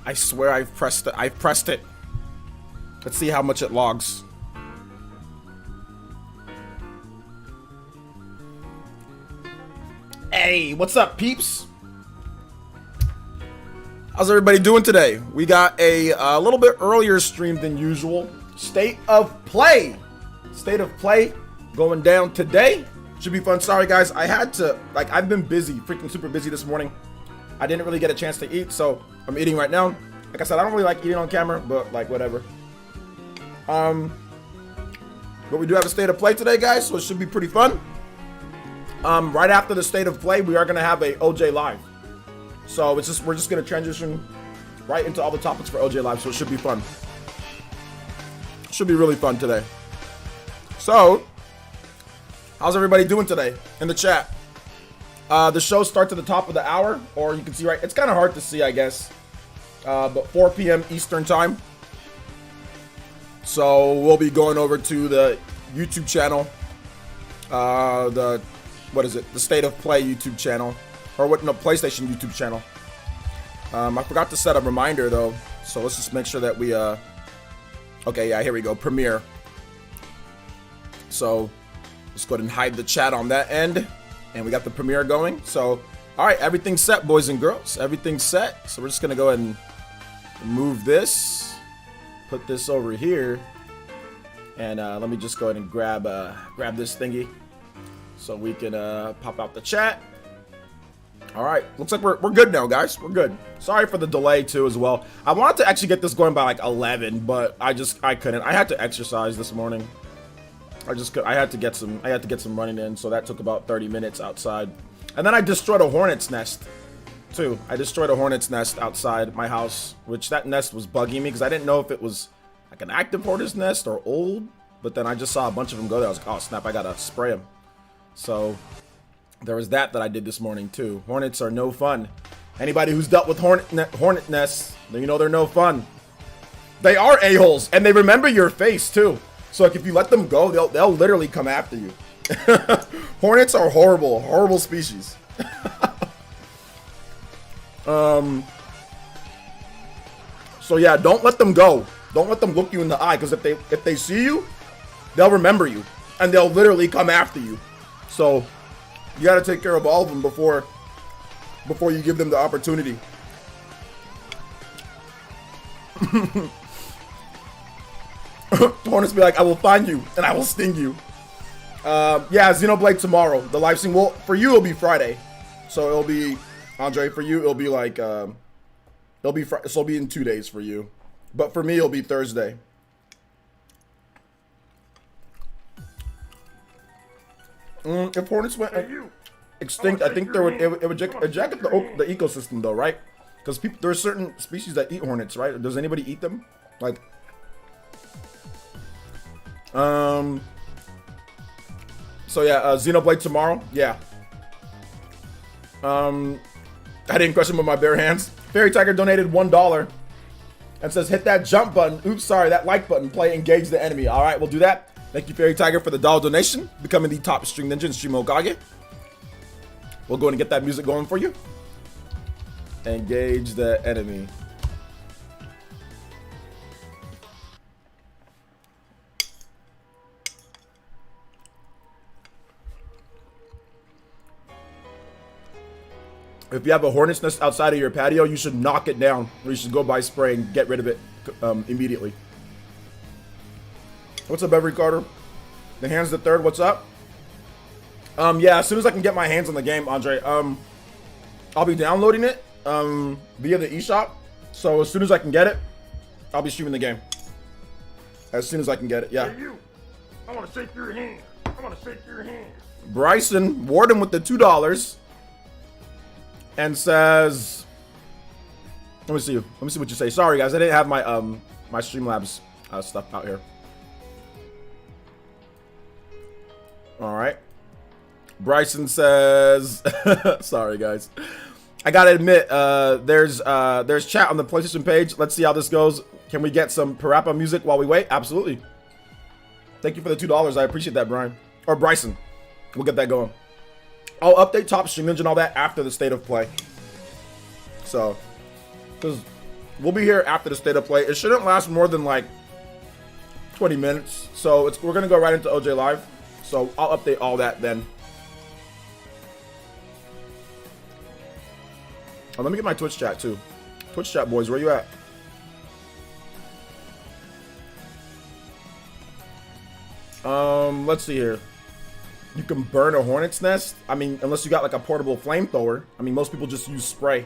I swear I've pressed it. I've pressed it. Let's see how much it logs. Hey, what's up, peeps? How's everybody doing today? We got a little bit earlier stream than usual. State of Play. State of Play going down today. Should be fun. Sorry, guys. I had to, I've been busy, freaking super busy this morning. I didn't really get a chance to eat, so I'm eating right now. Like I said, I don't really like eating on camera, but whatever. But we do have a State of Play today, guys, so it should be pretty fun. Right after the State of Play, we are gonna have a OJ Live. So we're just gonna transition right into all the topics for OJ Live, so it should be fun. Should be really fun today. So, how's everybody doing today in the chat? The show starts at the top of the hour, or you can see it's kind of hard to see, I guess. But 4 p.m. Eastern time. So we'll be going over to the YouTube channel, the State of Play YouTube channel, or PlayStation YouTube channel. I forgot to set a reminder though, so let's just make sure that we okay, yeah, here we go, Premiere. So let's go ahead and hide the chat on that end, and we got the Premiere going. So all right, everything's set, boys and girls. Everything's set. So we're just gonna go ahead and move this, put this over here, and let me just go ahead and grab this thingy so we can pop out the chat. All right, looks like we're good now, guys. We're good. Sorry for the delay too as well. I wanted to actually get this going by 11, but I couldn't. I had to exercise this morning. I had to get some running in, so that took about 30 minutes outside. And then I destroyed a hornet's nest too. I destroyed a hornet's nest outside my house, which that nest was bugging me because I didn't know if it was like an active hornet's nest or old. But then I just saw a bunch of them go there. I was like, oh snap, I gotta spray them. So there was that I did this morning too. Hornets are no fun. Anybody who's dealt with hornet nests, you know they're no fun. They are a-holes, and they remember your face too. So like if you let them go, they'll literally come after you. Hornets are horrible species. So yeah, don't let them go. Don't let them look you in the eye, because if they see you, they'll remember you, and they'll literally come after you. So you got to take care of all of them before you give them the opportunity. Hornets be like, I will find you and I will sting you. Yeah, Xenoblade tomorrow. The live stream. Well, for you it'll be Friday, so it'll be Andre. For you it'll be it'll be in 2 days for you, but for me it'll be Thursday. If hornets went extinct, I think it would jack up the ecosystem though, right? Because there are certain species that eat hornets, right? Does anybody eat them? So yeah, Xenoblade tomorrow. Yeah. I didn't crush him with my bare hands. Fairy Tiger donated $1 and says, hit that jump button. Oops, sorry, that like button. Play engage the enemy. All right, we'll do that. Thank you, Fairy Tiger, for the $1 donation. Becoming the top stream ninja in Stream Okage. We'll go and get that music going for you. Engage the enemy. If you have a hornet's nest outside of your patio, you should knock it down, or you should go buy spray and get rid of it immediately. What's up, Every Carter? The Hands the Third, what's up? Yeah, as soon as I can get my hands on the game, Andre, I'll be downloading it via the eShop. So as soon as I can get it, I'll be streaming the game. As soon as I can get it, yeah. Hey, you. I want to shake your hand. I want to shake your hand. Bryson Warden with the $2 and says, let me see what you say. Sorry guys, I didn't have my my Streamlabs stuff out here. All right. Bryson says, sorry guys. I gotta admit, there's chat on the PlayStation page. Let's see how this goes. Can we get some Parappa music while we wait? Absolutely. Thank you for the $2. I appreciate that, Brian. Or Bryson. We'll get that going. I'll update top streamers and all that after the state of play. So, because we'll be here after the state of play. It shouldn't last more than like 20 minutes. So we're gonna go right into OJ Live. So I'll update all that then. Oh, let me get my Twitch chat too. Twitch chat boys, where you at? Let's see here. You can burn a hornet's nest. I mean, unless you got like a portable flamethrower. I mean, most people just use spray.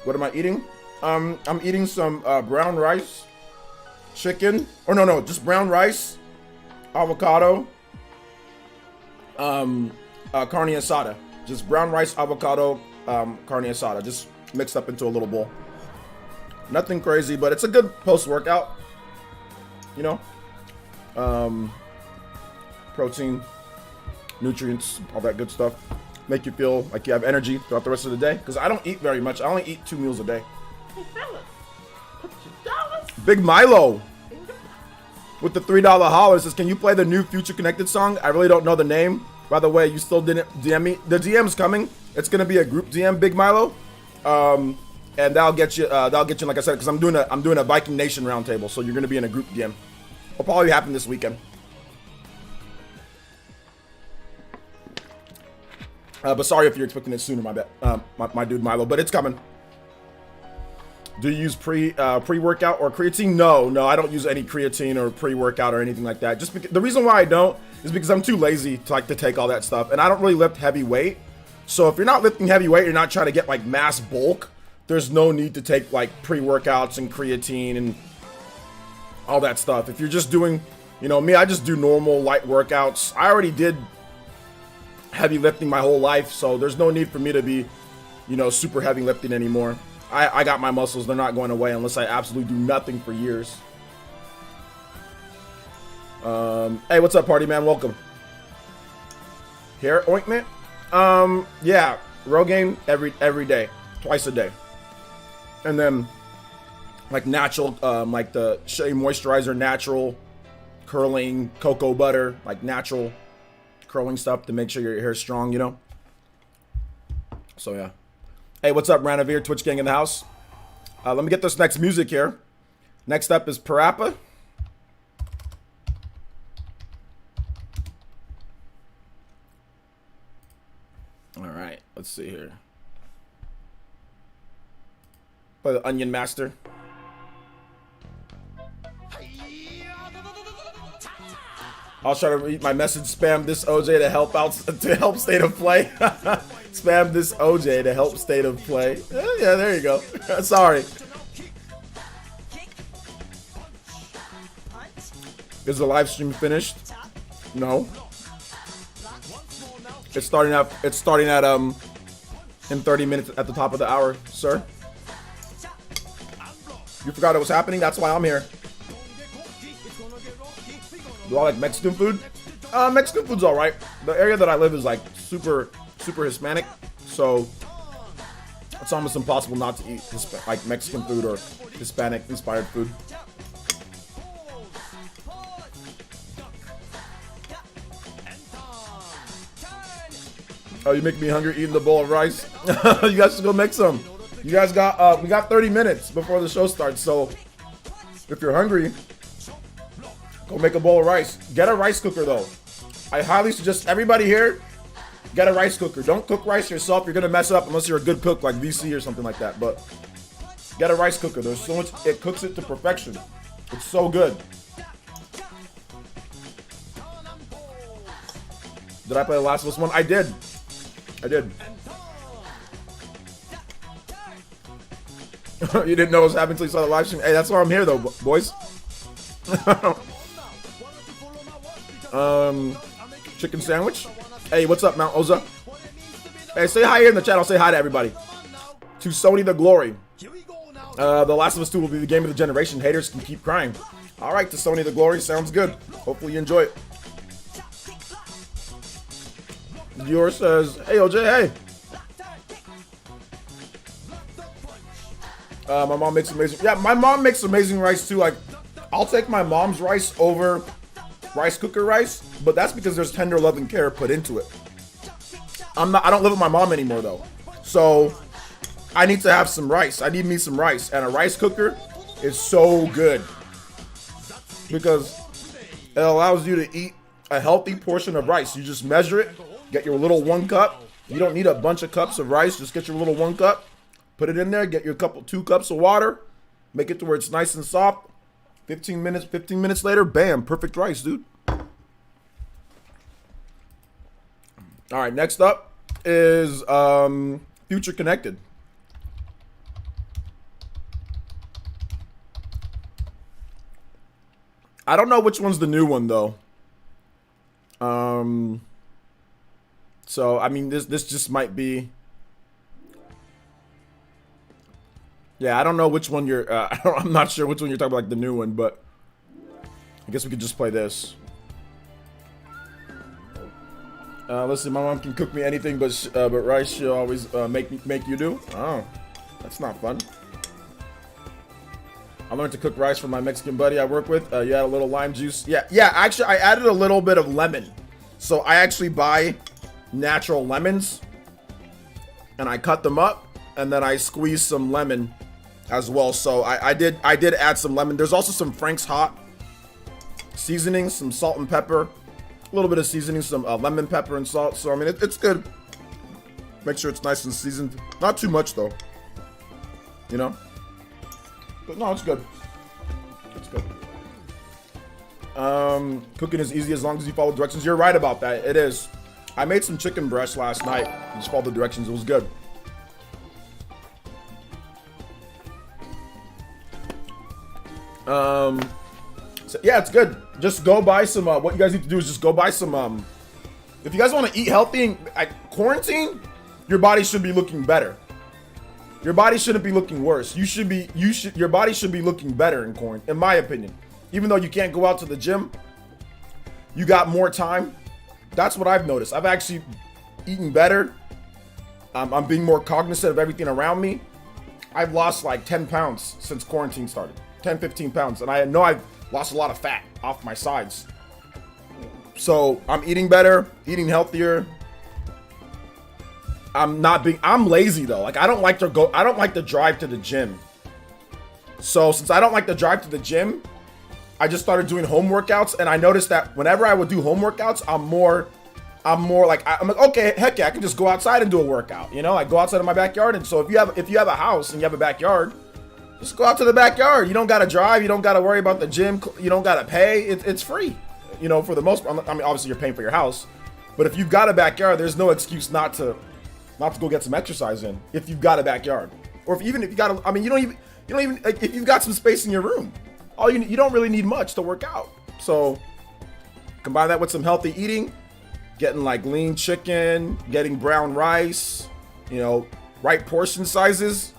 What am I eating? I'm eating some brown rice, chicken, or no, just brown rice, avocado, carne asada. Just brown rice, avocado, carne asada, just mixed up into a little bowl. Nothing crazy, but it's a good post-workout, you know. Protein, nutrients, all that good stuff. Make you feel like you have energy throughout the rest of the day. Because I don't eat very much. I only eat 2 meals a day. Hey, fellas, put your dollars Big Milo in the with the $3 holler says, can you play the new Future Connected song? I really don't know the name. By the way, you still didn't DM me. The DM's coming. It's going to be a group DM, Big Milo. And that'll get you, like I said, because I'm doing a Viking Nation roundtable. So you're going to be in a group DM. It'll probably happen this weekend. But sorry if you're expecting it sooner, my bet, my dude Milo, but it's coming. Do you use pre-workout or creatine? No, I don't use any creatine or pre-workout or anything like that. Just because, the reason why I don't is because I'm too lazy to take all that stuff, and I don't really lift heavy weight. So if you're not lifting heavy weight, you're not trying to get like mass bulk. There's no need to take like pre-workouts and creatine and all that stuff. If you're just doing, you know, me, I just do normal light workouts. I already did heavy lifting my whole life, so there's no need for me to be, you know, super heavy lifting anymore. I got my muscles. They're not going away unless I absolutely do nothing for years. Hey, what's up, party man? Welcome. Hair ointment? Yeah, Rogaine every day, twice a day. And then like natural, like the Shea Moisturizer, natural curling cocoa butter, like natural curling stuff to make sure your hair's strong, you know. So yeah. Hey, what's up, Ranavir? Twitch gang in the house. Let me get this next music here. Next up is Parappa. All right, let's see here. Play the Onion Master. I'll try to read my message. Spam this OJ to help state of play. Spam this OJ to help state of play. Yeah, there you go. Sorry. Is the live stream finished? No. It's starting at in 30 minutes at the top of the hour, sir. You forgot it was happening? That's why I'm here. Do I like Mexican food? Mexican food's alright. The area that I live is like super Hispanic, so it's almost impossible not to eat like Mexican food or Hispanic inspired food. Oh, you make me hungry eating the bowl of rice. You guys should go make some. You guys got we got 30 minutes before the show starts, so if you're hungry, go make a bowl of rice. Get a rice cooker though. I highly suggest everybody here get a rice cooker. Don't cook rice yourself. You're gonna mess up unless you're a good cook like VC or something like that. But get a rice cooker. There's so much, it cooks it to perfection. It's so good. Did I play the Last of Us one? I did. You didn't know what was happening until you saw the live stream. Hey, that's why I'm here though, boys. Chicken sandwich. Hey, what's up, Mount Oza? Hey, say hi here in the chat. I'll say hi to everybody. To Sony the Glory. The Last of Us 2 will be the game of the generation. Haters can keep crying. All right, to Sony the Glory. Sounds good. Hopefully you enjoy it. Dior says, hey, OJ, hey. My mom makes amazing. Yeah, my mom makes amazing rice too. Like, I'll take my mom's rice over rice cooker rice, but that's because there's tender love and care put into it. I don't live with my mom anymore though. So I need to have some rice. I need me some rice, and a rice cooker is so good because it allows you to eat a healthy portion of rice. You just measure it, get your little 1 cup. You don't need a bunch of cups of rice. Just get your little 1 cup, put it in there, get your 2 cups of water, make it to where it's nice and soft. 15 minutes later, bam, perfect rice, dude. All right, next up is Future Connected. I don't know which one's the new one though. So I mean, this just might be. Yeah, I don't know which one you're. I'm not sure which one you're talking about, like the new one, but I guess we could just play this. Listen, my mom can cook me anything, but rice she'll always make you do. Oh, that's not fun. I learned to cook rice from my Mexican buddy I work with. You add a little lime juice. Yeah. Actually, I added a little bit of lemon. So I actually buy natural lemons, and I cut them up, and then I squeeze some lemon as well. So I did add some lemon. There's also some Frank's Hot seasoning, some salt and pepper, a little bit of seasoning, some lemon pepper and salt. So I mean, it's good. Make sure it's nice and seasoned. Not too much though. You know. But no, it's good. It's good. Cooking is easy as long as you follow directions. You're right about that. It is. I made some chicken breast last night. Just followed the directions. It was good. So yeah, it's good. Just go buy some. What you guys need to do is just go buy some. If you guys want to eat healthy in quarantine, your body should be looking better. Your body shouldn't be looking worse. Your body should be looking better in quarantine, in my opinion. Even though you can't go out to the gym, you got more time. That's what I've noticed. I've actually eaten better. I'm being more cognizant of everything around me. I've lost like 10 pounds since quarantine started. 10, 15 pounds. And I know I've lost a lot of fat off my sides. So I'm eating better, eating healthier. I'm lazy though. Like I don't like to drive to the gym. So since I don't like to drive to the gym, I just started doing home workouts, and I noticed that whenever I would do home workouts, I'm more like I'm like, okay, heck yeah, I can just go outside and do a workout. You know, I go outside in my backyard. And so if you have a house and you have a backyard, just go out to the backyard. You don't gotta drive. You don't gotta worry about the gym. You don't gotta pay. It's free. You know, for the most part. I mean, obviously you're paying for your house, but if you've got a backyard, there's no excuse not to go get some exercise in if you've got a backyard. Or if you got I mean, you don't even like, if you've got some space in your room, you don't really need much to work out. So combine that with some healthy eating, getting like lean chicken, getting brown rice, you know, right portion sizes.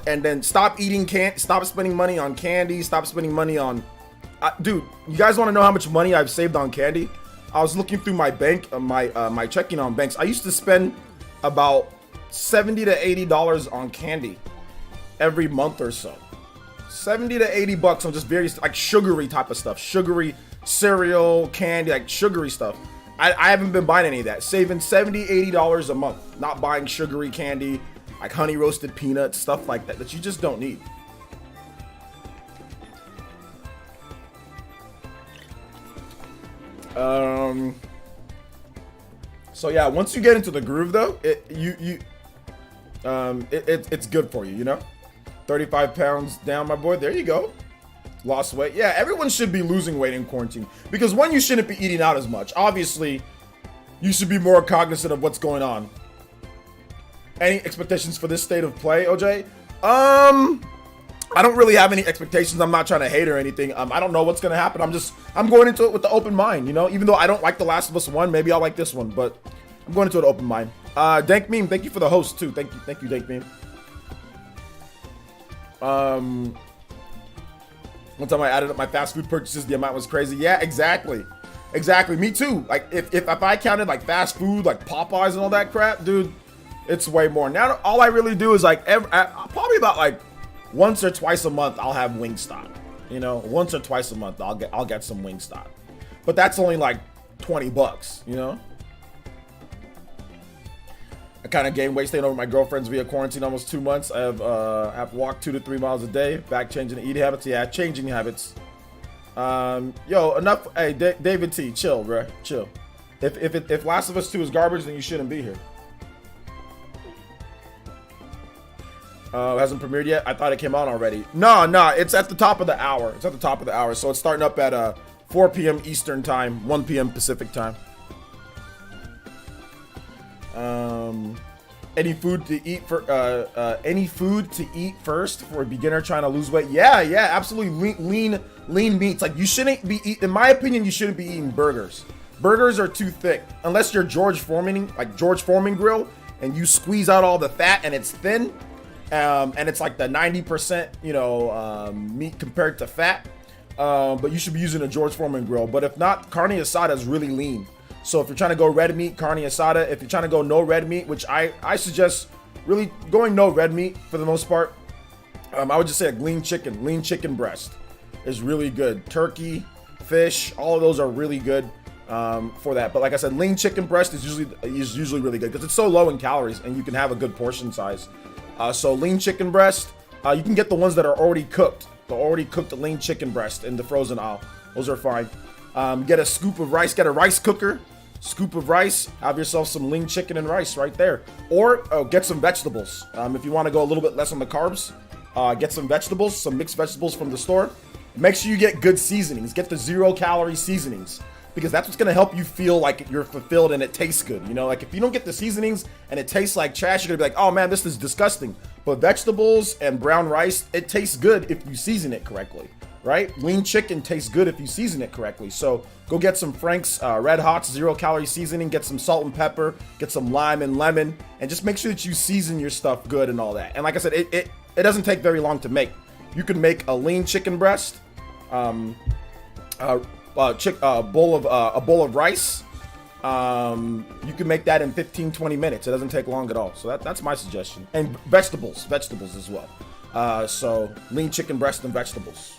And then stop spending money on candy, stop spending money on dude, you guys want to know how much money I've saved on candy? I was looking through my bank, my checking on banks. I used to spend about $70 to $80 on candy every month or so. 70 to 80 bucks on just various like sugary type of stuff, sugary cereal, candy, like sugary stuff. I haven't been buying any of that. Saving $70, $80 a month, not buying sugary candy, like honey roasted peanuts, stuff like that you just don't need. So yeah, once you get into the groove though, it's good for you, you know? 35 pounds down, my boy. There you go. Lost weight. Yeah, everyone should be losing weight in quarantine. Because one, you shouldn't be eating out as much. Obviously, you should be more cognizant of what's going on. Any expectations for this state of play, OJ? I don't really have any expectations. I'm not trying to hate or anything. I don't know what's gonna happen. I'm going into it with the open mind, you know? Even though I don't like The Last of Us 1, maybe I'll like this one, but I'm going into it with an open mind. Dank Meme, thank you for the host too. Thank you, Dank Meme. One time I added up my fast food purchases, the amount was crazy. Yeah, exactly. Me too. Like if I counted like fast food, like Popeyes and all that crap, dude, it's way more. Now all I really do is like probably about like once or twice a month I'll have Wingstop. You know, once or twice a month I'll get some Wingstop. but that's only like 20 bucks, you know? I kind of gained weight staying over my girlfriend's via quarantine almost 2 months. I've walked 2 to 3 miles a day, back changing the eating habits. Yeah, changing habits. Yo, enough. Hey, David T, chill, bro, chill. If Last of Us 2 is garbage, then you shouldn't be here. Hasn't premiered yet? I thought it came out already. No, it's at the top of the hour. It's at the top of the hour. So it's starting up at 4 p.m. Eastern time, 1 p.m. Pacific time. Any food to eat first for a beginner trying to lose weight? Yeah, absolutely. Lean meats. Like, you shouldn't be in my opinion, you shouldn't be eating burgers. Burgers are too thick. Unless you're George Foreman grill, and you squeeze out all the fat and it's thin. And it's like the 90%, meat compared to fat. But you should be using a George Foreman grill. But if not, carne asada is really lean. So if you're trying to go red meat, carne asada. If you're trying to go no red meat, which I suggest really going no red meat for the most part, I would just say like lean chicken breast is really good. Turkey, fish, all of those are really good for that. But like I said, lean chicken breast is usually really good because it's so low in calories and you can have a good portion size. So lean chicken breast, you can get the ones that are already cooked. The already cooked lean chicken breast in the frozen aisle. Those are fine. Get a scoop of rice, get a rice cooker, scoop of rice, have yourself some lean chicken and rice right there. Or get some vegetables. If you want to go a little bit less on the carbs, get some vegetables, some mixed vegetables from the store. Make sure you get good seasonings. Get the 0-calorie seasonings. Because that's what's going to help you feel like you're fulfilled and it tastes good. Like if you don't get the seasonings and it tastes like trash, you're going to be like, oh man, this is disgusting. But vegetables and brown rice, it tastes good if you season it correctly, right? Lean chicken tastes good if you season it correctly. So go get some Frank's Red Hot 0-calorie seasoning, get some salt and pepper, get some lime and lemon, and just make sure that you season your stuff good and all that. And like I said, it doesn't take very long to make. You can make a lean chicken breast, a bowl of rice. You can make that in 15-20 minutes. It doesn't take long at all. So that's my suggestion. And vegetables as well. So lean chicken breast and vegetables.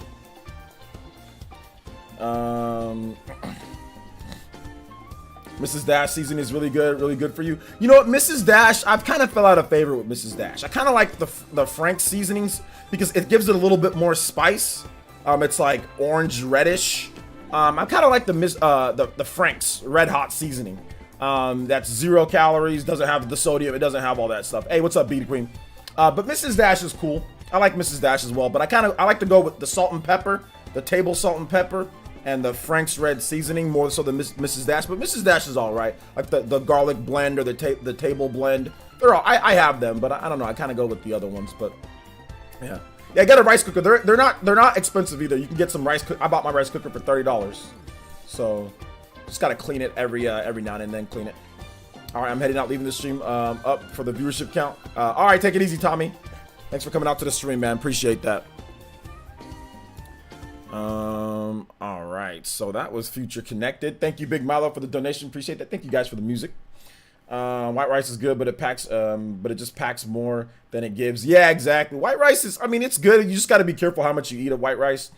Mrs. Dash seasoning is really good for you. You know what, Mrs. Dash, I've kind of fell out of favor with Mrs. Dash. I kind of like the Frank's seasonings because it gives it a little bit more spice. It's like orange reddish. I kind of like the Frank's Red Hot seasoning. That's 0 calories, doesn't have the sodium, it doesn't have all that stuff. Hey, what's up, Beauty Queen? But Mrs. Dash is cool. I like Mrs. Dash as well, but I like to go with the salt and pepper, the table salt and pepper, and the Frank's red seasoning more so than Mrs. Dash. But Mrs. Dash is all right. Like the garlic blend or the table blend. They're all I have them, but I don't know. I kind of go with the other ones, but yeah. Yeah, get a rice cooker. They're not expensive either. You can get some rice cooker. I bought my rice cooker for $30. So just gotta clean it every now and then. Clean it. All right, I'm heading out, leaving the stream up for the viewership count. All right, take it easy, Tommy. Thanks for coming out to the stream, man. Appreciate that. All right, so that was Future Connected. Thank you, Big Milo, for the donation. Appreciate that. Thank you guys for the music. White rice is good, but it just packs more than it gives. Yeah, exactly. White rice is, it's good. You just got to be careful how much you eat of white rice.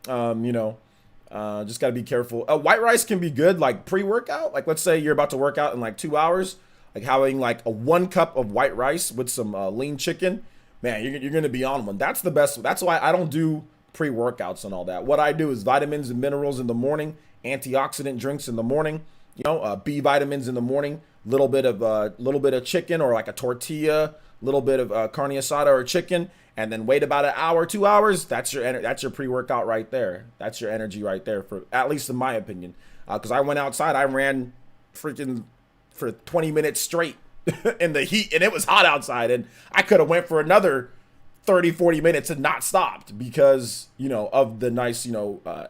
Just got to be careful. White rice can be good, like pre-workout. Like, let's say you're about to work out in like 2 hours, like having like a 1 cup of white rice with some lean chicken. Man, you're going to be on one. That's the best. That's why I don't do pre-workouts and all that. What I do is vitamins and minerals in the morning, antioxidant drinks in the morning, B vitamins in the morning, little bit of chicken or like a tortilla, little bit of carne asada or chicken, and then wait about an hour, 2 hours. That's your pre-workout right there. That's your energy right there, for at least in my opinion. Because I went outside, I ran freaking for 20 minutes straight in the heat, and it was hot outside, and I could have went for another 30-40 minutes and not stopped because of the nice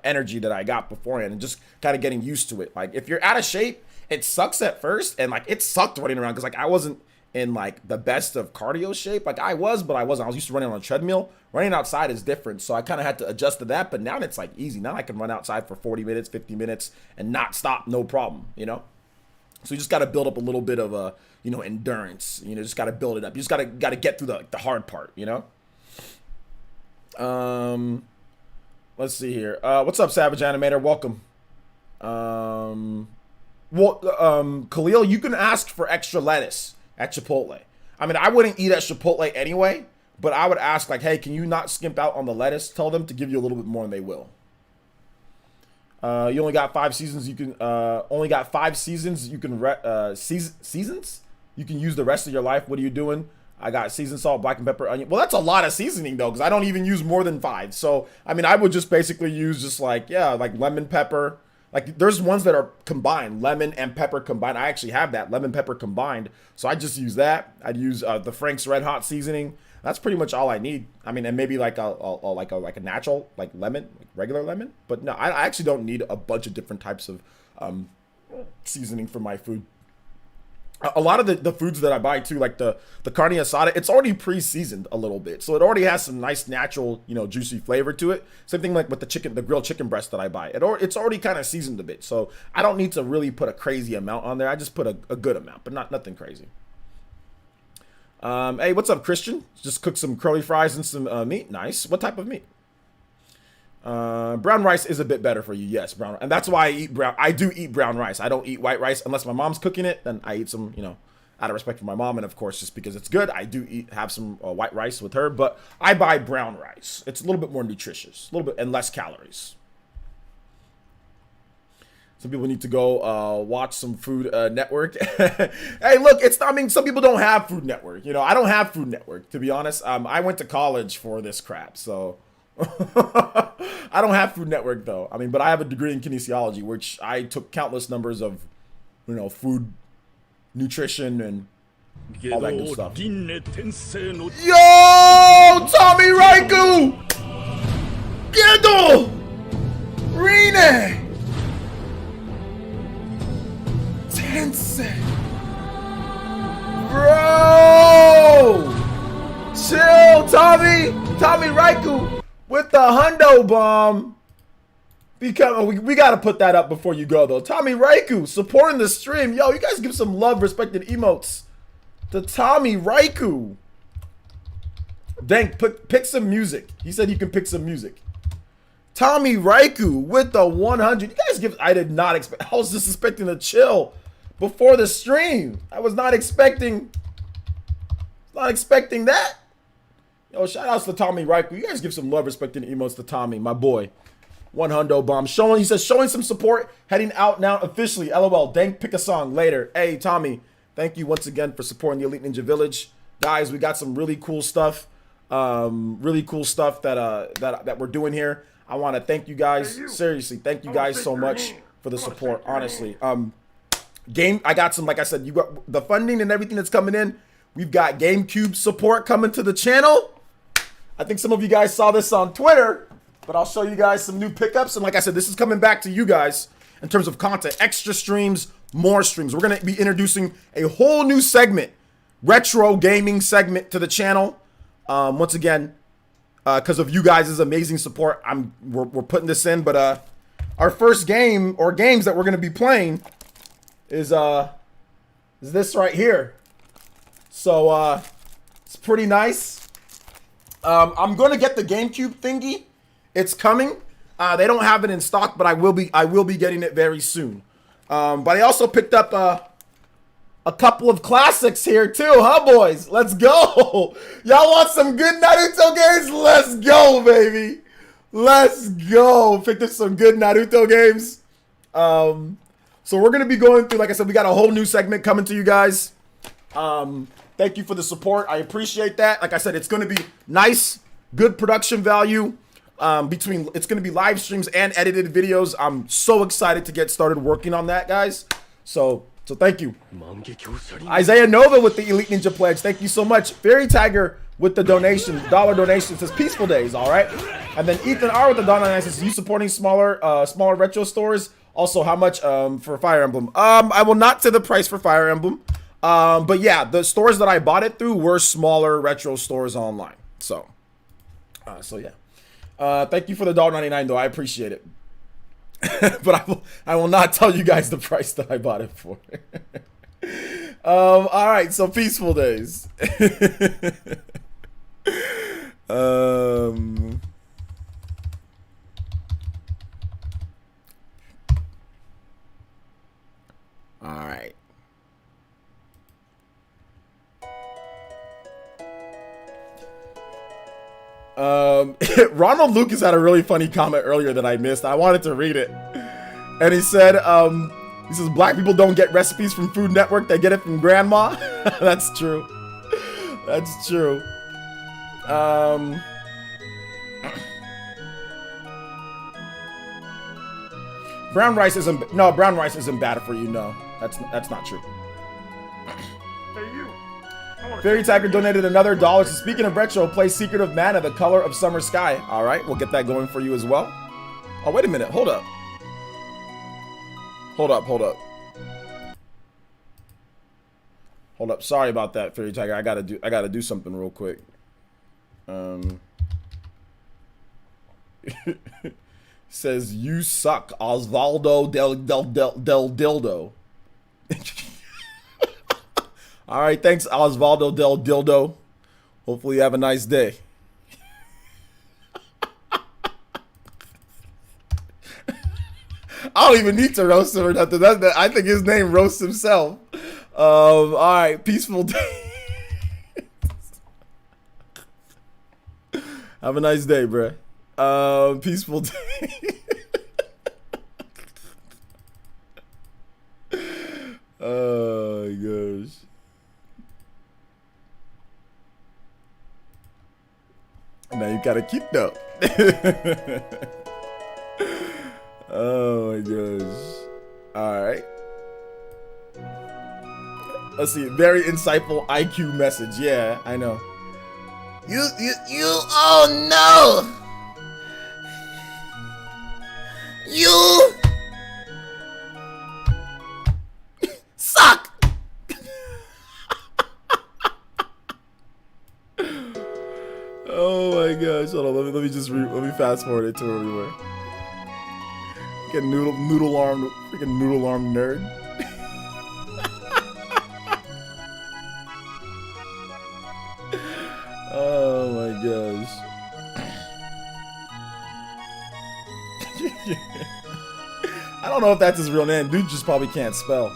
energy that I got beforehand, and just kind of getting used to it. Like, if you're out of shape, it sucks at first, and like it sucked running around because like I wasn't in like the best of cardio shape. Like I was, but I wasn't. I was used to running on a treadmill. Running outside is different, so I kind of had to adjust to that. But now it's like easy. Now I can run outside for 40 minutes, 50 minutes, and not stop, no problem. So you just got to build up a little bit of endurance. Just got to build it up. You just got to get through the hard part. Let's see here. What's up, Savage Animator? Welcome. Khalil, you can ask for extra lettuce at Chipotle. I mean, I wouldn't eat at Chipotle anyway, but I would ask like, hey, can you not skimp out on the lettuce? Tell them to give you a little bit more, and they will. You only got 5 seasons. You can only got 5 seasons. You can seasons. You can use the rest of your life. What are you doing? I got seasoned salt, black and pepper, onion. Well, that's a lot of seasoning though, because I don't even use more than 5. So I mean, I would just basically use just like like lemon pepper. Like there's ones that are combined, lemon and pepper combined. I actually have that lemon pepper combined, so I just use that. I'd use the Frank's Red Hot seasoning. That's pretty much all I need. I mean, and maybe like a natural like lemon, like regular lemon. But no, I actually don't need a bunch of different types of seasoning for my food. A lot of the foods that I buy too, like the carne asada, it's already pre-seasoned a little bit, so it already has some nice natural, juicy flavor to it. Same thing like with the grilled chicken breast that I buy. It's already kind of seasoned a bit, so I don't need to really put a crazy amount on there. I just put a good amount, but nothing crazy. Hey, what's up, Christian? Just cook some curly fries and some meat. Nice. What type of meat? Brown rice is a bit better for you. Yes, brown, and that's why I do eat brown rice. I don't eat white rice unless my mom's cooking it. Then I eat some, out of respect for my mom, and of course just because it's good. I do have some white rice with her, but I buy brown rice. It's a little bit more nutritious, a little bit and less calories. Some people need to go watch some Food Network. Hey, look, some people don't have Food Network. I don't have Food Network, to be honest. I went to college for this crap, so. I don't have Food Network though. I mean, but I have a degree in kinesiology, which I took countless numbers of, food, nutrition, and all that good stuff. Yo, Tommy Raiku! Gedo! Rine! Tensei! Bro! Chill, Tommy! Tommy Raiku! With the hundo bomb. We got to put that up before you go, though. Tommy Raiku supporting the stream. Yo, you guys give some love, respected emotes to Tommy Raiku. Dang, pick some music. He said you can pick some music. Tommy Raiku with the 100. You guys give. I did not expect. I was just expecting to chill before the stream. I was not expecting. That. Yo, shout outs to Tommy Raiku. You guys give some love, respect, and emotes to Tommy, my boy. 100 bomb. He says, showing some support, heading out now officially. LOL. Dank, pick a song later. Hey, Tommy, thank you once again for supporting the Elite Ninja Village. Guys, we got some really cool stuff. That we're doing here. I want to thank you guys. Seriously, thank you guys so much for the support, honestly. I got some, like I said, you got the funding and everything that's coming in. We've got GameCube support coming to the channel. I think some of you guys saw this on Twitter, but I'll show you guys some new pickups. And like I said, this is coming back to you guys in terms of content, extra streams, more streams. We're going to be introducing a whole new segment, retro gaming segment to the channel. Once again, because of you guys' amazing support, we're putting this in. But our first game or games that we're going to be playing is this right here. So it's pretty nice. I'm going to get the GameCube thingy. It's coming. They don't have it in stock, but I will be getting it very soon. But I also picked up a couple of classics here too, huh, boys? Let's go. Y'all want some good Naruto games? Let's go, baby. Let's go. Picked up some good Naruto games. So we're going to be going through, like I said, we got a whole new segment coming to you guys. Thank you for the support. I appreciate that. Like I said, it's going to be nice, good production value. It's going to be live streams and edited videos. I'm so excited to get started working on that, guys. So thank you. Isaiah Nova with the Elite Ninja pledge. Thank you so much. Fairy Tiger with the donation, dollar donation, says peaceful days. All right. And then Ethan R with the dollar donation says, you supporting smaller retro stores. Also, how much for Fire Emblem? I will not say the price for Fire Emblem. But yeah, the stores that I bought it through were smaller retro stores online. So yeah. Thank you for the $1.99 though. I appreciate it. But I will not tell you guys the price that I bought it for. All right. So peaceful days. Ronald Lucas had a really funny comment earlier that I missed. I wanted to read it. And he said, black people don't get recipes from Food Network, they get it from grandma. That's true. That's true. Brown rice isn't bad for you. No, that's not true. Hey, you. Fairy Tiger donated another $1. So speaking of retro, play Secret of Mana, The Color of Summer Sky. All right, we'll get that going for you as well. Oh, wait a minute. Hold up. Hold up. Sorry about that, Fairy Tiger. I gotta do something real quick. Says you suck, Osvaldo del Dildo. All right, thanks, Osvaldo del Dildo. Hopefully you have a nice day. I don't even need to roast him or nothing. I think his name roasts himself. All right, peaceful day. Have a nice day, bruh. Peaceful day. Oh my gosh. Now you gotta keep though. Oh my gosh. Alright. Let's see. Very insightful IQ message. Yeah, I know. You, oh no! You suck! Oh my gosh, hold on, let me fast forward it to where we were. Get noodle arm, freaking noodle arm nerd. Oh my gosh. I don't know if that's his real name. Dude just probably can't spell.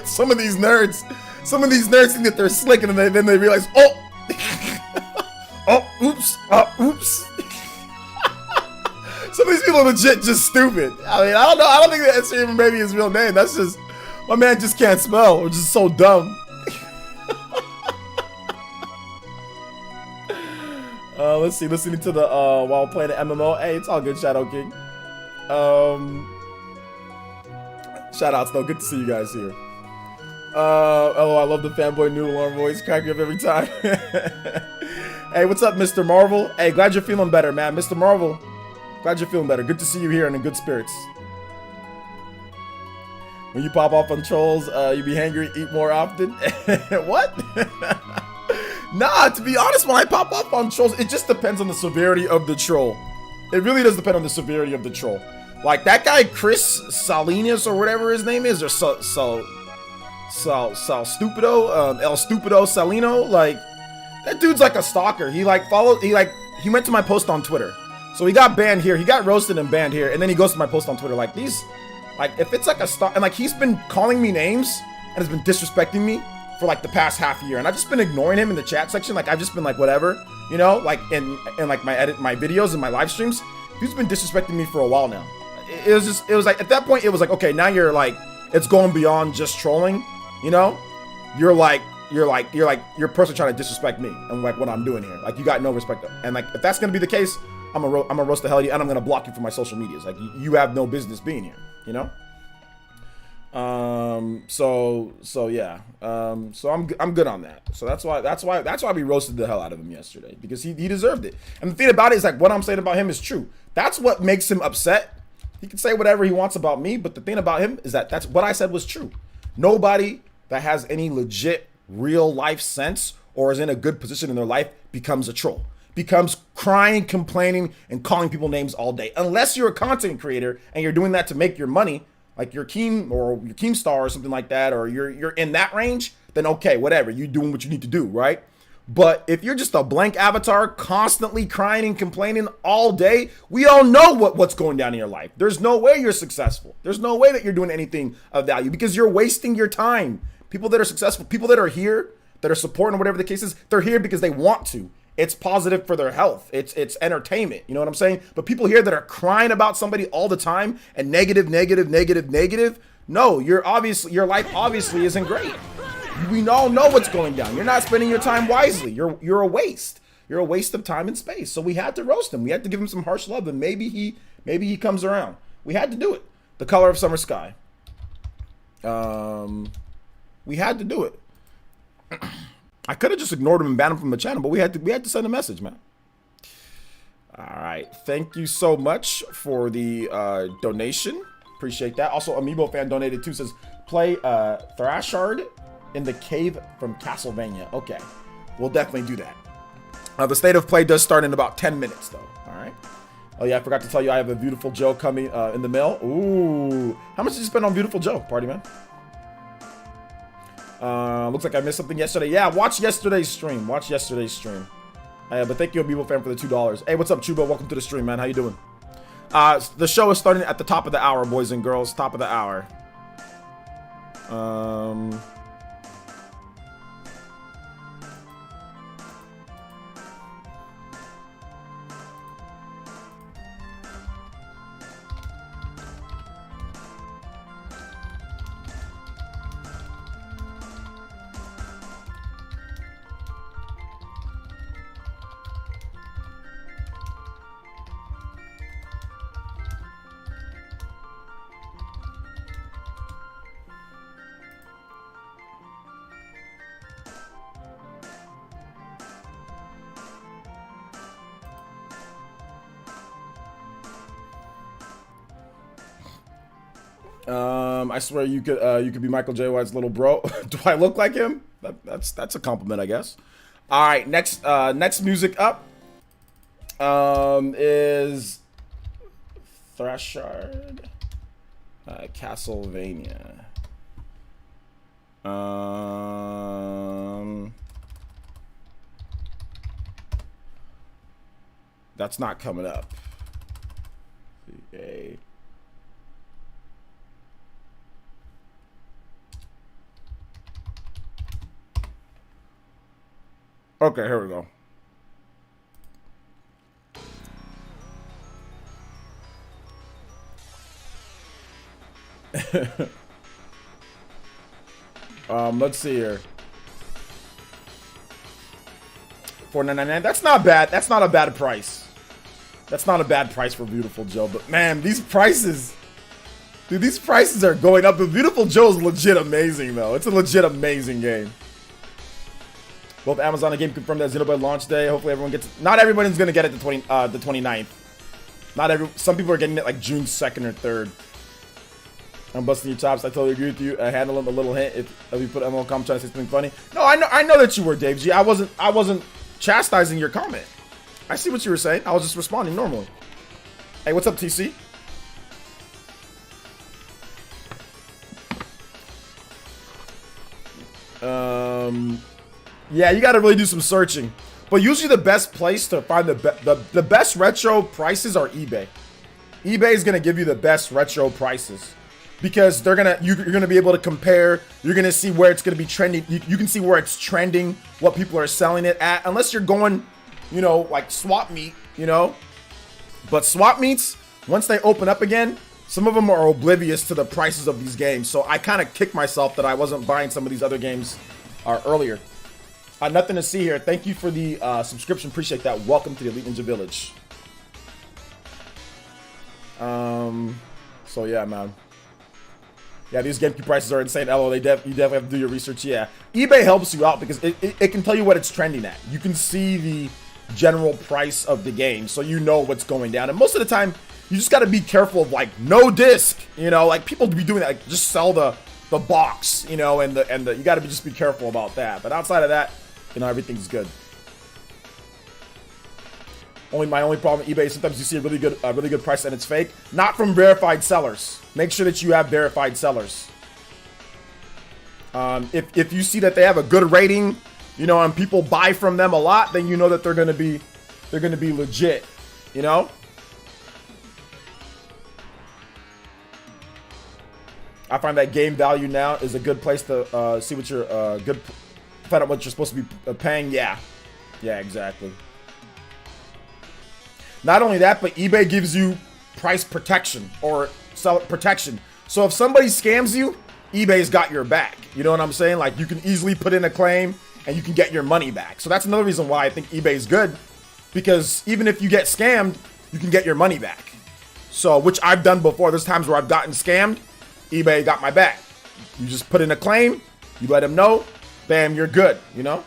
Some of these nerds think that they're slick and then they realize, oh, oops. Some of these people are legit just stupid. I mean, I don't think that's even maybe his real name. That's just, my man just can't spell or just so dumb. Let's see, listening to the, while playing the MMO. Hey, it's all good, Shadow King. Shout outs though, good to see you guys here. Oh, I love the fanboy noodle arm voice, crack me up every time. Hey, what's up, Mr. Marvel? Hey, glad you're feeling better, man. Mr. Marvel, glad you're feeling better. Good to see you here and in good spirits. When you pop off on trolls, you be hangry, eat more often. What? Nah, to be honest, when I pop off on trolls, it just depends on the severity of the troll. It really does depend on the severity of the troll. Like that guy Chris Salinas or whatever his name is, or Sal Stupido, El Stupido Salino. Like that dude's like a stalker. He went to my post on Twitter, so he got banned here. He got roasted and banned here, and then he goes to my post on Twitter. Like these, like if it's like a stalk, and like he's been calling me names and has been disrespecting me for like the past half year, and I've just been ignoring him in the chat section. Like I've just been like whatever, you know, like in like my videos and my live streams. He's been disrespecting me for a while now. It was like at that point it was like, okay, now you're like, it's going beyond just trolling, you know. You're a person trying to disrespect me and like what I'm doing here. Like you got no respect, and like if that's gonna be the case, I'm gonna roast the hell out of you, and I'm gonna block you from my social medias. Like you have no business being here, you know. So yeah. So I'm good on that. So that's why we roasted the hell out of him yesterday, because he deserved it. And the thing about it is, like, what I'm saying about him is true. That's what makes him upset. He can say whatever he wants about me, but the thing about him is that's what I said was true. Nobody that has any legit real life sense or is in a good position in their life becomes a troll, becomes crying, complaining, and calling people names all day. Unless you're a content creator and you're doing that to make your money, like your Keem or your Keemstar or something like that, or you're in that range, then okay, whatever, you're doing what you need to do, right? But if you're just a blank avatar constantly crying and complaining all day, we all know what's going down in your life. There's no way you're successful. There's no way that you're doing anything of value, because you're wasting your time. People that are successful, people that are here, that are supporting or whatever the case is, they're here because they want to. it's positive for their health. It's entertainment. You know what I'm saying? But people here that are crying about somebody all the time and negative. No, your life obviously isn't great. We all know what's going down. You're not spending your time wisely. You're a waste. You're a waste of time and space. So we had to roast him. We had to give him some harsh love, and maybe he comes around. We had to do it. The Color of Summer Sky. We had to do it. I could have just ignored him and banned him from the channel, but we had to send a message, man. All right, thank you so much for the donation. Appreciate that. Also, Amiibo fan donated too. Says play Thrashard in the cave from Castlevania. Okay, we'll definitely do that. The state of play does start in about 10 minutes, though. All right. Oh yeah, I forgot to tell you I have a Beautiful Joe coming in the mail. Ooh, how much did you spend on Beautiful Joe, party man? Looks like I missed something yesterday. Yeah, watch yesterday's stream. But thank you, Amiibo fan, for the $2. Hey, what's up, Chuba? Welcome to the stream, man. How you doing? The show is starting at the top of the hour, boys and girls. Top of the hour. I swear you could be Michael J. White's little bro. Do I look like him? That's a compliment, I guess. All right, next music up is Thrashard, Castlevania. That's not coming up. Okay. Okay, here we go. Let's see here. $4.99. That's not bad. That's not a bad price. That's not a bad price for Beautiful Joe. But man, these prices, dude, these prices are going up. But Beautiful Joe is legit amazing, though. It's a legit amazing game. Both Amazon and game confirmed that Xenoblade launch day. Hopefully everyone gets it. Not everyone's gonna get it the 29th. Some people are getting it like June 2nd or 3rd. I'm busting your chops. I totally agree with you. Handle him a little hint if you put ML comment trying to say something funny. No, I know that you were, Dave G. I wasn't chastising your comment. I see what you were saying. I was just responding normally. Hey, what's up, TC? Yeah, you got to really do some searching. But usually the best place to find the best retro prices are eBay. eBay is gonna give you the best retro prices because you're gonna be able to compare. You're gonna see where it's gonna be trending. You can see where it's trending, what people are selling it at. Unless you're going, you know, like swap meet, you know. But swap meets, once they open up again, some of them are oblivious to the prices of these games. So I kind of kicked myself that I wasn't buying some of these other games earlier. Nothing to see here. Thank you for the subscription. Appreciate that. Welcome to the Elite Ninja Village. So yeah, man. Yeah, these GameCube prices are insane. LO, you definitely have to do your research. Yeah, eBay helps you out because it can tell you what it's trending at. You can see the general price of the game, so you know what's going down. And most of the time, you just got to be careful of like no disc. You know, like people be doing that. Like just sell the box. You know, and you got to just be careful about that. But outside of that, you know, everything's good. My only problem with eBay is sometimes you see a really good price and it's fake. Not from verified sellers. Make sure that you have verified sellers. If you see that they have a good rating, you know, and people buy from them a lot, then you know that they're gonna be legit. You know. I find that Game Value Now is a good place to see what you're find out what you're supposed to be paying. Yeah, exactly. Not only that, but eBay gives you price protection or seller protection. So if somebody scams you, eBay's got your back. You know what I'm saying? Like, you can easily put in a claim and you can get your money back. So that's another reason why I think eBay is good, because even if you get scammed, you can get your money back. So, which I've done before. There's times where I've gotten scammed, eBay got my back. You just put in a claim, you let them know, bam, you're good, you know?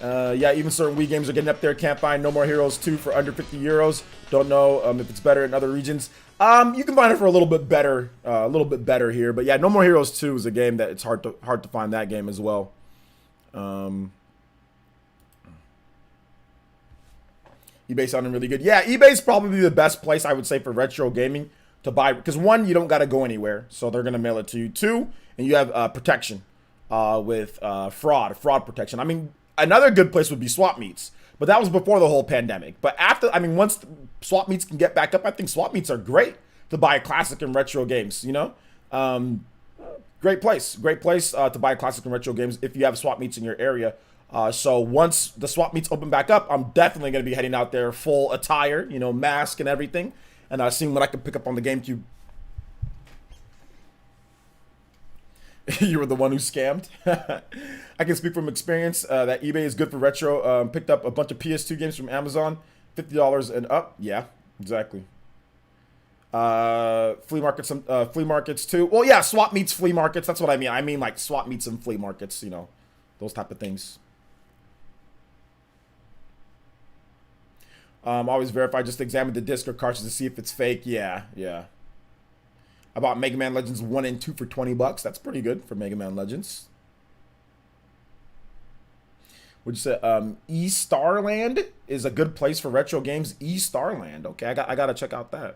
Yeah, even certain Wii games are getting up there. Can't find No More Heroes 2 for under 50 euros. Don't know if it's better in other regions. You can find it for a little bit better here. But yeah, No More Heroes 2 is a game that it's hard to find that game as well. eBay sounding really good. Yeah, eBay's probably the best place, I would say, for retro gaming to buy, because one, you don't got to go anywhere, so they're gonna mail it to you. Two, and you have protection with fraud protection. I mean, another good place would be swap meets, but that was before the whole pandemic. But after, I mean, once swap meets can get back up, I think swap meets are great to buy classic and retro games. You know, great place to buy classic and retro games if you have swap meets in your area. So once the swap meets open back up, I'm definitely going to be heading out there full attire, you know, mask and everything, and seeing what I can pick up on the GameCube. You were the one who scammed. I can speak from experience that eBay is good for retro. Picked up a bunch of PS2 games from Amazon, $50 and up. Yeah, exactly. Flea markets too. Well, yeah, swap meets, flea markets. That's what I mean. I mean like swap meets and flea markets. You know, those type of things. Always verify. Just examine the disc or cartridge to see if it's fake. Yeah. I bought Mega Man Legends 1 and 2 for $20. That's pretty good for Mega Man Legends. Would you say eStarland is a good place for retro games? eStarland. Okay, I gotta check out that.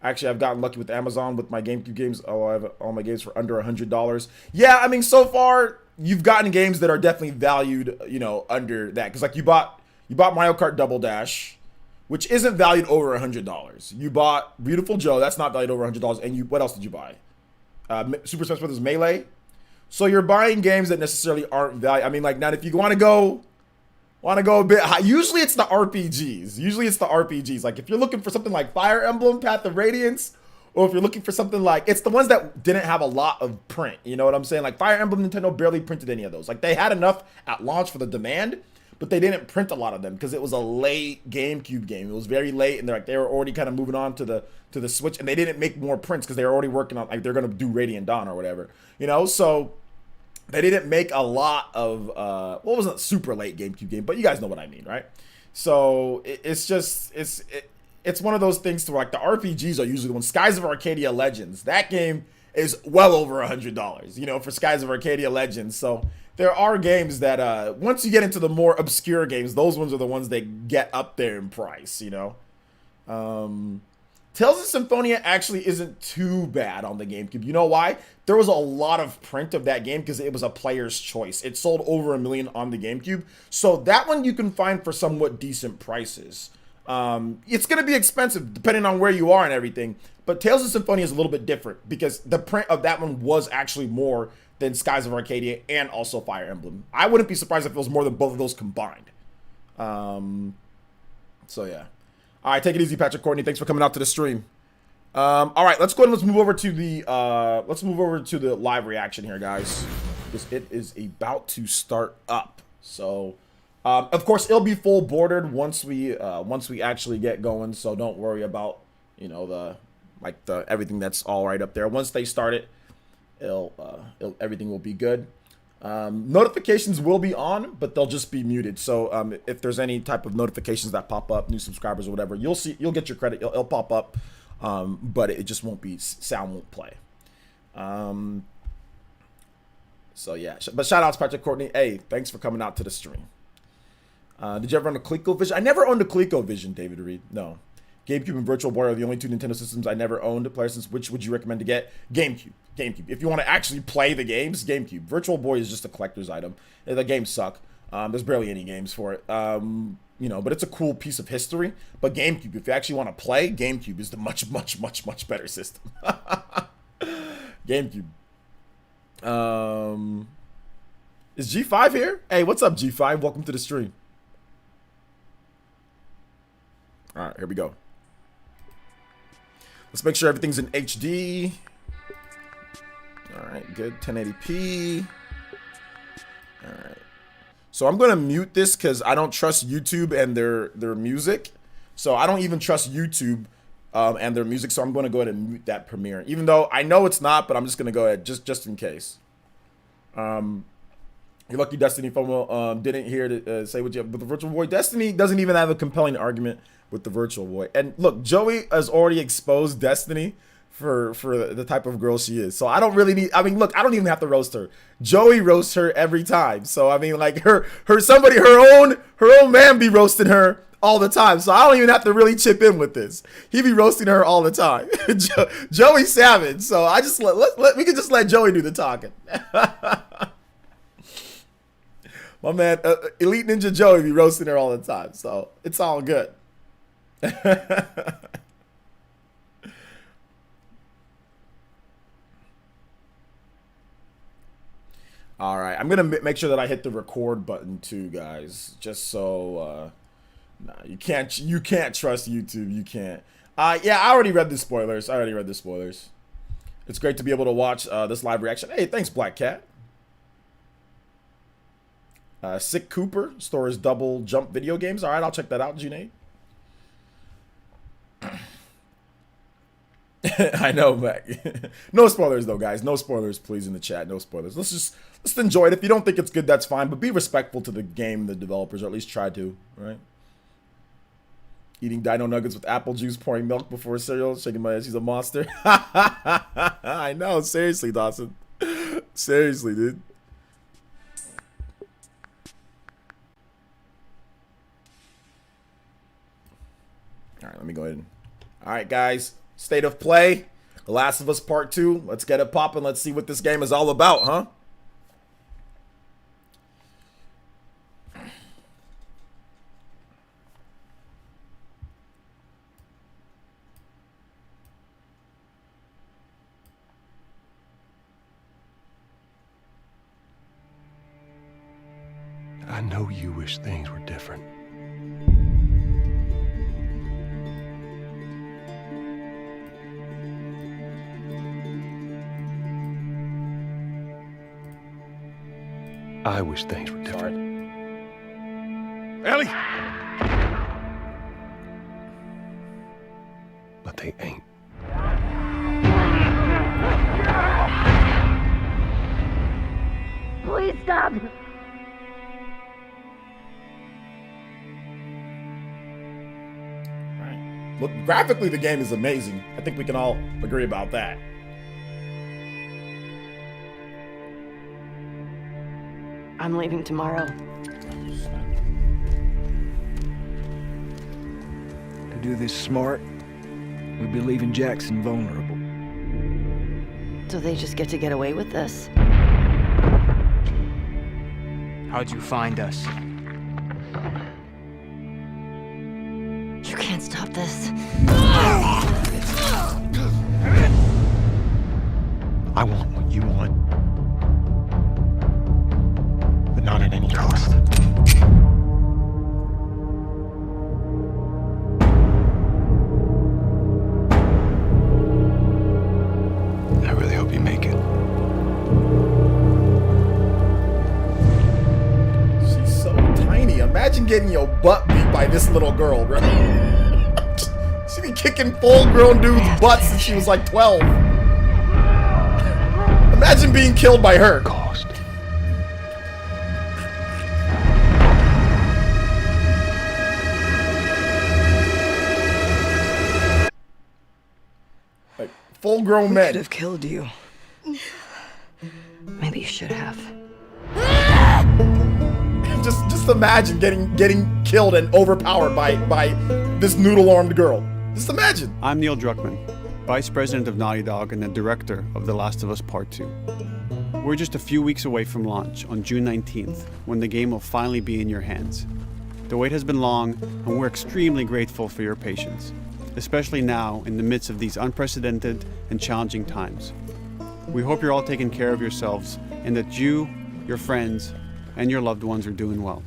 Actually, I've gotten lucky with Amazon with my GameCube games. Oh, I have all my games for under $100. Yeah, I mean, so far you've gotten games that are definitely valued, you know, under that. Because like you bought Mario Kart Double Dash, which isn't valued over $100. You bought Beautiful Joe, that's not valued over $100. And what else did you buy? Super Smash Bros. Melee. So you're buying games that necessarily aren't valued. I mean, like, now if you want to go a bit high, usually it's the RPGs. Like if you're looking for something like Fire Emblem, Path of Radiance, or if you're looking for something like, it's the ones that didn't have a lot of print. You know what I'm saying? Like Fire Emblem, Nintendo barely printed any of those. Like they had enough at launch for the demand, but they didn't print a lot of them because it was a late GameCube game. It was very late, and they were already kind of moving on to the Switch, and they didn't make more prints because they were already working on, like, they're gonna do Radiant Dawn or whatever, you know. So they didn't make a lot of what wasn't super late GameCube game, but you guys know what I mean, right? So it's one of those things to where, like, the RPGs are usually the ones. Skies of Arcadia Legends, that game is well over $100, you know, for Skies of Arcadia Legends. So there are games that once you get into the more obscure games, those ones are the ones that get up there in price, you know. Tales of Symphonia actually isn't too bad on the GameCube. You know why? There was a lot of print of that game because it was a player's choice. It sold over 1 million on the GameCube. So that one you can find for somewhat decent prices. It's going to be expensive depending on where you are and everything. But Tales of Symphonia is a little bit different because the print of that one was actually more than Skies of Arcadia and also Fire Emblem. I wouldn't be surprised if it was more than both of those combined. So yeah. All right, take it easy, Patrick Courtney. Thanks for coming out to the stream. All right, let's go ahead and let's move over to the live reaction here, guys, because it is about to start up. So, of course, it'll be full bordered once we actually get going. So don't worry about, you know, the everything that's all right up there. Once they start it, everything will be good. Notifications will be on, but they'll just be muted. So if there's any type of notifications that pop up, new subscribers or whatever, you'll get your credit. It'll pop up, but it just won't be, sound won't play. So yeah, but shout outs Patrick Courtney. Hey, thanks for coming out to the stream. Did you ever own a ColecoVision? I never owned a ColecoVision, David Reed. No. GameCube and Virtual Boy are the only two Nintendo systems I never owned. PlayerEssence, which would you recommend to get? GameCube. If you want to actually play the games, GameCube. Virtual Boy is just a collector's item. The games suck. There's barely any games for it. You know, but it's a cool piece of history. But GameCube, if you actually want to play, GameCube is the much better system. GameCube. Is G5 here? Hey, what's up, G5? Welcome to the stream. All right, here we go. Let's make sure everything's in HD. All right, good. 1080p. All right. So I'm gonna mute this because I don't trust YouTube and their music. So I don't even trust YouTube and their music. So I'm gonna go ahead and mute that Premiere, even though I know it's not. But I'm just gonna go ahead just in case. You're lucky Destiny FOMO didn't hear to say what you have with the Virtual Boy. Destiny doesn't even have a compelling argument with the Virtual Boy. And look, Joey has already exposed Destiny for the type of girl she is. So I don't really need, I mean, look, I don't even have to roast her. Joey roasts her every time. So I mean, like her own man be roasting her all the time. So I don't even have to really chip in with this. He be roasting her all the time. Joey's savage. So I just we can just let Joey do the talking. My man, Elite Ninja Joey be roasting her all the time. So it's all good. All right, I'm gonna make sure that I hit the record button too, guys, just so nah, you can't trust YouTube. You can't. Yeah, I already read the spoilers. It's great to be able to watch this live reaction. Hey, thanks, Black Cat. Sick Cooper stores double jump video games. All right, I'll check that out, Junaid. I know, Mac. No spoilers though, guys. No spoilers, please, in the chat. No spoilers. Let's enjoy it. If you don't think it's good, that's fine. But be respectful to the game, the developers, or at least try to, right? Eating dino nuggets with apple juice, pouring milk before cereal, shaking my ass. He's a monster. I know. Seriously, Dawson. Seriously, dude. All right, let me go ahead. All right, guys. State of play. The Last of Us Part 2. Let's get it popping. Let's see what this game is all about, huh? I know you wish things were different. I wish things were different. Ellie! But they ain't. Please stop! Look, graphically, the game is amazing. I think we can all agree about that. I'm leaving tomorrow. To do this smart, we'd be leaving Jackson vulnerable. Do they just get to get away with this? How'd you find us? You can't stop this. I want what you want. But not at any cost. I really hope you make it. She's so tiny. Imagine getting your butt beat by this little girl, bro. She be kicking full-grown dudes' butts since she was like 12. Imagine being killed by her. Cost. Like full-grown Could men. have killed you. Maybe you should have. Just imagine getting killed and overpowered by this noodle-armed girl. Just imagine. I'm Neil Druckmann, Vice President of Naughty Dog and the Director of The Last of Us Part 2. We're just a few weeks away from launch on June 19th, when the game will finally be in your hands. The wait has been long, and we're extremely grateful for your patience, especially now in the midst of these unprecedented and challenging times. We hope you're all taking care of yourselves and that you, your friends, and your loved ones are doing well.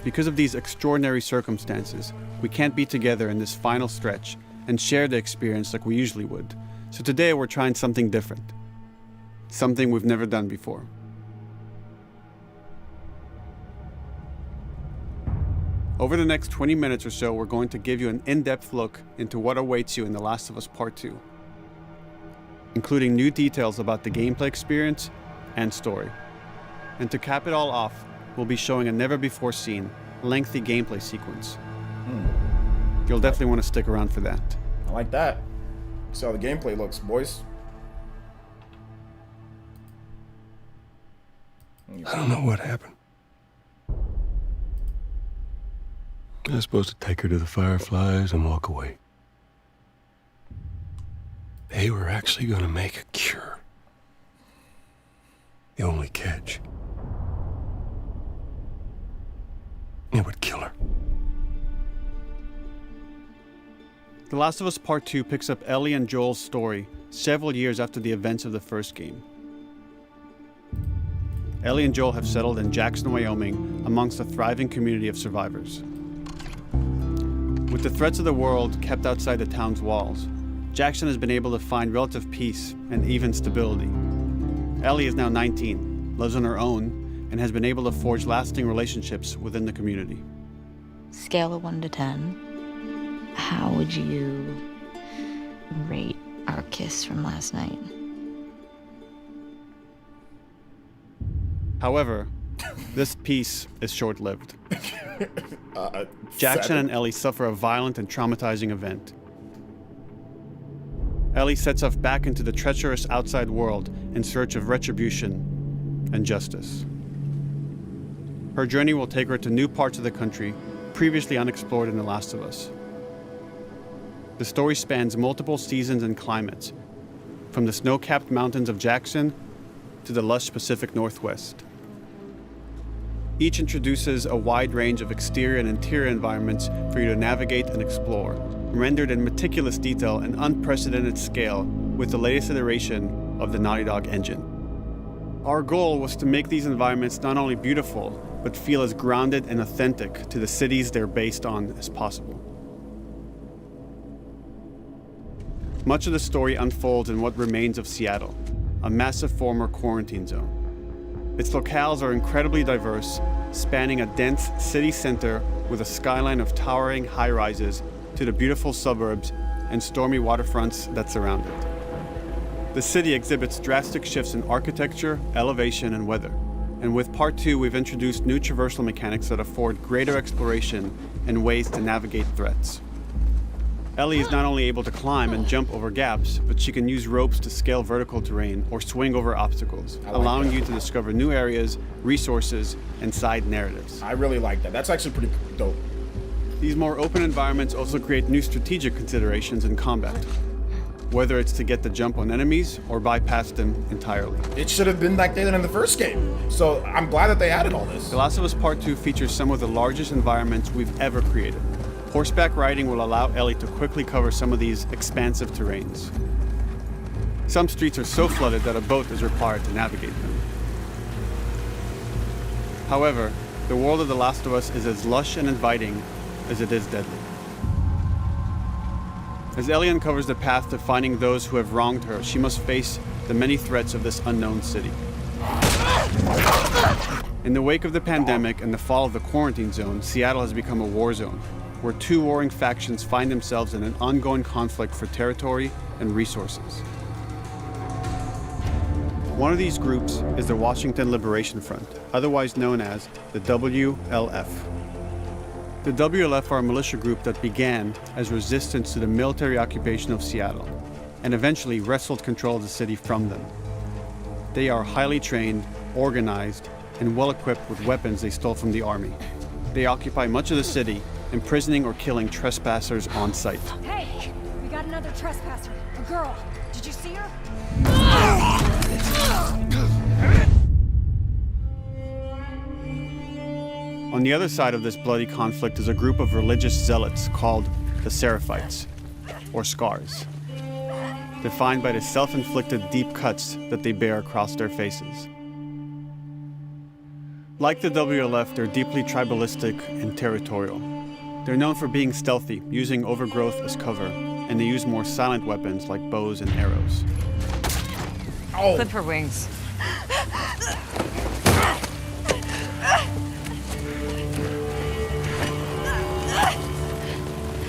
Because of these extraordinary circumstances, we can't be together in this final stretch and share the experience like we usually would. So today we're trying something different. Something we've never done before. Over the next 20 minutes or so, we're going to give you an in-depth look into what awaits you in The Last of Us Part 2, including new details about the gameplay experience and story. And to cap it all off, we'll be showing a never-before-seen, lengthy gameplay sequence. You'll definitely want to stick around for that. I like that. See how the gameplay looks, boys. I don't know what happened. I was supposed to take her to the Fireflies and walk away. They were actually going to make a cure. The only catch, it would kill her. The Last of Us Part 2 picks up Ellie and Joel's story several years after the events of the first game. Ellie and Joel have settled in Jackson, Wyoming, amongst a thriving community of survivors. With the threats of the world kept outside the town's walls, Jackson has been able to find relative peace and even stability. Ellie is now 19, lives on her own, and has been able to forge lasting relationships within the community. Scale of 1 to 10, how would you rate our kiss from last night? However, this peace is short-lived. Jackson and Ellie suffer a violent and traumatizing event. Ellie sets off back into the treacherous outside world in search of retribution and justice. Her journey will take her to new parts of the country previously unexplored in The Last of Us. The story spans multiple seasons and climates, from the snow-capped mountains of Jackson to the lush Pacific Northwest. Each introduces a wide range of exterior and interior environments for you to navigate and explore, rendered in meticulous detail and unprecedented scale with the latest iteration of the Naughty Dog engine. Our goal was to make these environments not only beautiful, but feel as grounded and authentic to the cities they're based on as possible. Much of the story unfolds in what remains of Seattle, a massive former quarantine zone. Its locales are incredibly diverse, spanning a dense city center with a skyline of towering high-rises to the beautiful suburbs and stormy waterfronts that surround it. The city exhibits drastic shifts in architecture, elevation, and weather. And with Part 2, we've introduced new traversal mechanics that afford greater exploration and ways to navigate threats. Ellie is not only able to climb and jump over gaps, but she can use ropes to scale vertical terrain or swing over obstacles, allowing you to discover new areas, resources, and side narratives. I really like that. That's actually pretty dope. These more open environments also create new strategic considerations in combat, whether it's to get the jump on enemies or bypass them entirely. It should have been like that in the first game. So I'm glad that they added all this. The Last of Us Part 2 features some of the largest environments we've ever created. Horseback riding will allow Ellie to quickly cover some of these expansive terrains. Some streets are so flooded that a boat is required to navigate them. However, the world of The Last of Us is as lush and inviting as it is deadly. As Ellie uncovers the path to finding those who have wronged her, she must face the many threats of this unknown city. In the wake of the pandemic and the fall of the quarantine zone, Seattle has become a war zone, where two warring factions find themselves in an ongoing conflict for territory and resources. One of these groups is the Washington Liberation Front, otherwise known as the WLF. The WLF are a militia group that began as resistance to the military occupation of Seattle, and eventually wrestled control of the city from them. They are highly trained, organized, and well-equipped with weapons they stole from the army. They occupy much of the city, imprisoning or killing trespassers on sight. Hey, we got another trespasser. A girl. Did you see her? On the other side of this bloody conflict is a group of religious zealots called the Seraphites, or Scars, defined by the self-inflicted deep cuts that they bear across their faces. Like the WLF, they're deeply tribalistic and territorial. They're known for being stealthy, using overgrowth as cover, and they use more silent weapons like bows and arrows. Oh. Clip her wings.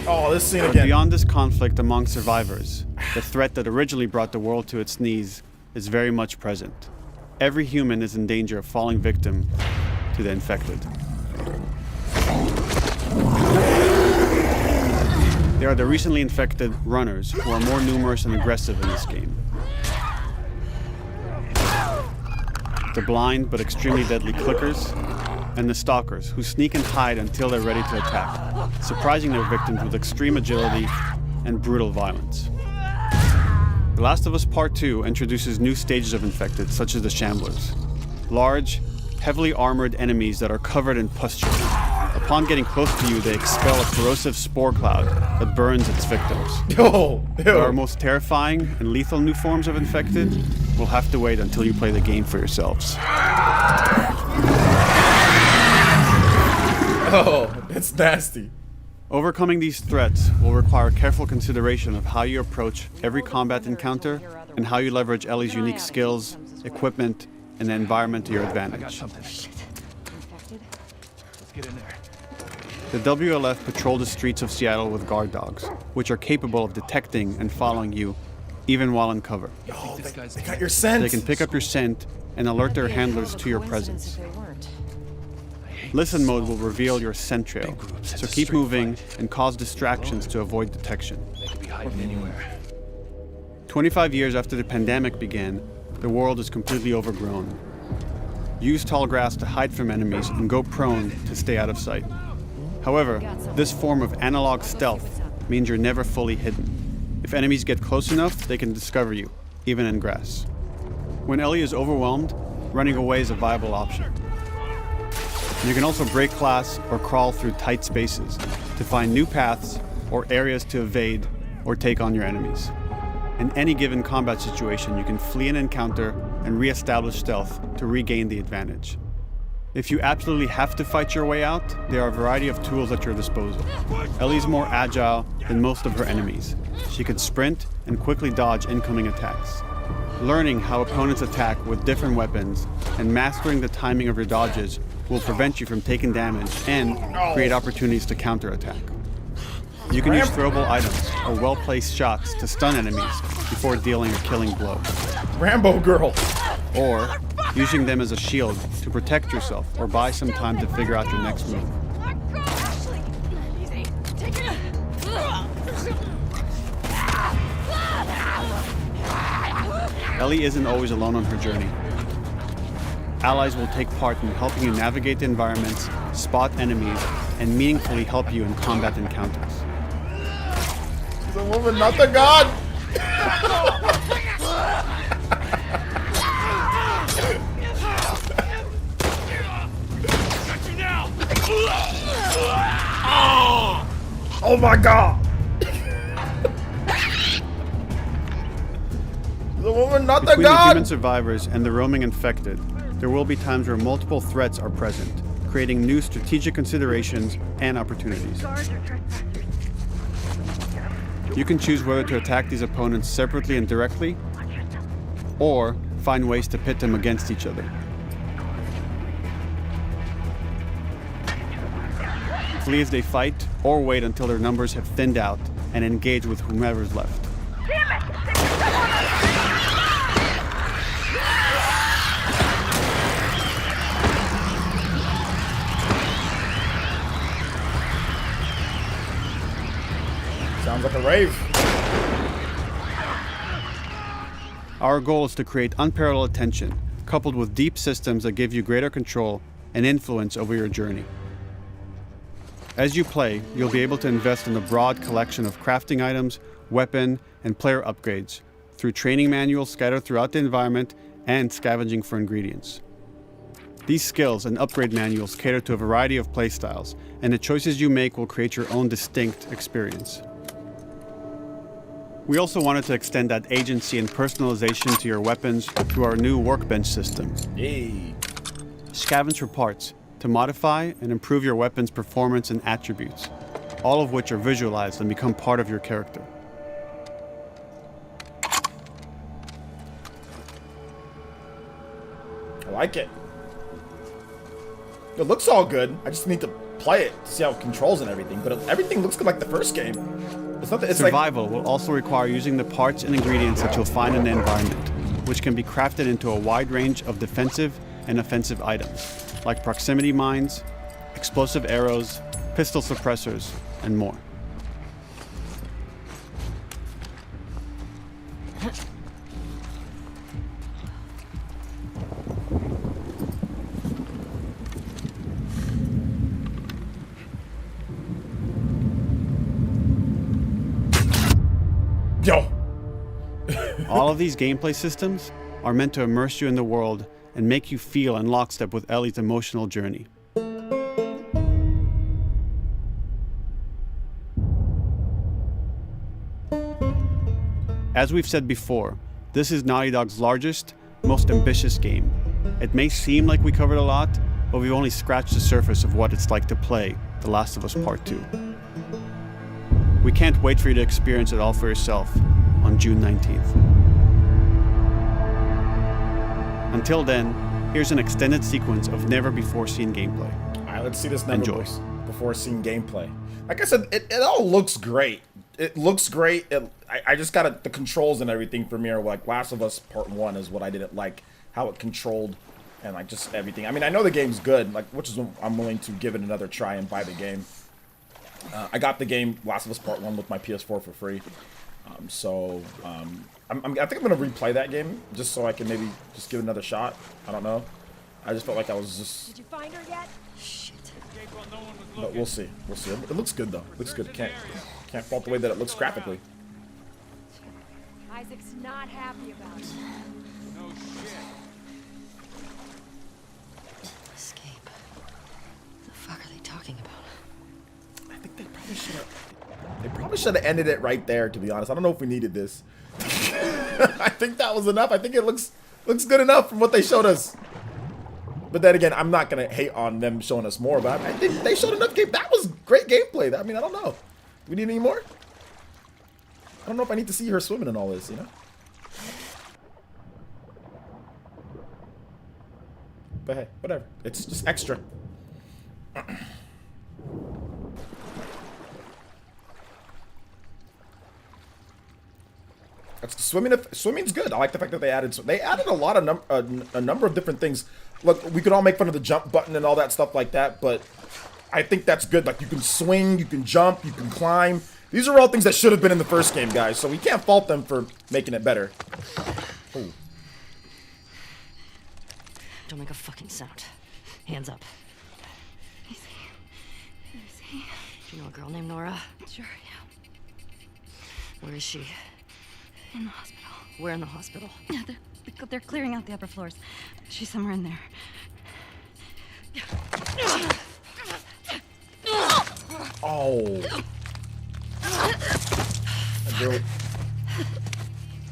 Oh, this scene But again. beyond this conflict among survivors, the threat that originally brought the world to its knees is very much present. Every human is in danger of falling victim to the infected. There are the recently infected runners, who are more numerous and aggressive in this game. The blind but extremely deadly clickers, and the stalkers, who sneak and hide until they're ready to attack, surprising their victims with extreme agility and brutal violence. The Last of Us Part 2 introduces new stages of infected, such as the Shamblers. Large, heavily armored enemies that are covered in pustules. Upon getting close to you, they expel a corrosive spore cloud that burns its victims. Yo, But our yo. most terrifying and lethal new forms of infected will have to wait until you play the game for yourselves. Oh, it's nasty. Overcoming these threats will require careful consideration of how you approach every combat encounter and how you leverage Ellie's unique skills, equipment, and the environment to your advantage. The WLF patrol the streets of Seattle with guard dogs, which are capable of detecting and following you even while in cover. Oh, they got your scent. They can pick up your scent and alert their handlers to your presence. Listen mode will reveal your scent trail, so keep moving and cause distractions to avoid detection. 25 years after the pandemic began, the world is completely overgrown. Use tall grass to hide from enemies and go prone to stay out of sight. However, this form of analog stealth means you're never fully hidden. If enemies get close enough, they can discover you, even in grass. When Ellie is overwhelmed, running away is a viable option. You can also break glass or crawl through tight spaces to find new paths or areas to evade or take on your enemies. In any given combat situation, you can flee an encounter and re-establish stealth to regain the advantage. If you absolutely have to fight your way out, there are a variety of tools at your disposal. Ellie's more agile than most of her enemies. She can sprint and quickly dodge incoming attacks. Learning how opponents attack with different weapons and mastering the timing of your dodges will prevent you from taking damage and create opportunities to counterattack. You can use throwable items or well-placed shots to stun enemies before dealing a killing blow. Rambo girl. Or using them as a shield to protect yourself or buy some time to figure out your next move. Ellie isn't always alone on her journey. Allies will take part in helping you navigate the environments, spot enemies, and meaningfully help you in combat encounters. She's a woman, not the god. Oh my god. The woman, not the Between the god. human survivors and the roaming infected, there will be times where multiple threats are present, creating new strategic considerations and opportunities. You can choose whether to attack these opponents separately and directly, or find ways to pit them against each other. Flee as they fight, or wait until their numbers have thinned out and engage with whomever's left. Sounds like a rave. Our goal is to create unparalleled tension, coupled with deep systems that give you greater control and influence over your journey. As you play, you'll be able to invest in a broad collection of crafting items, weapon, and player upgrades through training manuals scattered throughout the environment and scavenging for ingredients. These skills and upgrade manuals cater to a variety of playstyles, and the choices you make will create your own distinct experience. We also wanted to extend that agency and personalization to your weapons through our new workbench system. Hey. Scavenge for parts to modify and improve your weapon's performance and attributes. all of which are visualized and become part of your character. I like it. It looks all good. I just need to play it to see how it controls and everything. But everything looks good like the first game. It's not. It's Survival will also require using the parts and ingredients that you'll find in the environment, which can be crafted into a wide range of defensive and offensive items, like proximity mines, explosive arrows, pistol suppressors, and more. Yo. All of these gameplay systems are meant to immerse you in the world and make you feel in lockstep with Ellie's emotional journey. As we've said before, this is Naughty Dog's largest, most ambitious game. It may seem like we covered a lot, but we've only scratched the surface of what it's like to play The Last of Us Part 2. We can't wait for you to experience it all for yourself on June 19th. Until then, here's an extended sequence of never-before-seen gameplay. All right, let's see this Enjoy. never-before-seen gameplay. Like I said, it all looks great. It looks great. I just got the controls and everything for me are like Last of Us Part 1 is what I didn't like, how it controlled and like just everything. I mean, I know the game's good, like which is I'm willing to give it another try and buy the game. I got the game Last of Us Part 1 with my PS4 for free. I think I'm going to replay that game just so I can maybe just give it another shot. I don't know. I just felt like I was just... Did you find her yet? Shit. But we'll see. We'll see. It looks good, though. It looks good. Can't fault the way that it looks graphically. Isaac's not happy about it. Escape. What the fuck are they talking about? I think they probably should have ended it right there, to be honest. I don't know if we needed this. I think that was enough. I think it looks good enough from what they showed us. But then again, I'm not going to hate on them showing us more, but I think they showed enough game. That was great gameplay. I mean, I don't know. Do we need any more? I don't know if I need to see her swimming in all this, you know? But hey, whatever. It's just extra. That's the swimming. Swimming's good. I like the fact that they added a lot of a number of different things. Look, we could all make fun of the jump button and all that stuff like that, but I think that's good. Like you can swing, you can jump, you can climb. These are all things that should have been in the first game, guys. So we can't fault them for making it better. Ooh. Don't make a fucking sound. Hands up. Easy. Do you know a girl named Nora? Sure, yeah. Where is she? In the hospital. Where in the hospital? Yeah, they're clearing out the upper floors. She's somewhere in there. Oh. That girl.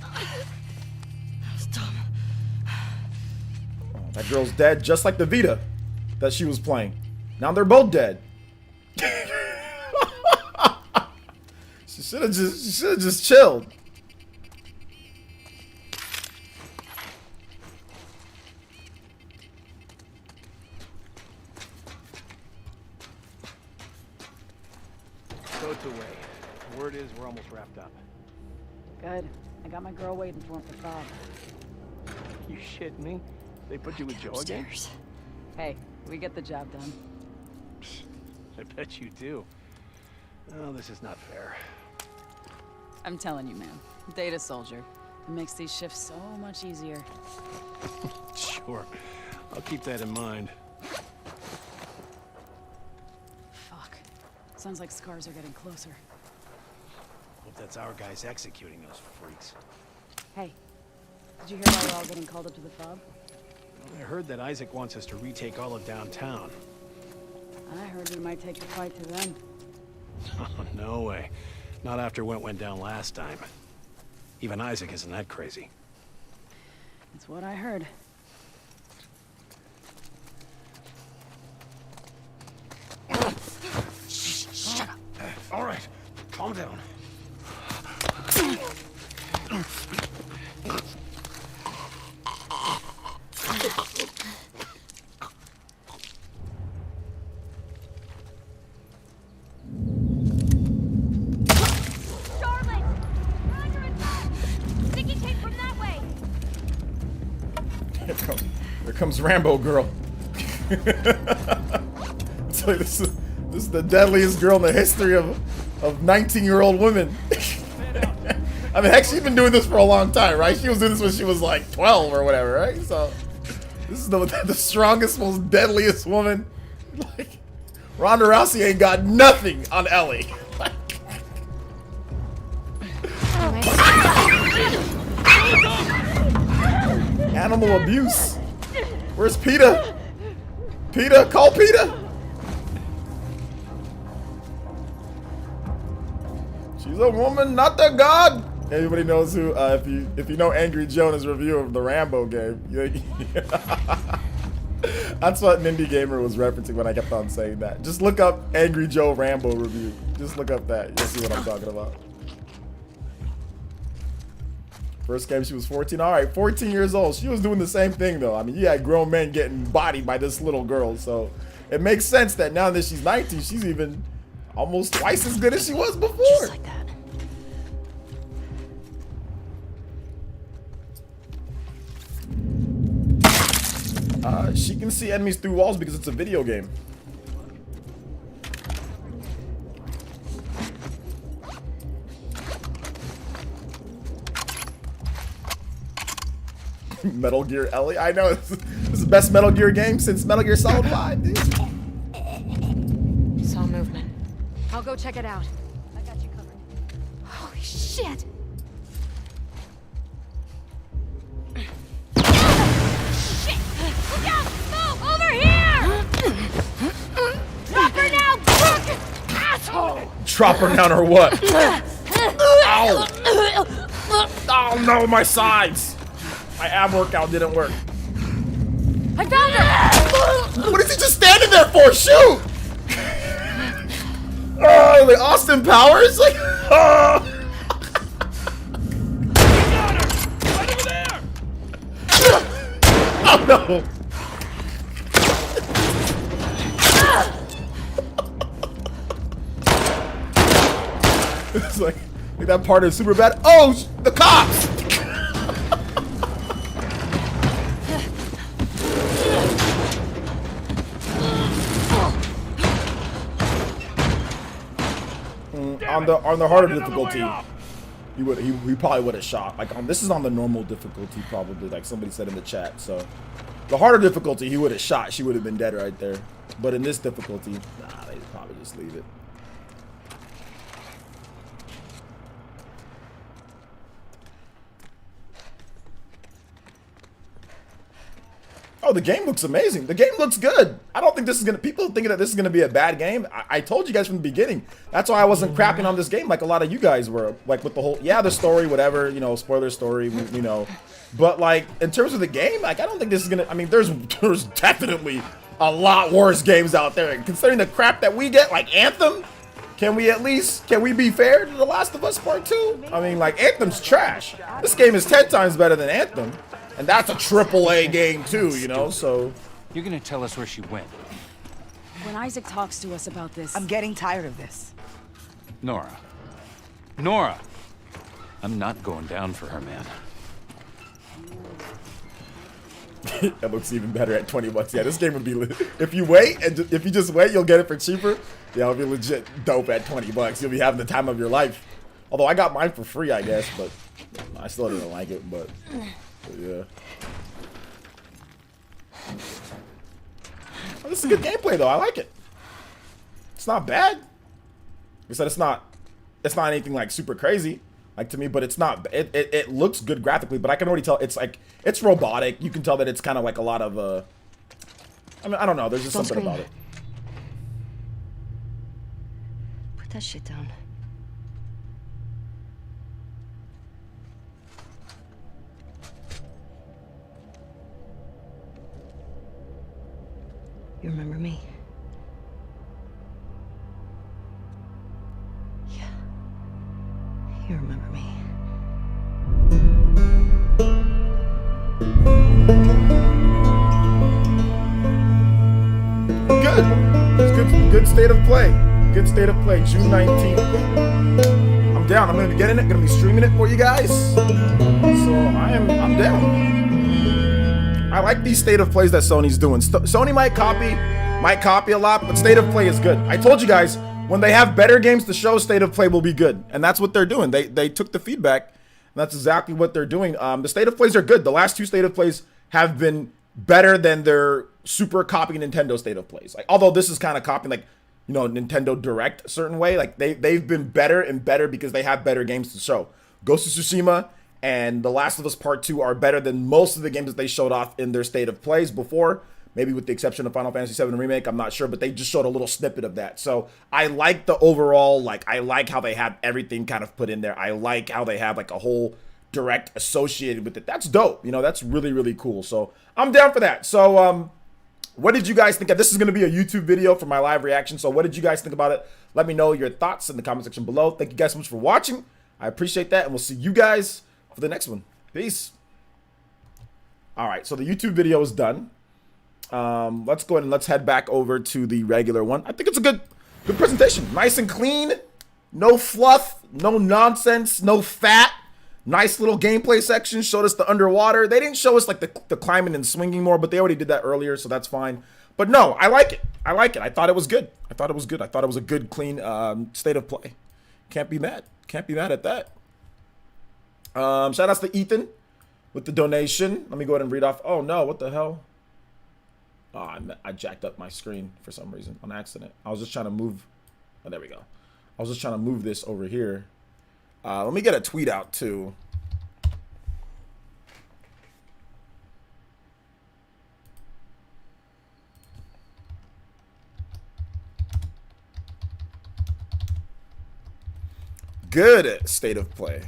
That was dumb. Oh, that girl's dead, just like the Vita that she was playing. Now they're both dead. She should have just chilled. Boat's away. Word is we're almost wrapped up. Good. I got my girl waiting for him for Bob. You shitting me? They put you with Joe again? Upstairs. Hey, we get the job done. I bet you do. Oh, this is not fair. I'm telling you, man. Data soldier. It makes these shifts so much easier. Sure. I'll keep that in mind. Fuck. Sounds like scars are getting closer. Hope that's our guys executing those freaks. Hey, did you hear why we're all getting called up to the fob? I heard that Isaac wants us to retake all of downtown. I heard we might take the fight to them. Oh, no way. Not after what went down last time. Even Isaac isn't that crazy. That's what I heard. Shut up. Calm down. Charlotte! Roger and back! Sticky tape from that way! Here comes Rambo girl. So this is the deadliest girl in the history of 19-year-old women. I mean, heck, she's been doing this for a long time, right? She was doing this when she was like 12 or whatever, right? So this is the strongest, most deadliest woman. Like, Ronda Rousey ain't got nothing on Ellie. Animal abuse. Where's PETA? PETA, call PETA. She's a woman, not a god. Everybody knows who. If you know Angry Jonah's review of the Rambo game, that's what an indie gamer was referencing when I kept on saying that. Just look up Angry Joe Rambo review. Just look up that. You'll see what I'm talking about. First game, she was 14. All right, 14 years old. She was doing the same thing, though. I mean, you had grown men getting bodied by this little girl. So it makes sense that now that she's 19, she's even almost twice as good as she was before. Just like that. She can see enemies through walls because it's a video game. Metal Gear Ellie. I know, this is the best Metal Gear game since Metal Gear Solid 5, dude. Saw movement. I'll go check it out. I got you covered. Holy shit! Shit! Look out! Move! Over here! Drop her now, crook! Asshole! Drop her down or what? Ow! Oh no, my sides! My ab workout didn't work. I found her! What is he just standing there for? Shoot! Oh, like Austin Powers? Like, oh. Right over there! Oh no! It's like that part is super bad. Oh, the cops! On the harder difficulty, he probably would have shot. Like this is on the normal difficulty probably, like somebody said in the chat. So the harder difficulty, he would have shot. She would have been dead right there. But in this difficulty, nah, they probably just leave it. Oh, the game looks amazing. The game looks good. I don't think this is gonna. People thinking that this is gonna be a bad game. I told you guys from the beginning. That's why I wasn't crapping on this game like a lot of you guys were. Like with the whole, yeah, the story, whatever, you know, spoiler story, you know. But like in terms of the game, like I don't think this is gonna. I mean, there's definitely a lot worse games out there. And considering the crap that we get, like Anthem, can we be fair to The Last of Us Part 2? I mean, like Anthem's trash. This game is 10 times better than Anthem. And that's a AAA game too, you know, so. You're gonna tell us where she went. When Isaac talks to us about this... I'm getting tired of this. Nora. Nora! I'm not going down for her, man. It looks even better at 20 bucks. Yeah, this game would be if you wait and if you just wait, you'll get it for cheaper. Yeah, it'll be legit dope at 20 bucks. You'll be having the time of your life. Although I got mine for free, I guess, but I still didn't like it, but yeah. Oh, this is good gameplay though. I like it. It's not bad. Like I said, it's not anything like super crazy, like to me, but it's not. It looks good graphically, but I can already tell it's robotic. You can tell that it's kind of like a lot of I mean, I don't know. There's just something about it. Put that shit down. You remember me? Yeah. state of play. Good state of play. June 19th. I'm down. I'm gonna be getting it. Gonna be streaming it for you guys. So I'm down. I like these state of plays that Sony's doing. Sony might copy a lot, but state of play is good. I told you guys, when they have better games to show, state of play will be good, and that's what they're doing. They took the feedback, and that's exactly what they're doing. The state of plays are good. The last 2 state of plays have been better than their super copying Nintendo state of plays. Like, although this is kind of copying, like, you know, Nintendo Direct a certain way. Like, they've been better and better because they have better games to show. Ghost of Tsushima and The Last of Us Part 2 are better than most of the games that they showed off in their state of plays before. Maybe with the exception of Final Fantasy VII Remake, I'm not sure, but they just showed a little snippet of that. So I like the overall, like, I like how they have everything kind of put in there. I like how they have like a whole Direct associated with it. That's dope. You know, that's really, really cool. So I'm down for that. So what did you guys think of? This is going to be a YouTube video for my live reaction. So what did you guys think about it? Let me know your thoughts in the comment section below. Thank you guys so much for watching. I appreciate that, and we'll see you guys for the next one. Peace. All right, so the YouTube video is done. Let's go ahead and let's head back over to the regular one. I think it's a good presentation. Nice and clean. No fluff, no nonsense, no fat. Nice little gameplay section. Showed us the underwater. They didn't show us like the climbing and swinging more, but they already did that earlier, so that's fine. But no, I like it. I like it. I thought it was good. I thought it was good. I thought it was a good, clean state of play. Can't be mad. Can't be mad at that. Shout outs to Ethan with the donation. Let me go ahead and read off. Oh no, what the hell? Oh, I jacked up my screen for some reason on accident. I was just trying to move. Oh, there we go. I was just trying to move this over here. Let me get a tweet out too. Good state of play.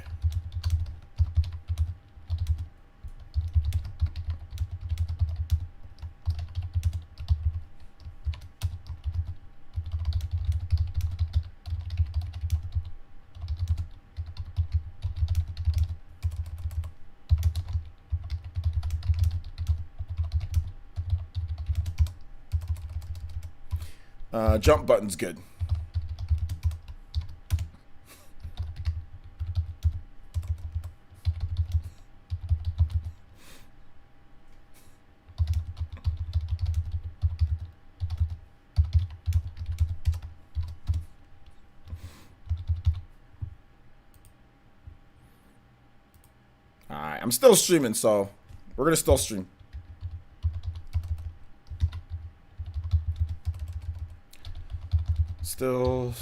Jump button's good. Alright, I'm still streaming, so we're gonna still stream. Still.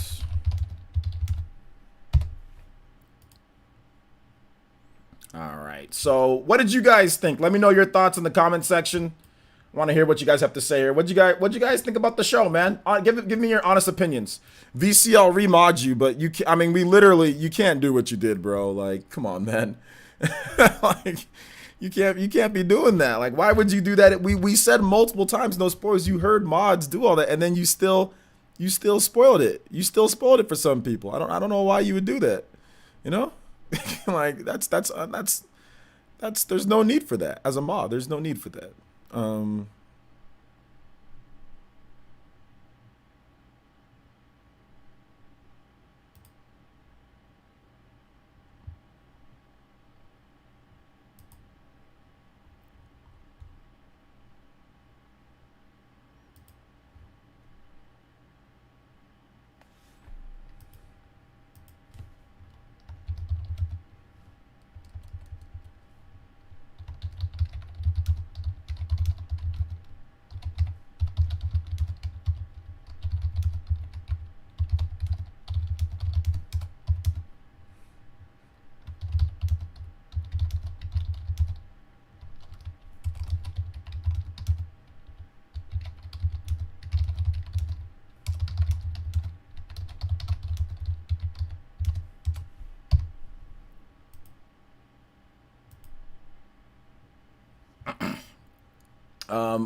All right. So, what did you guys think? Let me know your thoughts in the comment section. I want to hear what you guys have to say here. What'd you guys think about the show, man? Give me your honest opinions. VCL remod you, but I mean, you can't do what you did, bro. Like, come on, man. Like, you can't be doing that. Like, why would you do that? We said multiple times, no spoilers. You heard mods do all that, and then you still spoiled it. You still spoiled it for some people. I don't know why you would do that. You know, like that's there's no need for that as a mod. There's no need for that.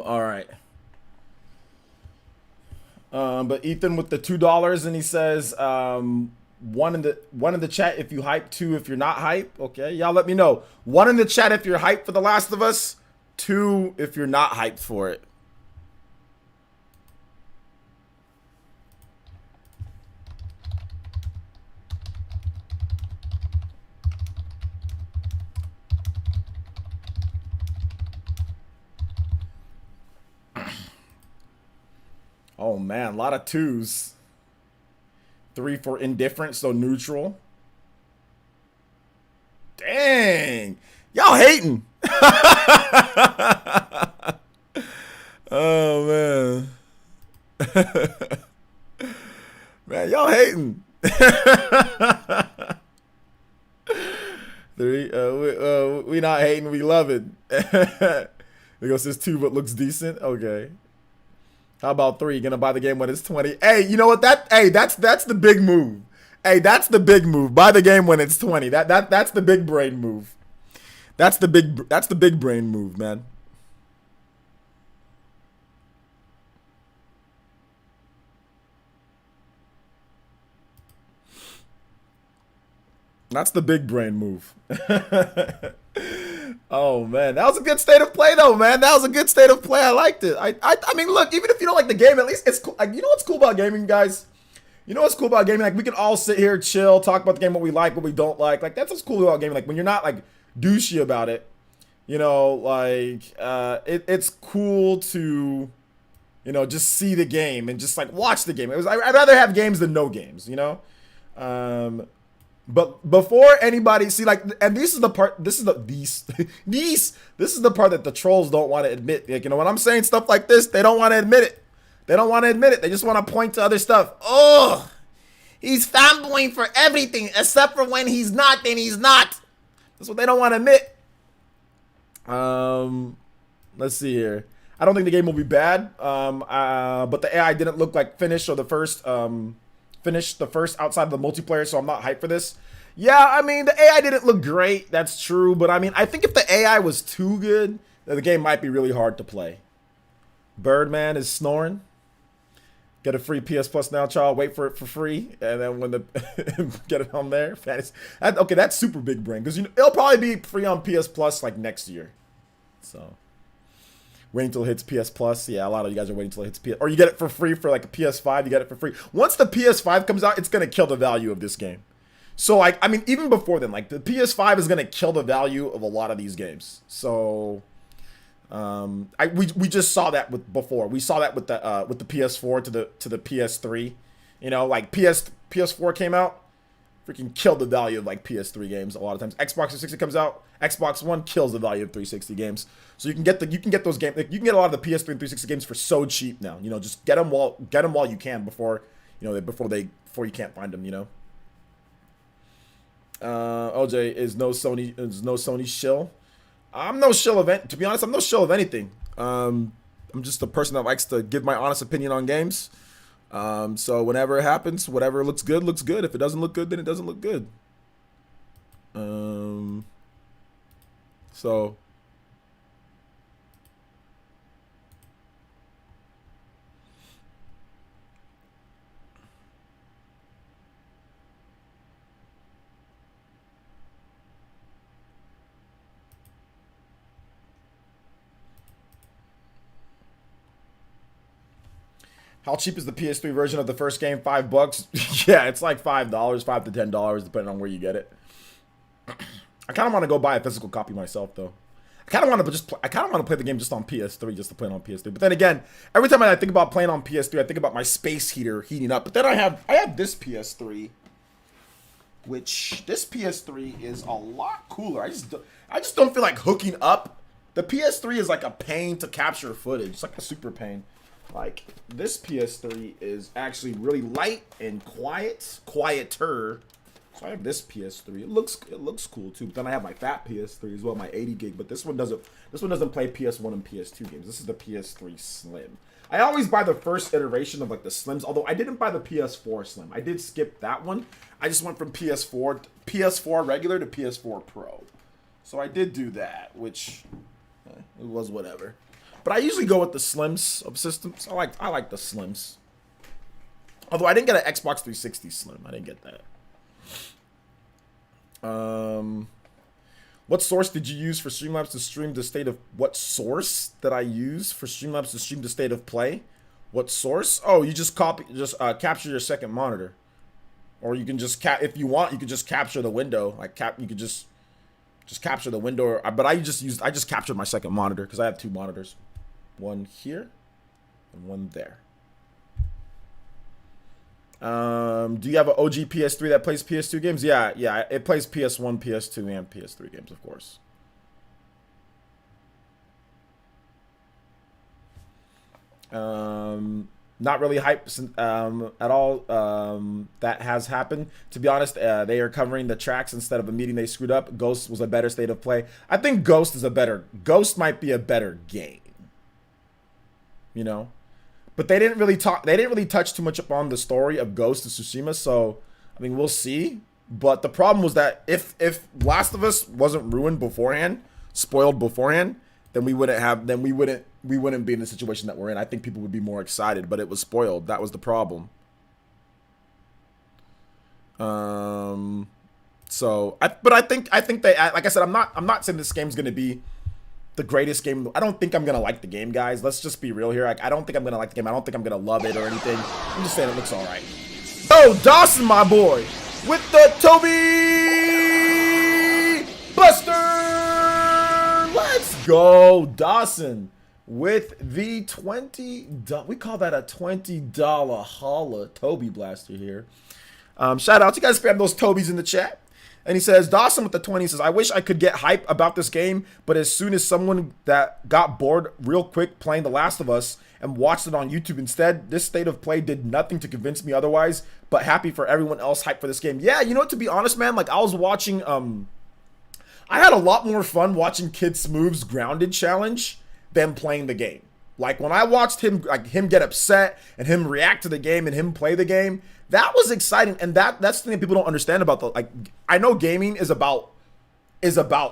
All right. But Ethan with the $2, and he says, one in the chat if you hype, 2 if you're not hype. Okay, y'all let me know. 1 in the chat if you're hyped for The Last of Us, 2 if you're not hyped for it. Oh man, a lot of 2s. 3 for indifferent, so neutral. Dang. Y'all hating. Oh man. Man, y'all hating. 3. We not hating, we love it. Because it's 2 but looks decent. Okay. How about 3? Gonna buy the game when it's 20. Hey, you know what? That's the big move. Hey, that's the big move. Buy the game when it's 20. That's the big brain move. That's the big brain move, man. That's the big brain move. Oh man, that was a good state of play though, man. That was a good state of play. I liked it. I mean, look, even if you don't like the game, at least it's cool. Like, you know what's cool about gaming, guys? You know what's cool about gaming? Like, we can all sit here, chill, talk about the game, what we like, what we don't like. Like, that's what's cool about gaming. Like, when you're not like douchey about it, you know, like it's cool to, you know, just see the game and just like watch the game. I'd rather have games than no games, you know. But before anybody see, like, and this is the part, this is the part that the trolls don't want to admit. Like, you know, when I'm saying stuff like this, they don't want to admit it. They don't want to admit it. They just want to point to other stuff. Oh, he's fanboying for everything except for when he's not, then he's not. That's what they don't want to admit. Let's see here. I don't think the game will be bad. But the AI didn't look like finished or the first outside of the multiplayer, so I'm not hyped for this. Yeah, I mean, the AI didn't look great. That's true. But I mean, I think if the AI was too good, then the game might be really hard to play. Birdman is snoring. Get a free PS Plus now, child. Wait for it for free, and then when the get it on there. Okay, that's super big brain, because, you know, it'll probably be free on PS Plus like next year. So waiting until it hits PS Plus. Yeah, a lot of you guys are waiting until it hits PS, or you get it for free for like a PS5. You get it for free. Once the PS5 comes out, it's gonna kill the value of this game. So like, I mean, even before then, like the PS5 is gonna kill the value of a lot of these games. So we just saw that before. We saw that with the PS4 to the PS3. You know, like PS4 came out, freaking killed the value of like PS3 games a lot of times. Xbox 360 comes out, Xbox One kills the value of 360 games. So you can get those games. Like, you can get a lot of the PS3 and 360 games for so cheap now. You know, just get them while you can before you can't find them. You know. OJ is no Sony shill. I'm no shill event. To be honest, I'm no shill of anything. I'm just a person that likes to give my honest opinion on games. So whenever it happens, whatever looks good, looks good. If it doesn't look good, then it doesn't look good. So how cheap is the PS3 version of the first game? $5? Yeah, it's like $5, $5 to $10, depending on where you get it. I kind of want to go buy a physical copy myself, though. I kind of want to play the game just on PS3, just to play it on PS3. But then again, every time I think about playing on PS3, I think about my space heater heating up. But then I have this PS3, which this PS3 is a lot cooler. I just don't feel like hooking up. The PS3 is like a pain to capture footage. It's like a super pain. Like, this PS3 is actually really light and quieter. So I have this PS3. It looks cool too. But then I have my fat PS3 as well, my 80 gig. But this one doesn't play PS1 and PS2 games. This is the PS3 Slim. I always buy the first iteration of like the Slims. Although I didn't buy the PS4 Slim. I did skip that one. I just went from PS4 regular to PS4 Pro. So I did do that, which it was whatever. But I usually go with the Slims of systems. I like the Slims. Although I didn't get an Xbox 360 Slim. I didn't get that. What source did you use for Streamlabs to stream the state of... What source did I use for Streamlabs to stream the state of play? What source? Oh, you just capture your second monitor. Or you can just if you want, you could just capture the window. You could just capture the window. But I just captured my second monitor because I have two monitors. One here and one there. Do you have an OG PS3 that plays PS2 games? Yeah, it plays PS1, PS2, and PS3 games, of course. Not really hype at all. That has happened. To be honest, they are covering the tracks instead of admitting they screwed up. Ghost was a better state of play. I think Ghost might be a better game. You know? But they didn't really touch too much upon the story of Ghost of Tsushima, so I mean, we'll see. But the problem was that if Last of Us wasn't ruined beforehand, spoiled beforehand, then we wouldn't be in the situation that we're in. I think people would be more excited, but it was spoiled. That was the problem. So I think they, like I said, I'm not saying this game's gonna be the greatest game. I don't think I'm gonna like the game, guys. Let's just be real here. Like, I don't think I'm gonna like the game. I don't think I'm gonna love it or anything. I'm just saying it looks all right. Oh, Dawson, my boy, with the Toby Buster. Let's go, Dawson, with the $20. We call that a $20 holla Toby Blaster here. Shout out to you guys, spam those Tobys in the chat. And he says, Dawson with the 20 says, I wish I could get hype about this game, but as soon as someone that got bored real quick playing The Last of Us and watched it on YouTube instead, this state of play did nothing to convince me otherwise, but happy for everyone else hyped for this game. Yeah, you know what, to be honest, man, like I was watching, I had a lot more fun watching Kid Smooth's Grounded challenge than playing the game. Like when I watched him get upset and him react to the game and him play the game, that was exciting. And that's the thing that people don't understand about I know gaming is about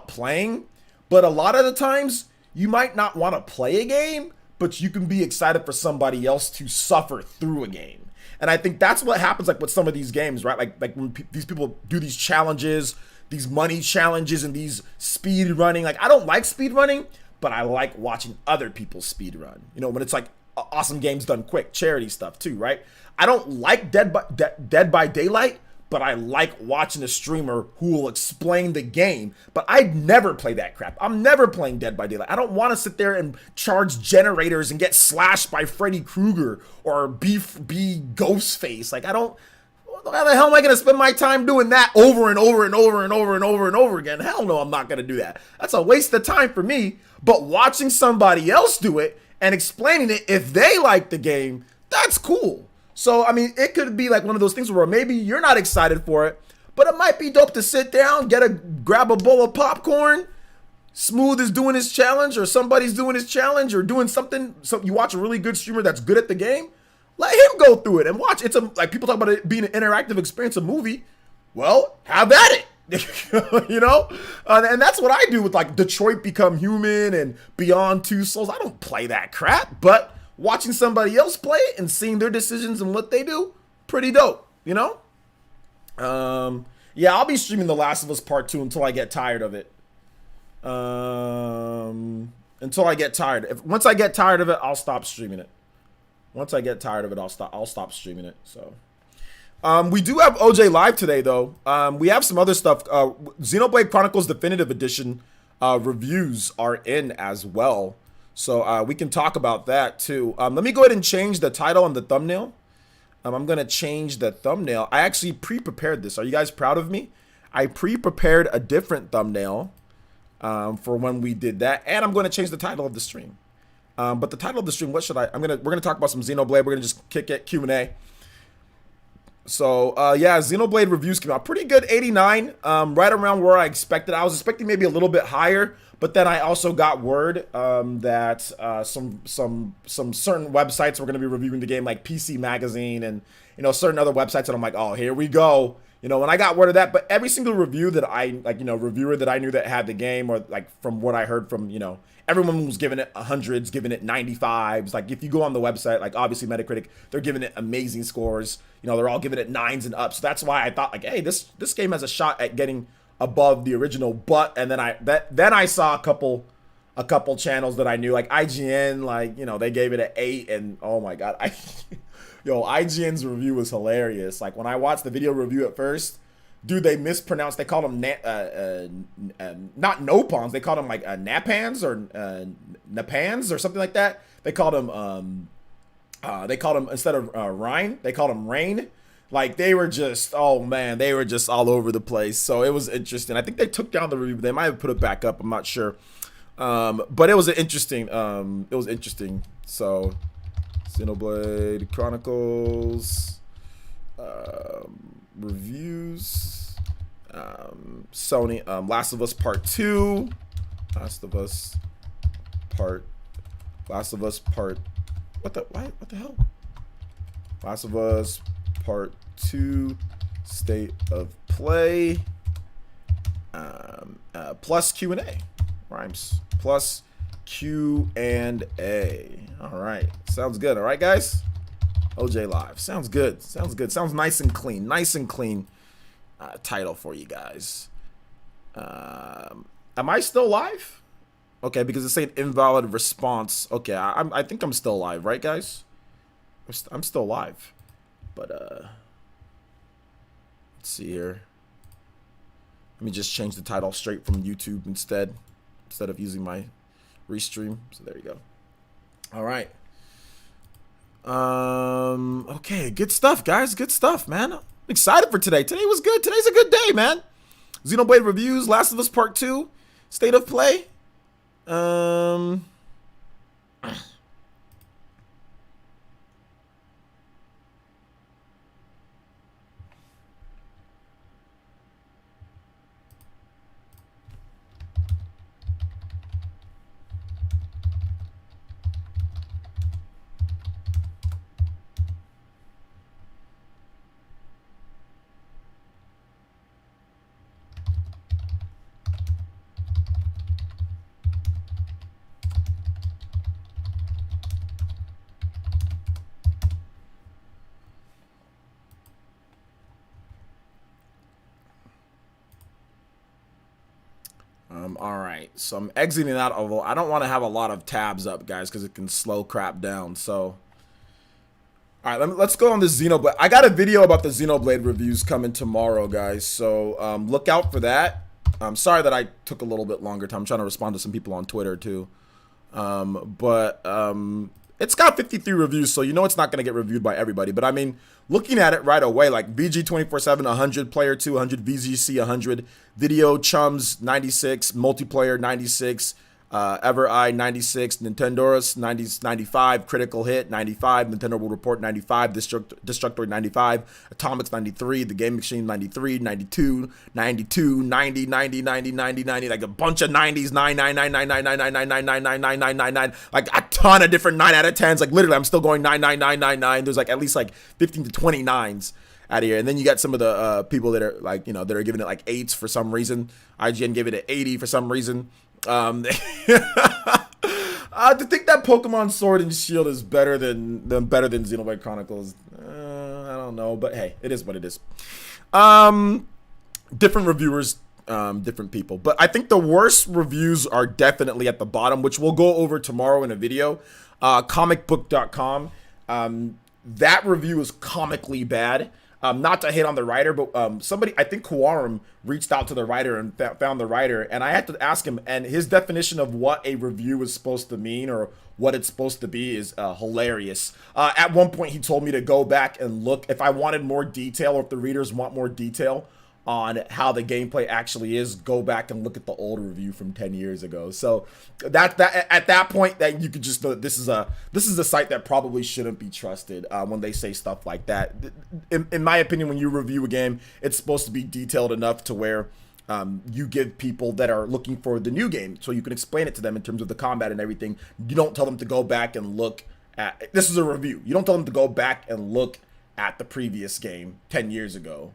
playing, but a lot of the times you might not want to play a game, but you can be excited for somebody else to suffer through a game. And I think that's what happens like with some of these games, right? Like when these people do these challenges, these money challenges and these speed running. Like I don't like speed running, but I like watching other people speed run. You know, when it's like awesome games done quick, charity stuff too, right? I don't like Dead by Daylight, but I like watching a streamer who will explain the game. But I'd never play that crap. I'm never playing Dead by Daylight. I don't want to sit there and charge generators and get slashed by Freddy Krueger or be Ghostface. Like I don't. How the hell am I going to spend my time doing that over and over and over and over and over and over again? Hell no, I'm not going to do that. That's a waste of time for me. But watching somebody else do it and explaining it, if they like the game, that's cool. So, I mean, it could be like one of those things where maybe you're not excited for it, but it might be dope to sit down, grab a bowl of popcorn, Smooth is doing his challenge, or somebody's doing his challenge, or doing something. So you watch a really good streamer that's good at the game, let him go through it and watch. It's like people talk about it being an interactive experience, a movie. Well, have at it. You know, and that's what I do with like Detroit Become Human and Beyond Two Souls. I don't play that crap, but watching somebody else play it and seeing their decisions and what they do, pretty dope, you know? Yeah, I'll be streaming The Last of Us Part 2 until I get tired of it. Until I get tired. Once I get tired of it, I'll stop streaming it. Once I get tired of it, I'll stop streaming it. So, we do have OJ Live today, though. We have some other stuff. Xenoblade Chronicles Definitive Edition reviews are in as well. So we can talk about that too. Let me go ahead and change the title and the thumbnail. I'm going to change the thumbnail. I actually pre-prepared this. Are you guys proud of me? I pre-prepared a different thumbnail for when we did that. And I'm going to change the title of the stream. But the title of the stream, what should I? We're going to talk about some Xenoblade. We're going to just kick it, Q&A. So, yeah, Xenoblade reviews came out pretty good, 89, right around where I expected. I was expecting maybe a little bit higher, but then I also got word that some certain websites were going to be reviewing the game, like PC Magazine and, you know, certain other websites, and I'm like, oh, here we go. You know, when I got word of that, but every single review that reviewer that I knew that had the game, or like from what I heard from, you know, everyone was giving it 100s, giving it 95s. Like if you go on the website, like obviously Metacritic, they're giving it amazing scores. You know, they're all giving it 9s and up. So that's why I thought like, hey, this game has a shot at getting above the original. But and then I saw a couple channels that I knew, like IGN, like, you know, they gave it an 8, and oh my god, IGN's review was hilarious. Like when I watched the video review at first, dude, they mispronounced. They called them not nopons. They called them like napans or napans or something like that. They called them instead of Rhine, they called them rain. Like, they were just, oh man, they were just all over the place. So it was interesting. I think they took down the review. They might have put it back up. I'm not sure. But it was interesting. So, Xenoblade Chronicles reviews. Sony, Last of Us Part 2. Last of Us Part. What the hell? Last of Us Part 2 State of Play. Plus Q&A. Rhymes. Plus Q&A. All right. Sounds good. All right, guys? OJ Live. Sounds good. Sounds good. Sounds nice and clean. Nice and clean title for you guys. Am I still live? Okay, because it's saying invalid response. Okay, I think I'm still live, right, guys? I'm still live. But, let's see here. Let me just change the title straight from YouTube instead of using my restream. So there you go. All right. Okay, good stuff, guys. Good stuff, man. I'm excited for today. Today was good. Today's a good day, man. Xenoblade reviews, Last of Us Part 2, State of Play. All right, so I'm exiting out, although I don't want to have a lot of tabs up, guys, because it can slow crap down. So, all right, let's go on the Xenoblade. I got a video about the Xenoblade reviews coming tomorrow, guys. So look out for that. I'm sorry that I took a little bit longer time. I'm trying to respond to some people on Twitter too. It's got 53 reviews, so you know it's not going to get reviewed by everybody. But I mean, looking at it right away, like VG 24/7 100, Player 2 100, VGC 100, Video Chums 96, Multiplayer 96, Ever Eye 96, Nintendoris 95, Critical Hit 95, Nintendo Will Report 95, Destructoid 95, Atomics 93, The Game Machine 93, 92, 92, 90, 90, 90, 90, 90, like a bunch of 90s, 9, 9, 9, 9, 9, 9, 9, 9, 9, 9, 9, 9, 9, 9, 9, like a ton of different 9 out of 10s. Like literally, I'm still going 9, 9, 9, 9, 9. There's like at least like 15 to 20 9s out of here. And then you got some of the people that are like, you know, that are giving it like 8s for some reason. IGN gave it an 80 for some reason. To think that Pokemon Sword and Shield is better than Xenoblade Chronicles, I don't know, but hey, it is what it is. Different reviewers, different people, but I think the worst reviews are definitely at the bottom, which we'll go over tomorrow in a video. Comicbook.com, that review is comically bad. Not to hate on the writer, but somebody, I think Kuarum, reached out to the writer and found the writer, and I had to ask him, and his definition of what a review is supposed to mean or what it's supposed to be is hilarious. At one point, he told me to go back and look if I wanted more detail, or if the readers want more detail on how the gameplay actually is, go back and look at the old review from 10 years ago. So that at that point, that you could just know this is a site that probably shouldn't be trusted when they say stuff like that. In my opinion, when you review a game, it's supposed to be detailed enough to where you give people that are looking for the new game, so you can explain it to them in terms of the combat and everything. You don't tell them to go back and look at, this is a review. You don't tell them to go back and look at the previous game 10 years ago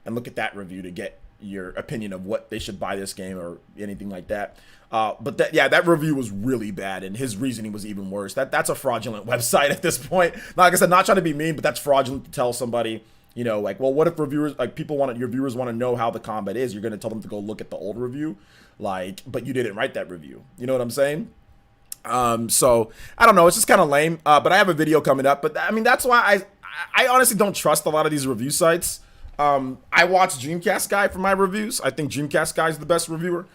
and look at that review to get your opinion of what they should buy this game or anything like that. But that review was really bad, and his reasoning was even worse. That's a fraudulent website at this point. Like I said, not trying to be mean, but that's fraudulent to tell somebody, you know, like, well, what if reviewers, like your viewers want to know how the combat is? You're going to tell them to go look at the old review, like, but you didn't write that review. You know what I'm saying? So I don't know. It's just kind of lame. But I have a video coming up. But I mean, that's why I honestly don't trust a lot of these review sites. I watch Dreamcast Guy for my reviews. I think Dreamcast Guy is the best reviewer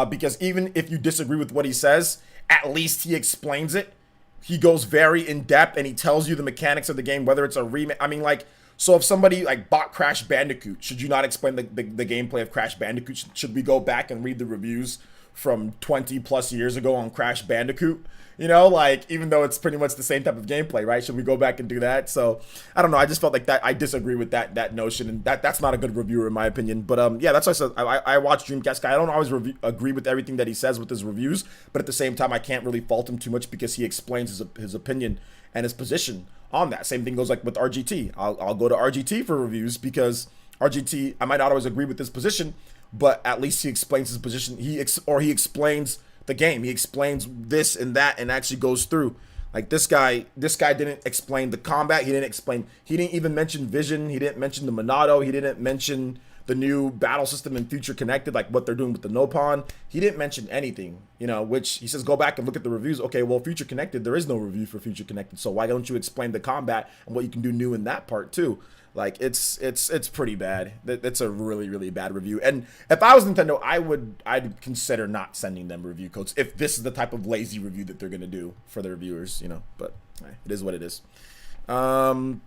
because even if you disagree with what he says, at least he explains it. He goes very in depth and he tells you the mechanics of the game, whether it's a remake. I mean, like, So if somebody like bought Crash Bandicoot, should you not explain the gameplay of Crash Bandicoot? Should we go back and read the reviews from 20 plus years ago on Crash Bandicoot? You know, like, even though it's pretty much the same type of gameplay, right? Should we go back and do that? So I don't know. I just felt like that. I disagree with that notion, and that's not a good reviewer in my opinion. But yeah, that's why I said I watch Dreamcast Guy. I don't always agree with everything that he says with his reviews, but at the same time, I can't really fault him too much because he explains his opinion and his position on that. Same thing goes like with RGT. I'll go to RGT for reviews because RGT, I might not always agree with his position, but at least he explains his position. He explains the game. He explains this and that and actually goes through. Like this guy didn't explain the combat. He didn't even mention vision. He didn't mention the Monado. He didn't mention the new battle system in Future Connected, like what they're doing with the Nopon. He didn't mention anything, you know, which he says, go back and look at the reviews. Okay, well, Future Connected, there is no review for Future Connected. So why don't you explain the combat and what you can do new in that part too? Like it's pretty bad. It's a really, really bad review. And if I was Nintendo, I'd consider not sending them review codes if this is the type of lazy review that they're gonna do for the reviewers, you know. But it is what it is. But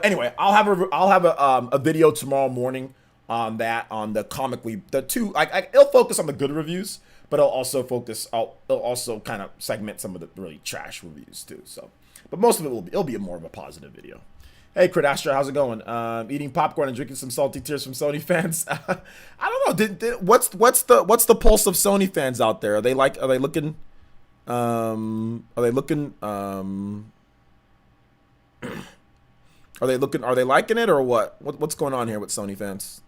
anyway, I'll have a video tomorrow morning on that, on the Comic Week. The two, it'll focus on the good reviews, but it'll also kind of segment some of the really trash reviews too. So, but most of it'll be more of a positive video. Hey, Crit Astra, how's it going? Eating popcorn and drinking some salty tears from Sony fans. I don't know. What's the pulse of Sony fans out there? Are they looking? Are they liking it or what? What's going on here with Sony fans?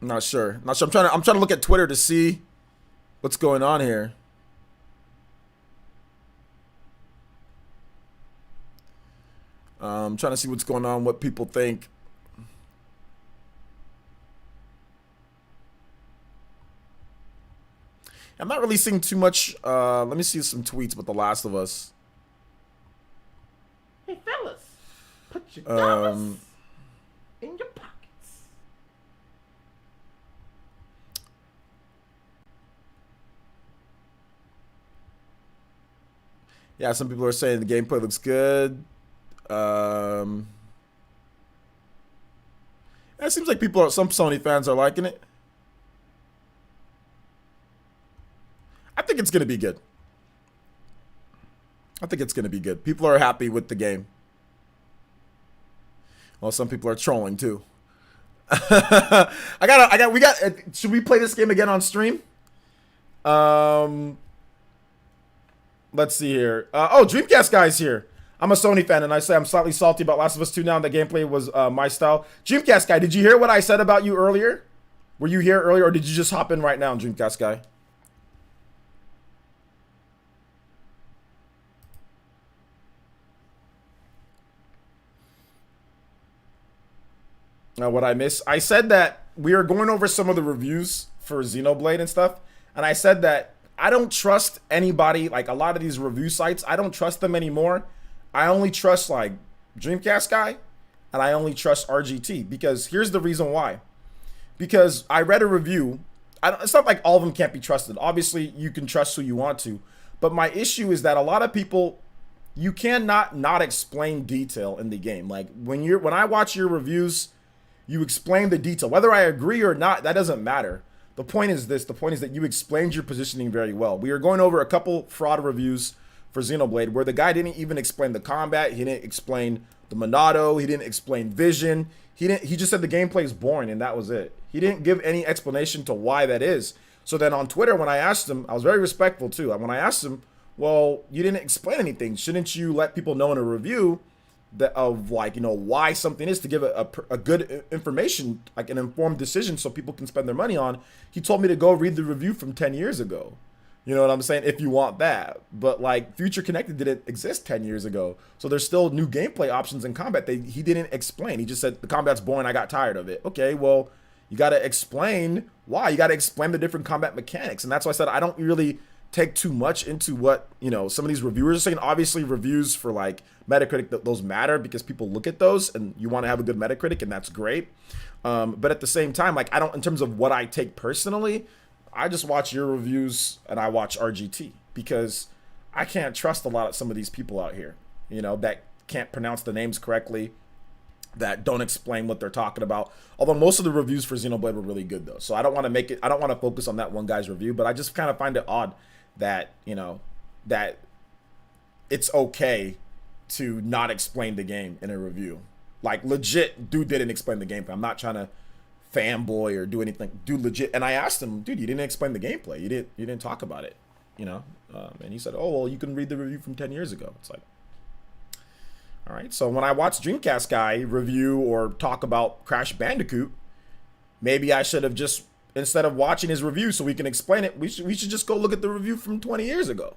I'm not sure. I'm trying to look at Twitter to see what's going on here. I'm trying to see what's going on, what people think. I'm not really seeing too much. Let me see some tweets about The Last of Us. Hey, fellas, put your dollars in your pockets. Yeah, some people are saying the gameplay looks good. It seems like some Sony fans are liking it. I think it's gonna be good. People are happy with the game. Well, some people are trolling too. Should we play this game again on stream? Let's see here. Oh, Dreamcast Guy's here. I'm a Sony fan, and I say I'm slightly salty about Last of Us 2 now, and the gameplay was my style. Dreamcast Guy, did you hear what I said about you earlier? Were you here earlier, or did you just hop in right now, Dreamcast Guy? What I miss? I said that we are going over some of the reviews for Xenoblade and stuff, and I said that I don't trust anybody, like a lot of these review sites, I don't trust them anymore. I only trust like Dreamcast Guy, and I only trust RGT, because here's the reason why. Because I read a review, it's not like all of them can't be trusted. Obviously, you can trust who you want to, but my issue is that a lot of people, you cannot not explain detail in the game. Like when I watch your reviews, you explain the detail. Whether I agree or not, that doesn't matter. The point is this. The point is that you explained your positioning very well. We are going over a couple fraud reviews for Xenoblade where the guy didn't even explain the combat. He didn't explain the Monado. He didn't explain vision. He just said the gameplay is boring and that was it. He didn't give any explanation to why that is. So then on Twitter, when I asked him, I was very respectful too. When I asked him, well, you didn't explain anything. Shouldn't you let people know in a review of like, you know, why something is, to give a good information, like an informed decision so people can spend their money on? He told me to go read the review from 10 years ago. You know what I'm saying? If you want that. But like Future Connected didn't exist 10 years ago. So there's still new gameplay options in combat. He didn't explain. He just said the combat's boring. I got tired of it. Okay, well, you got to explain why. You got to explain the different combat mechanics. And that's why I said I don't really take too much into what, you know, some of these reviewers are saying. Obviously reviews for like Metacritic, those matter because people look at those and you want to have a good Metacritic, and that's great. But at the same time, like, I don't, in terms of what I take personally, I just watch your reviews and I watch RGT, because I can't trust a lot of some of these people out here, you know, that can't pronounce the names correctly, that don't explain what they're talking about. Although most of the reviews for Xenoblade were really good though. So I don't want to focus on that one guy's review, but I just kind of find it odd that, you know, that it's okay to not explain the game in a review. Like, legit, dude didn't explain the gameplay. I'm not trying to fanboy or do anything. Dude legit, and I asked him, dude, you didn't explain the gameplay. You didn't talk about it, you know? And he said, oh, well, you can read the review from 10 years ago. It's like, all right. So when I watch Dreamcast guy review or talk about Crash Bandicoot, maybe I should have just, instead of watching his review so we can explain it, we should just go look at the review from 20 years ago.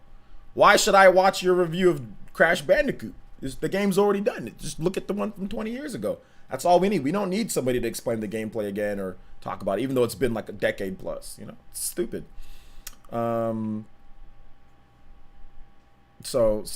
Why should I watch your review of Crash Bandicoot? The game's already done. Just look at the one from 20 years ago. That's all we need. We don't need somebody to explain the gameplay again or talk about it, even though it's been like a decade plus, you know? It's stupid. So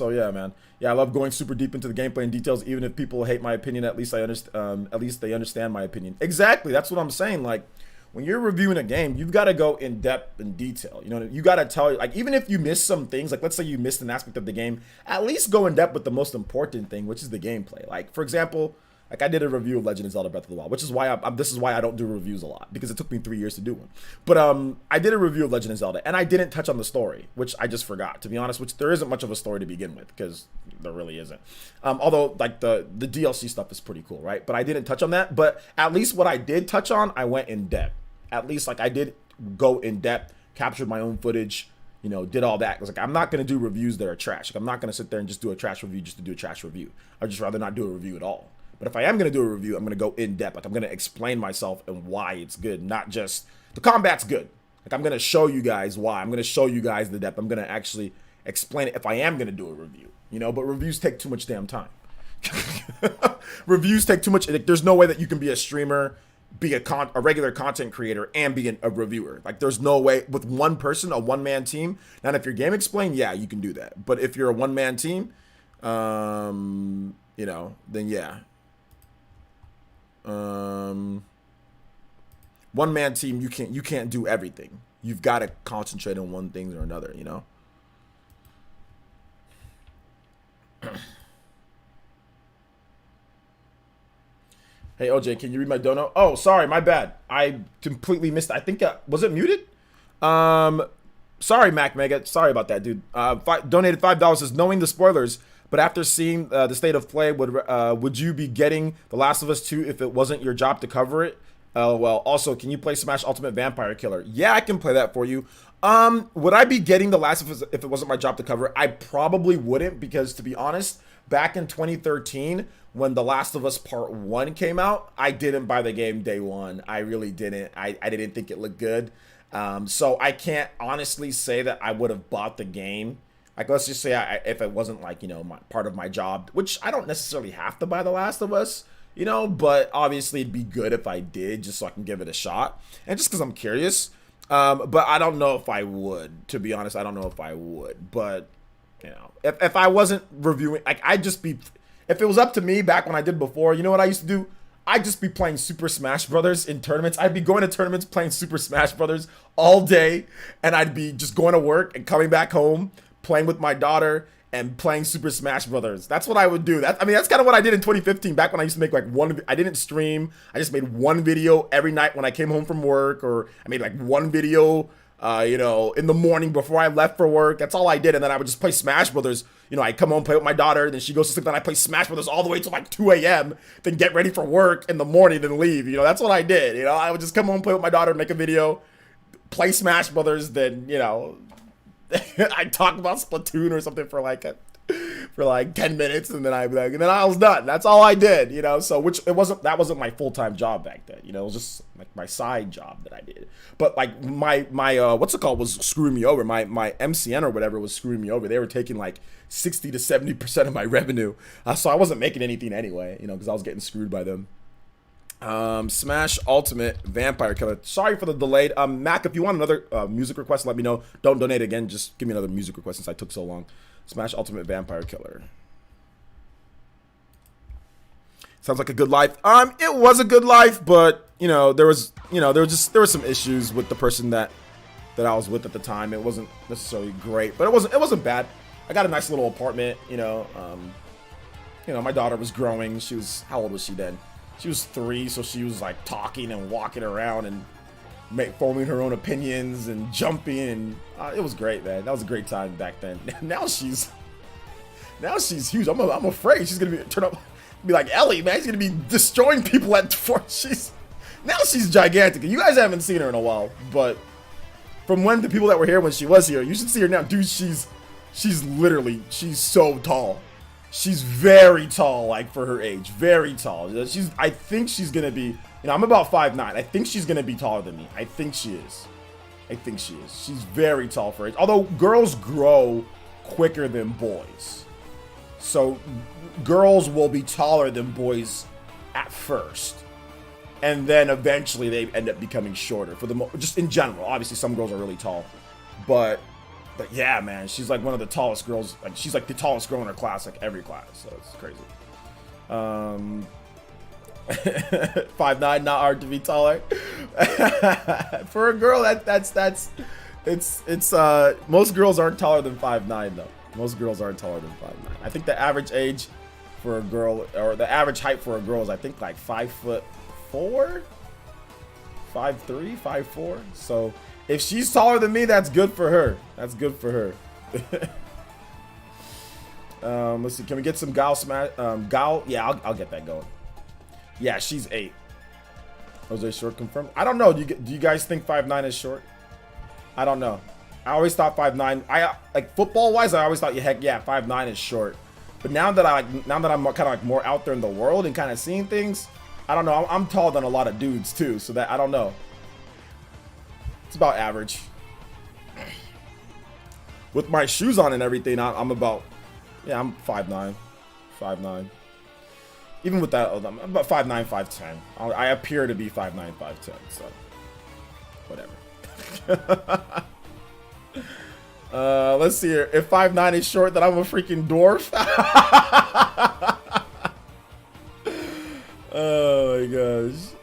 yeah, man. Yeah, I love going super deep into the gameplay and details, even if people hate my opinion. At least I understand. At least they understand my opinion. Exactly. That's what I'm saying. Like, when you're reviewing a game, you've got to go in depth and detail. You know, you got to tell, like, even if you miss some things, like let's say you missed an aspect of the game, at least go in depth with the most important thing, which is the gameplay. Like, for example, like I did a review of Legend of Zelda Breath of the Wild, which is why this is why I don't do reviews a lot, because it took me 3 years to do one. But I did a review of Legend of Zelda, and I didn't touch on the story, which I just forgot, to be honest. Which there isn't much of a story to begin with, because there really isn't. Although like the DLC stuff is pretty cool, right? But I didn't touch on that. But at least what I did touch on, I went in depth. At least like I did go in depth, captured my own footage, you know, did all that. It was like, I'm not gonna do reviews that are trash. Like, I'm not gonna sit there and just do a trash review just to do a trash review. I'd just rather not do a review at all. But if I am going to do a review, I'm going to go in depth. Like, I'm going to explain myself and why it's good, not just the combat's good. Like, I'm going to show you guys why. I'm going to show you guys the depth. I'm going to actually explain it if I am going to do a review, you know, but reviews take too much damn time. Reviews take too much. Like, there's no way that you can be a streamer, be a regular content creator, and be a reviewer. Like, there's no way with one person, a one-man team. Now, if you're Game Explain, yeah, you can do that. But if you're a one-man team, you know, then yeah. One man team, you can't do everything. You've got to concentrate on one thing or another, you know. Hey OJ, can you read my dono? Oh, sorry, my bad. I completely missed it. I think was it muted? Sorry, Mac Mega. Sorry about that, dude. Donated $5, says, knowing the spoilers, but after seeing the state of play, would you be getting The Last of Us 2 if it wasn't your job to cover it? Well, also, can you play Smash Ultimate Vampire Killer? Yeah, I can play that for you. Would I be getting The Last of Us if it wasn't my job to cover it? I probably wouldn't, because to be honest, back in 2013, when The Last of Us Part 1 came out, I didn't buy the game day one. I really didn't. I didn't think it looked good. So I can't honestly say that I would have bought the game. Like, let's just say if it wasn't, like, you know, part of my job, which I don't necessarily have to buy The Last of Us, you know, but obviously it'd be good if I did, just so I can give it a shot. And just because I'm curious. But I don't know if I would, to be honest. I don't know if I would. But, you know, if I wasn't reviewing, like, I'd just be, if it was up to me back when I did before, you know what I used to do? I'd just be playing Super Smash Brothers in tournaments. I'd be going to tournaments playing Super Smash Brothers all day. And I'd be just going to work and coming back home, playing with my daughter and playing Super Smash Brothers. That's what I would do. That's kind of what I did in 2015, back when I used to make like I didn't stream. I just made one video every night when I came home from work, or I made like one video, you know, in the morning before I left for work. That's all I did. And then I would just play Smash Brothers. You know, I'd come home, play with my daughter, then she goes to sleep, then I play Smash Brothers all the way till like 2 a.m., then get ready for work in the morning, then leave. You know, that's what I did. You know, I would just come home, play with my daughter, make a video, play Smash Brothers, then, you know, I talk about Splatoon or something for like 10 minutes, and then and then I was done. That's all I did, you know. So that wasn't my full-time job back then, you know. It was just like my side job that I did. But like my what's it called was screwing me over. My MCN or whatever was screwing me over. They were taking like 60 to 70% of my revenue, so I wasn't making anything anyway, you know, because I was getting screwed by them. Smash Ultimate Vampire Killer. Sorry for the delayed. Mac, if you want another music request, let me know. Don't donate again. Just give me another music request since I took so long. Smash Ultimate Vampire Killer. Sounds like a good life. It was a good life, but there was some issues with the person that I was with at the time. It wasn't necessarily great, but it wasn't bad. I got a nice little apartment. My daughter was growing. She was, how old was she then? She was 3, so she was like talking and walking around and forming her own opinions and jumping, and it was great, man. That was a great time back then. Now she's huge. I'm afraid she's gonna be like Ellie, man. She's gonna be destroying people at 4. Now she's gigantic. You guys haven't seen her in a while, but from when the people that were here when she was here, you should see her now, dude. She's so tall. She's very tall, like for her age, very tall. I think she's gonna be, I'm about 5'9". I think she's gonna be taller than me. I think she is. She's very tall for her age. Although girls grow quicker than boys, so girls will be taller than boys at first, and then eventually they end up becoming shorter. Just in general, obviously some girls are really tall, but yeah, man, she's like one of the tallest girls. Like she's like the tallest girl in her class, like every class. So it's crazy. 5'9", not hard to be taller. For a girl, it's most girls aren't taller than 5'9" though. Most girls aren't taller than 5'9". I think the average age for a girl, or the average height for a girl, is I think like 5'4", 5'3", 5'4". So if she's taller than me, that's good for her. Let's see. Can we get some Gal smash? Gal? Yeah, I'll get that going. Yeah, she's 8. Jose short confirmed. I don't know. Do you guys think 5'9" is short? I don't know. I always thought 5'9". Like football wise, I always thought, heck yeah, 5'9" is short. But now that I'm kind of like more out there in the world and kind of seeing things, I don't know. I'm taller than a lot of dudes too, so that I don't know. It's about average. With my shoes on and everything, I'm about, I'm 5'9". Even with that, I'm about 5'9", 5'10". I appear to be 5'9", 5'10", so whatever. Let's see here. If 5'9" is short, then I'm a freaking dwarf. Oh my gosh.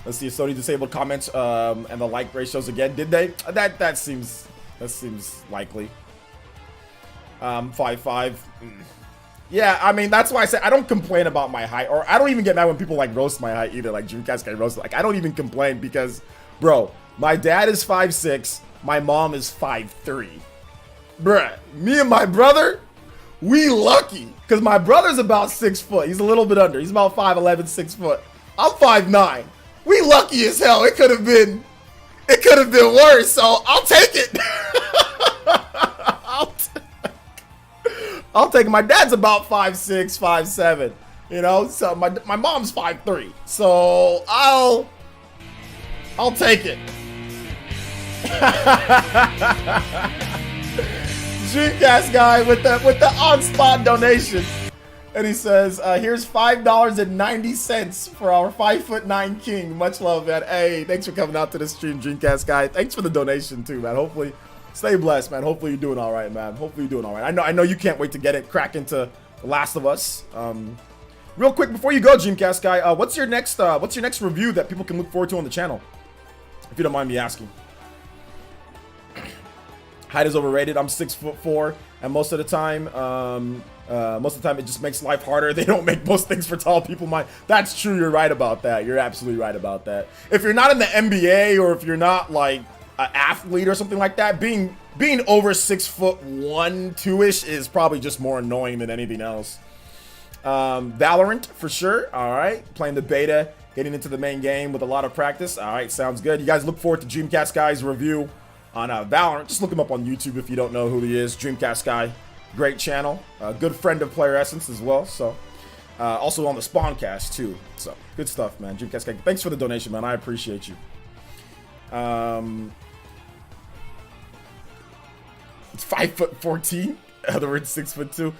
Let's see if Sony disabled comments and the like ratios again. Did they? That seems likely. 5'5". Yeah, I mean, that's why I said I don't complain about my height, or I don't even get mad when people like roast my height either. Like Dreamcast guy roast. Like I don't even complain because, bro, my dad is 5'6", my mom is 5'3". Bruh, me and my brother, we lucky because my brother's about 6 foot. He's a little bit under. He's about 5'11", 6 foot. I'm 5'9". We lucky as hell. It could have been worse. So I'll take it. I'll take it. My dad's about 5'6", 5'7". So my mom's 5'3". So I'll take it. Dreamcast guy with the on-spot donation. And he says, here's $5.90 for our 5'9" king. Much love, man. Hey, thanks for coming out to the stream, Dreamcast guy. Thanks for the donation too, man. Hopefully, stay blessed, man. Hopefully you're doing all right, man. Hopefully you're doing all right. I know you can't wait to crack into The Last of Us. Real quick before you go, Dreamcast guy, what's your next review that people can look forward to on the channel? If you don't mind me asking. Height is overrated. I'm 6'4", and most of the time it just makes life harder. They don't make most things for tall people. That's true. You're right about that. You're absolutely right about that. If you're not in the NBA or if you're not like an athlete or something like that, being over 6'1", 2-ish is probably just more annoying than anything else. Valorant for sure. All right, playing the beta, getting into the main game with a lot of practice. All right, sounds good. You guys look forward to Dreamcast guy's review on Valorant. Just look him up on YouTube if you don't know who he is. Dreamcast guy, great channel, good friend of PlayerEssence as well. So also on the Spawncast too. So good stuff, man. Dreamcast guy, thanks for the donation, man. I appreciate you. It's 5'14". In other words, 6'2".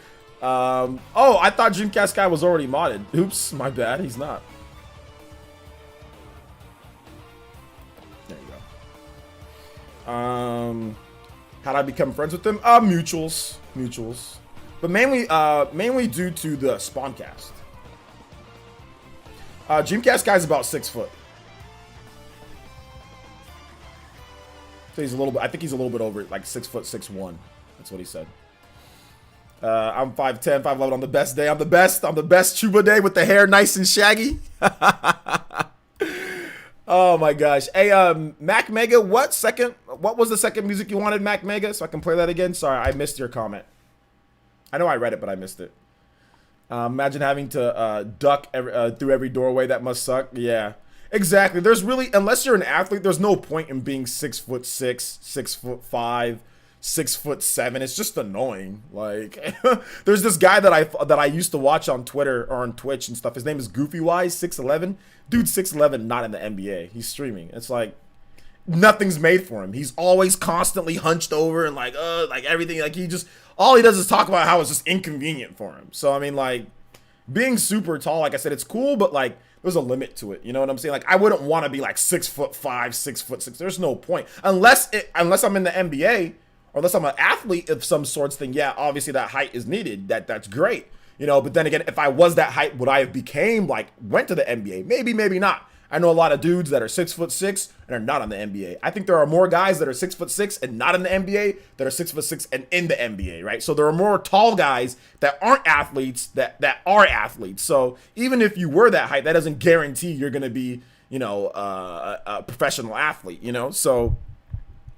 Oh, I thought Dreamcast guy was already modded. Oops, my bad. He's not. There you go. How'd I become friends with them? Mutuals. But mainly due to the Spawncast. Dreamcast guy's about 6 foot. So he's a little bit. I think he's a little bit over, like 6 foot 6'1". That's what he said. I'm 5'10", 5'11" on the best day. I'm the best Chuba day with the hair nice and shaggy. Oh my gosh. Hey, Mac Mega, what was the second music you wanted, Mac Mega? So I can play that again. Sorry, I missed your comment. I know I read it, but I missed it. Imagine having to duck through every doorway. That must suck. Yeah, exactly. There's really, unless you're an athlete, there's no point in being 6'6", 6'5", 6'7". It's just annoying. Like, there's this guy that I used to watch on Twitter or on Twitch and stuff. His name is Goofy Wise 6'11". Dude, 6'11", not in the NBA. He's streaming. It's like nothing's made for him. He's always constantly hunched over and like everything. Like all he does is talk about how it's just inconvenient for him. So I mean, like, being super tall, like I said, it's cool, but like there's a limit to it. You know what I'm saying? Like, I wouldn't want to be like 6'5", 6'6". There's no point unless I'm in the NBA. Or unless I'm an athlete of some sorts, then yeah, obviously that height is needed. That's great, you know. But then again, if I was that height, would I have went to the NBA? Maybe, maybe not. I know a lot of dudes that are 6'6" and are not on the NBA. I think there are more guys that are 6'6" and not in the NBA that are 6'6" and in the NBA, right? So there are more tall guys that aren't athletes that are athletes. So even if you were that height, that doesn't guarantee you're gonna be, you know, a professional athlete, you know. So,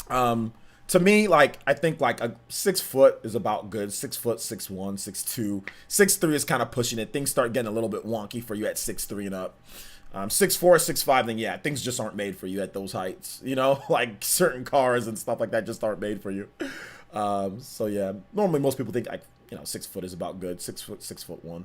to me, like, I think like a 6 foot is about good. 6 foot, 6'1", 6'2", 6'3" is kind of pushing it. Things start getting a little bit wonky for you at 6'3" and up. 6'4", 6'5", then yeah, things just aren't made for you at those heights. You know, like certain cars and stuff like that just aren't made for you. So yeah, normally most people think like, you know, 6 foot is about good. 6 foot, 6'1".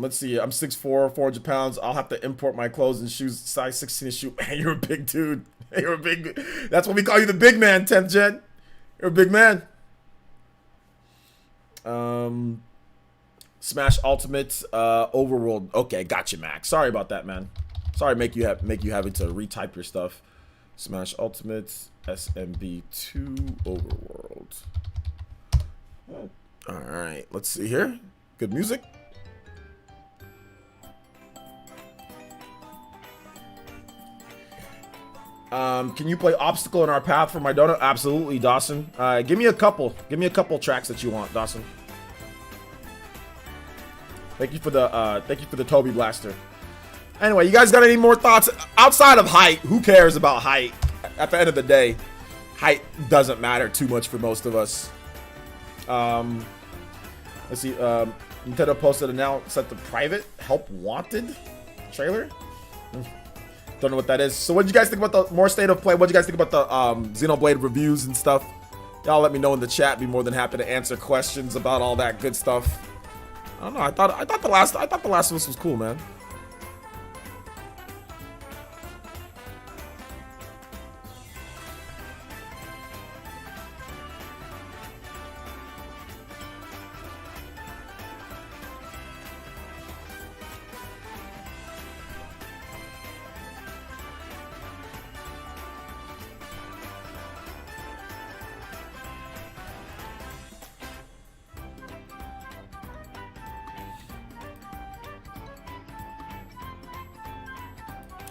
Let's see. I'm 6'4", 400 pounds. I'll have to import my clothes and shoes size 16 to shoot. Man, you're a big dude. You're a big. That's what we call you, the big man, 10th gen. You're a big man. Smash Ultimate Overworld. Okay, gotcha, Max. Sorry about that, man. Sorry, make you having to retype your stuff. Smash Ultimate SMB2 Overworld. All right, let's see here. Good music. Can you play Obstacle in Our Path for my donut? Absolutely, Dawson. Give me a couple tracks that you want, Dawson. Thank you for the Toby Blaster. Anyway, you guys got any more thoughts outside of height? Who cares about height? At the end of the day, height doesn't matter too much for most of us. Let's see. Nintendo posted set the private Help Wanted trailer. Don't know what that is. So what did you guys think about the more state of play? What did you guys think about the Xenoblade reviews and stuff? Y'all let me know in the chat. Be more than happy to answer questions about all that good stuff. I don't know. I thought the last of Us was cool, man.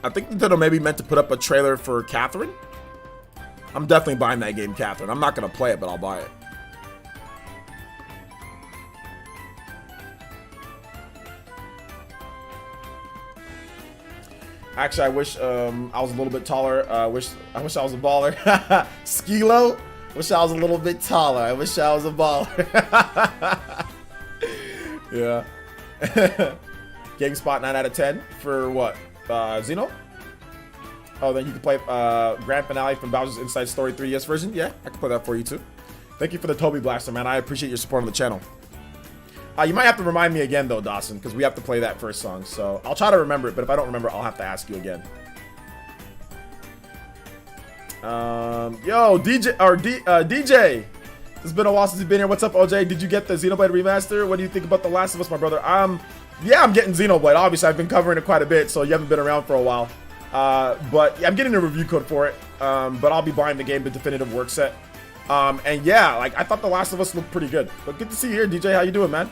I think Nintendo maybe meant to put up a trailer for Catherine. I'm definitely buying that game, Catherine. I'm not going to play it, but I'll buy it. Actually, I wish I was a little bit taller. I wish I was a baller. Skilo, wish I was a little bit taller. I wish I was a baller. Yeah. GameSpot 9 out of 10 for what? Xeno? Oh, then you can play Grand Finale from Bowser's Inside Story 3DS version. Yeah, I can play that for you too. Thank you for the Toby Blaster, man. I appreciate your support on the channel. You might have to remind me again, though, Dawson, because we have to play that first song. So I'll try to remember it, but if I don't remember, I'll have to ask you again. Yo, DJ It's been a while since you've been here. What's up, OJ? Did you get the Xenoblade remaster? What do you think about The Last of Us, my brother? Yeah, I'm getting Xenoblade. Obviously, I've been covering it quite a bit, so you haven't been around for a while. But yeah, I'm getting a review code for it. But I'll be buying the game, the definitive work set. And yeah, like I thought The Last of Us looked pretty good. But good to see you here, DJ. How you doing, man?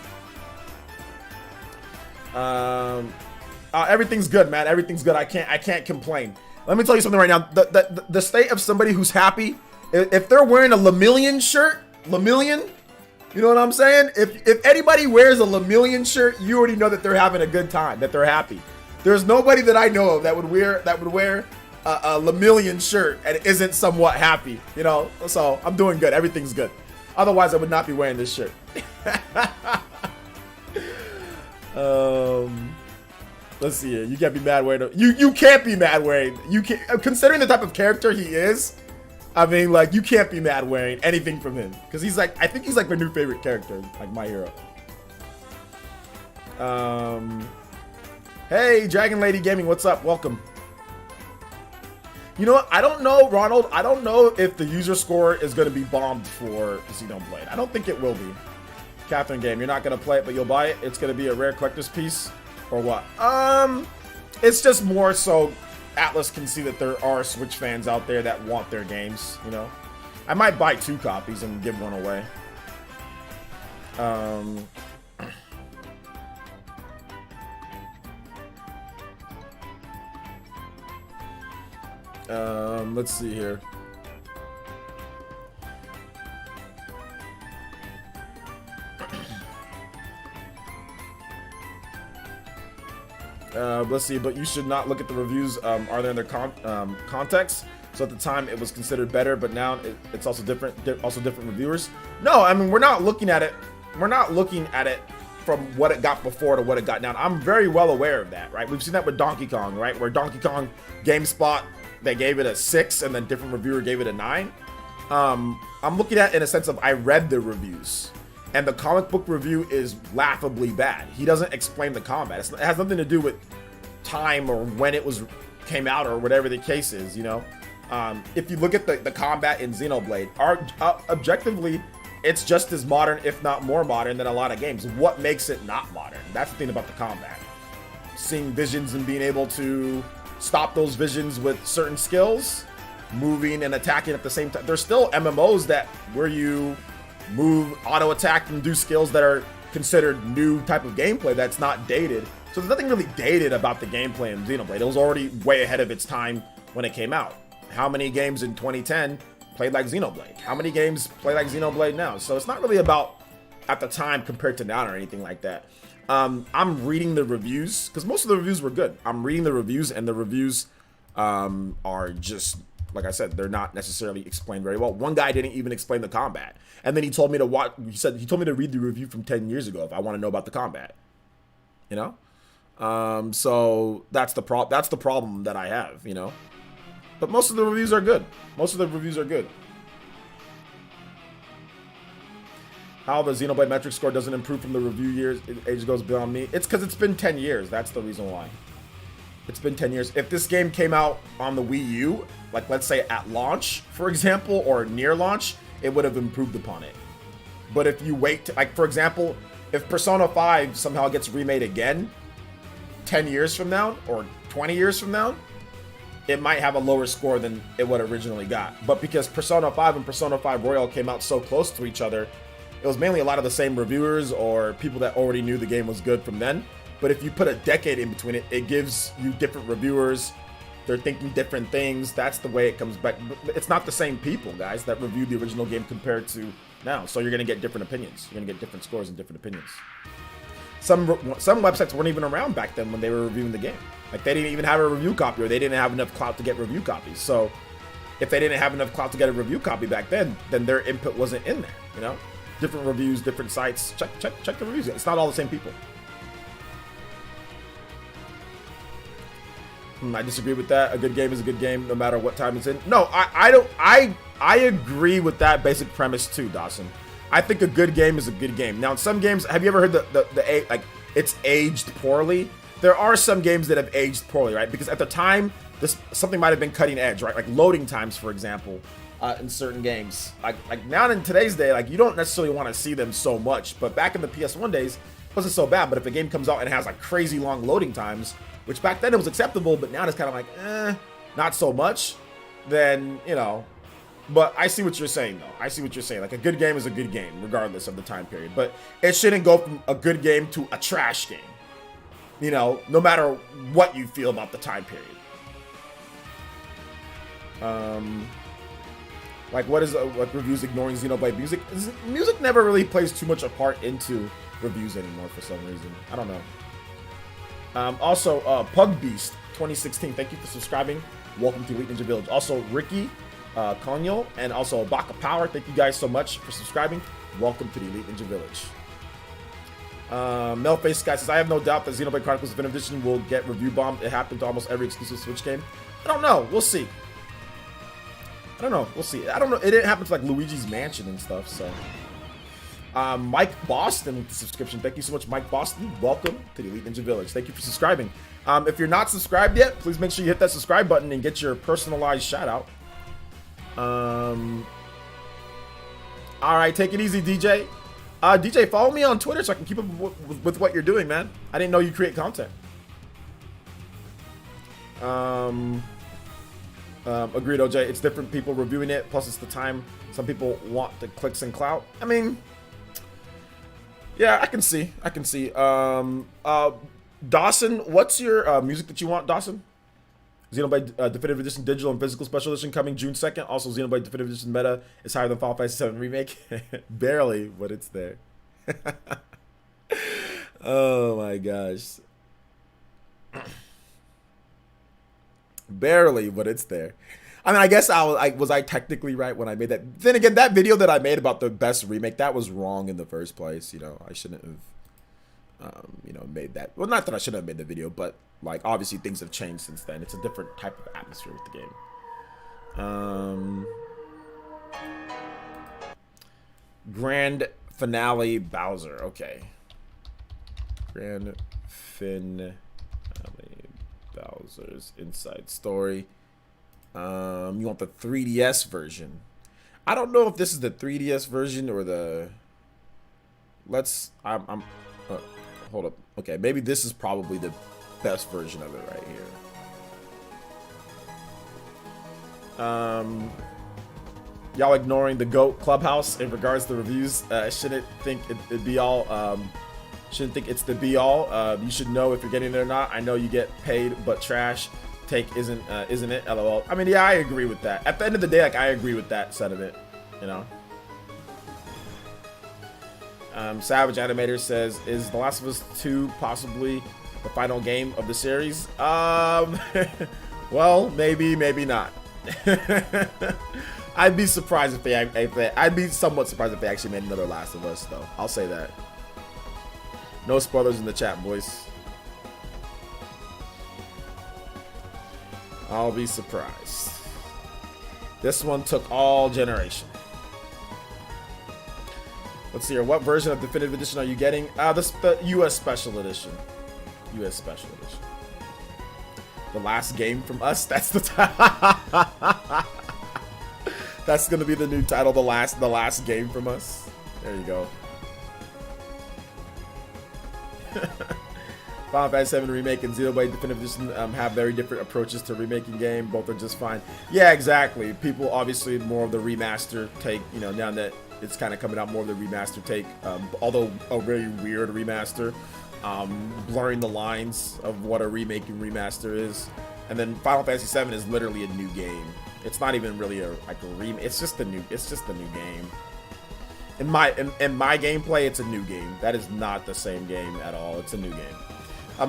Everything's good, man. Everything's good. I can't complain. Let me tell you something right now. The state of somebody who's happy, if they're wearing a Lemillion shirt, Lemillion, you know what I'm saying? If anybody wears a Lemillion shirt, you already know that they're having a good time, that they're happy. There's nobody that I know of that would wear a Lemillion shirt and isn't somewhat happy, you know? So I'm doing good. Everything's good. Otherwise, I would not be wearing this shirt. Let's see here. You can't be mad wearing you can't be mad wearing. You can't, considering the type of character he is. I mean, like, you can't be mad wearing anything from him. Because he's like, I think he's like my new favorite character, like my hero. Hey, Dragon Lady Gaming, what's up? Welcome. You know what? I don't know, Ronald. I don't know if the user score is going to be bombed for Xenoblade. I don't think it will be. Catherine Game, you're not going to play it, but you'll buy it. It's going to be a rare collector's piece, or what? It's just more so Atlas can see that there are Switch fans out there that want their games, you know? I might buy 2 copies and give one away. Let's see here. Let's see, but you should not look at the reviews. Are they in their context? So at the time it was considered better, but now it's also different. Also different reviewers. No, I mean we're not looking at it. We're not looking at it from what it got before to what it got now. I'm very well aware of that, right? We've seen that with Donkey Kong, right? Where Donkey Kong, GameSpot, they gave it a 6, and then different reviewer gave it a 9. I'm looking at it in a sense of I read the reviews. And the comic book review is laughably bad. He doesn't explain the combat. It has nothing to do with time or when it came out or whatever the case is, you know? If you look at the combat in Xenoblade, objectively, it's just as modern, if not more modern, than a lot of games. What makes it not modern? That's the thing about the combat. Seeing visions and being able to stop those visions with certain skills, moving and attacking at the same time. There's still MMOs where you move, auto attack, and do skills that are considered new type of gameplay that's not dated. So there's nothing really dated about the gameplay in Xenoblade. It was already way ahead of its time when it came out. How many games in 2010 played like Xenoblade? How many games play like Xenoblade now? So it's not really about at the time compared to now or anything like that. I'm reading the reviews because most of the reviews were good. I'm reading the reviews, and the reviews are just, like I said, they're not necessarily explained very well. One guy didn't even explain the combat, and then he told me to watch. He told me to read the review from 10 years ago if I want to know about the combat. You know, so that's the problem that I have. You know, but most of the reviews are good. Most of the reviews are good. How the Xenoblade metric score doesn't improve from the review years, age goes beyond me. It's because it's been 10 years. That's the reason why. It's been 10 years. If this game came out on the Wii U, like let's say at launch, for example, or near launch, it would have improved upon it. But if you wait, like for example, if Persona 5 somehow gets remade again, 10 years from now, or 20 years from now, it might have a lower score than it would originally got. But because Persona 5 and Persona 5 Royal came out so close to each other, it was mainly a lot of the same reviewers or people that already knew the game was good from then. But if you put a decade in between it, it gives you different reviewers. They're thinking different things. That's the way it comes back. It's not the same people, guys, that reviewed the original game compared to now. So you're going to get different opinions. You're going to get different scores and different opinions. Some websites weren't even around back then when they were reviewing the game. Like they didn't even have a review copy, or they didn't have enough clout to get review copies. So if they didn't have enough clout to get a review copy back then their input wasn't in there, you know? Different reviews, different sites. Check the reviews. It's not all the same people. I disagree with that. A good game is a good game no matter what time it's in. No, I don't. I agree with that basic premise too, Dawson. I think a good game is a good game. Now, in some games, have you ever heard the like it's aged poorly? There are some games that have aged poorly, right? Because at the time, something might have been cutting edge, right? Like loading times, for example, in certain games. Like now in today's day, like you don't necessarily want to see them so much, but back in the PS1 days, it wasn't so bad. But if a game comes out and has like crazy long loading times, which back then it was acceptable, but now it's kind of like, not so much, then, you know. But I see what you're saying, though. I see what you're saying. Like, a good game is a good game, regardless of the time period. But it shouldn't go from a good game to a trash game. You know, no matter what you feel about the time period. Like, what is like reviews ignoring Xenoblade music? Music never really plays too much a part into reviews anymore for some reason. I don't know. Also, Pug Beast 2016. Thank you for subscribing. Welcome to Elite Ninja Village. Also, Ricky. Konyo, and also Baka Power. Thank you guys so much for subscribing. Welcome to the Elite Ninja Village. Melface Guy says, I have no doubt that Xenoblade Chronicles Definitive Edition will get review bombed. It happened to almost every exclusive Switch game. I don't know. We'll see. I don't know. We'll see. I don't know. It didn't happen to like Luigi's Mansion and stuff, so. Mike Boston with the subscription. Thank you so much, Mike Boston. Welcome to the Elite Ninja Village. Thank you for subscribing. If you're not subscribed yet, please make sure you hit that subscribe button and get your personalized shout out. All right, take it easy, DJ. DJ, follow me on Twitter so I can keep up with what you're doing, man. I didn't know you create content. Agreed, OJ. It's different people reviewing it. Plus, it's the time. Some people want the clicks and clout. I mean, yeah, I can see. Dawson, what's your music that you want, Dawson? Xenoblade Definitive Edition Digital and Physical Special Edition coming June 2nd. Also, Xenoblade Definitive Edition Meta is higher than Final Fantasy VII Remake. Barely, but it's there. Oh my gosh. Barely, but it's there. I mean, I guess was I technically right when I made that? Then again, that video that I made about the best remake, that was wrong in the first place. You know, I shouldn't have. Made that. Well, not that I shouldn't have made the video, but like obviously things have changed since then. It's a different type of atmosphere with the game. Grand Finale Bowser. Okay. Grand Finale Bowser's Inside Story. You want the 3DS version? I don't know if this is the 3DS version or the. Hold up. Okay, maybe this is probably the best version of it right here. Y'all ignoring the GOAT Clubhouse in regards to reviews. Shouldn't think it'd be all. Shouldn't think it's the be all. You should know if you're getting it or not. I know you get paid, but trash take isn't it? LOL. I mean, yeah, I agree with that. At the end of the day, like I agree with that sentiment. You know. Savage Animator says, is The Last of Us 2 possibly the final game of the series? Well, maybe not. I'd be surprised if I'd be somewhat surprised if they actually made another Last of Us, though. I'll say that. No spoilers in the chat, boys. I'll be surprised. This one took all generation. Let's see here. What version of Definitive Edition are you getting? The US Special Edition. US Special Edition. The last game from us. That's the That's gonna be the new title. The last game from us. There you go. Final Fantasy VII Remake and Xenoblade Definitive Edition have very different approaches to remaking game. Both are just fine. Yeah, exactly. People obviously more of the remaster take. You know, now that it's kind of coming out more of the remaster take, although a very weird remaster, blurring the lines of what a remake and remaster is. And then Final Fantasy VII is literally a new game. It's not even really a remake. It's just a new game. In my gameplay, it's a new game. That is not the same game at all. It's a new game.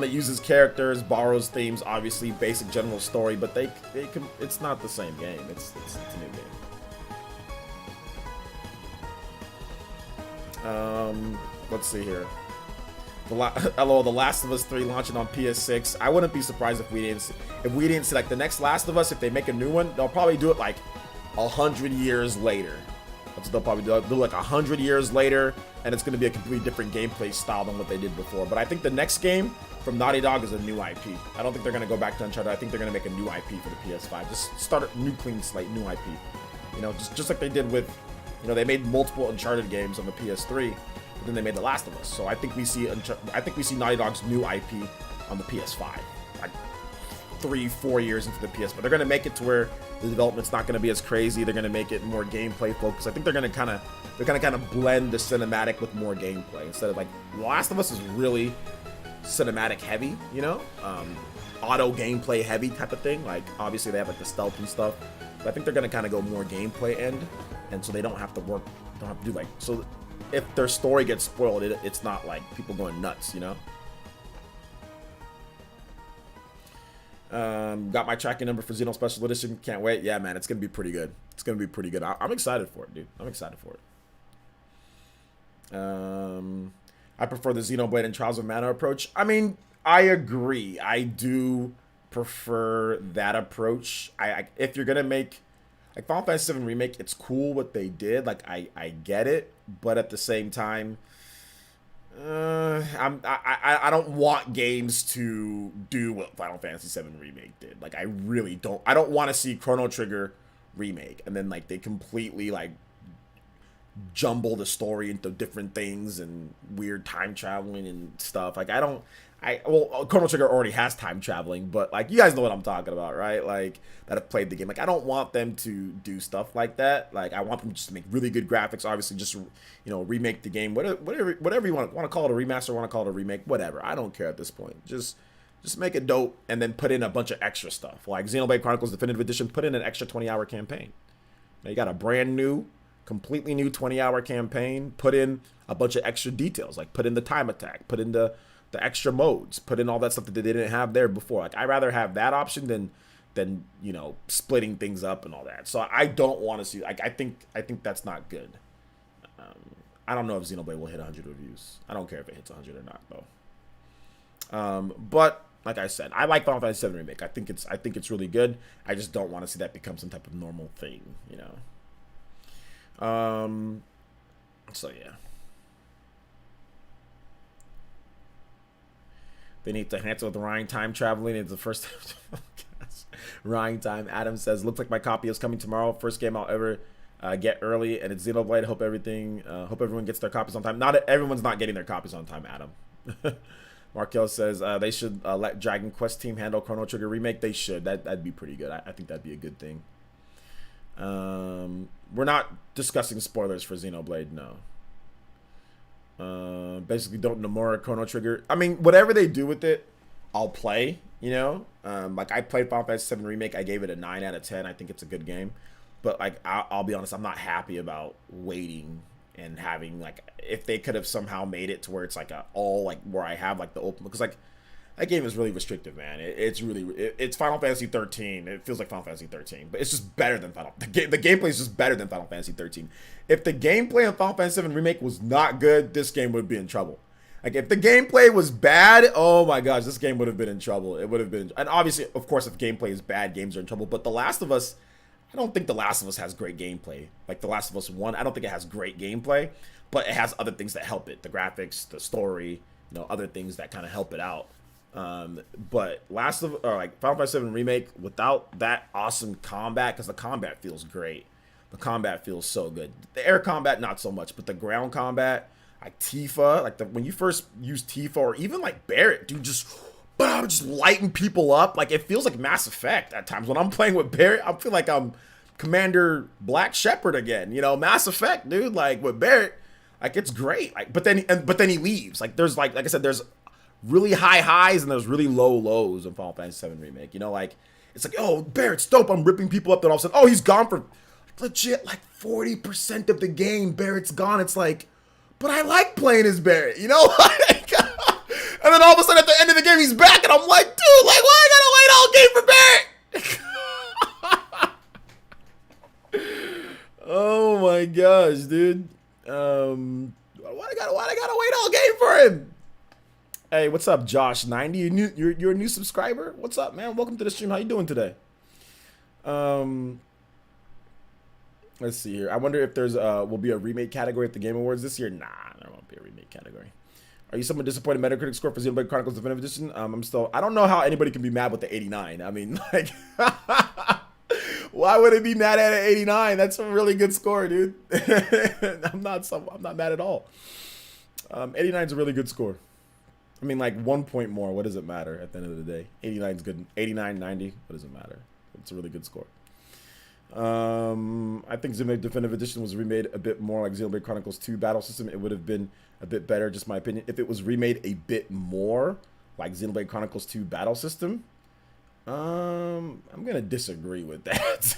It uses characters, borrows themes, obviously basic general story, but it's not the same game. It's a new game. Let's see here. The Last of Us 3 launching on PS6. I wouldn't be surprised if we didn't see like the next Last of Us. If they make a new one, they'll probably do it like 100 years later. That's what they'll probably do. They'll do like 100 years later, and it's going to be a completely different gameplay style than what they did before. But I think the next game from Naughty Dog is a new IP. I don't think they're going to go back to Uncharted. I think they're going to make a new IP for the PS5. Just start a new clean slate, new IP. You know, just like they did with, you know, they made multiple Uncharted games on the PS3, but then they made The Last of Us. So I think we see Naughty Dog's new IP on the PS5, like 3-4 years into the PS. But they're gonna make it to where the development's not gonna be as crazy. They're gonna make it more gameplay focused. I think they're gonna kind of blend the cinematic with more gameplay instead of like The Last of Us is really cinematic heavy, you know, auto gameplay heavy type of thing. Like obviously they have like the stealth and stuff, but I think they're gonna kind of go more gameplay end, and so they don't have to do like, so if their story gets spoiled, it's not like people going nuts, you know. Got my tracking number for Xeno Special Edition. Can't wait. Yeah, man, it's gonna be pretty good. It's gonna be pretty good. I'm excited for it, dude. I'm excited for it. I prefer the Xenoblade and Trials of Mana approach. I mean, I agree. I do prefer that approach. If you're gonna make like Final Fantasy VII Remake, it's cool what they did. Like I get it, but at the same time, I don't want games to do what Final Fantasy VII Remake did. Like I really don't. I don't want to see Chrono Trigger remake and then like they completely like jumble the story into different things and weird time traveling and stuff. Like well, Chrono Trigger already has time traveling, but like you guys know what I'm talking about, right? Like that have played the game. Like I don't want them to do stuff like that. Like I want them just to make really good graphics. Obviously, just, you know, remake the game, whatever you want to call it, a remaster, want to call it a remake, whatever. I don't care at this point. Just make it dope and then put in a bunch of extra stuff. Like Xenoblade Chronicles Definitive Edition, put in an extra 20-hour campaign. Now you got a brand new, completely new 20-hour campaign, put in a bunch of extra details, like put in the time attack, put in the extra modes, put in all that stuff that they didn't have there before. Like I'd rather have that option than you know, splitting things up and all that. So I don't want to see, like I think that's not good. I don't know if Xenoblade will hit 100 reviews. I don't care if it hits 100 or not though. But like I said, I like Final Fantasy VII Remake. I think it's really good. I just don't want to see that become some type of normal thing, you know. So yeah, they need to handle the Ryan time traveling. It's the first time. Ryan time. Adam says, looks like my copy is coming tomorrow. First game I'll ever get early, and it's Xenoblade. Hope everyone gets their copies on time. Everyone's not getting their copies on time, Adam. Markel says they should let Dragon Quest team handle Chrono Trigger remake. They should. That'd be pretty good. I think that'd be a good thing. We're not discussing spoilers for Xenoblade, no. Basically, don't Nomura Chrono Trigger. I mean, whatever they do with it, I'll play, you know. Like, I played Final Fantasy VII Remake. I gave it a 9 out of 10. I think it's a good game. But, like, I'll be honest, I'm not happy about waiting and having, like, if they could have somehow made it to where it's, like, where I have, like, the open, because, like, that game is really restrictive, man. It's Final Fantasy 13. It feels like Final Fantasy 13, but it's just better than the gameplay is just better than Final Fantasy 13. If the gameplay of Final Fantasy VII Remake was not good, this game would be in trouble. Like, if the gameplay was bad, oh my gosh, this game would have been in trouble. It would have been, and obviously, of course, if gameplay is bad, games are in trouble. But The Last of Us, I don't think The Last of Us has great gameplay. Like The Last of Us 1, I don't think it has great gameplay, but it has other things that help it. The graphics, the story, you know, other things that kind of help it out. But Final Fantasy VII Remake, without that awesome combat, because the combat feels great. The combat feels so good. The air combat, not so much, but the ground combat, like Tifa, like when you first use Tifa, or even like Barrett, dude, just lighting people up. Like, it feels like Mass Effect at times. When I'm playing with Barrett, I feel like I'm Commander Black Shepherd again. You know, Mass Effect, dude. Like with Barrett, like it's great. Like, but then he leaves. Like there's like I said, there's really high highs and there's really low lows in Final Fantasy VII Remake. You know, like it's like, oh, Barrett's dope. I'm ripping people up, then all of a sudden, oh, he's gone for legit like 40% of the game. Barrett's gone. It's like, but I like playing as Barrett, you know? And then all of a sudden at the end of the game, he's back, and I'm like, dude, like, why I gotta wait all game for Barrett? Oh my gosh, dude. Why I gotta wait all game for him? Hey, what's up, Josh90? You're a new subscriber? What's up, man? Welcome to the stream. How you doing today? Let's see here. I wonder if there's will be a remake category at the Game Awards this year. Nah, there won't be a remake category. Are you somewhat disappointed Metacritic score for Xenoblade Chronicles Definitive Edition? I don't know how anybody can be mad with the 89. I mean, like, Why would it be mad at 89? That's a really good score, dude. I'm not mad at all. 89 is a really good score. I mean, like 1 point more. What does it matter at the end of the day? 89 is good. 89, 90. What does it matter? It's a really good score. I think Xenoblade Definitive Edition was remade a bit more like Xenoblade Chronicles 2 battle system. It would have been a bit better, just my opinion. If it was remade a bit more like Xenoblade Chronicles 2 battle system, I'm gonna disagree with that.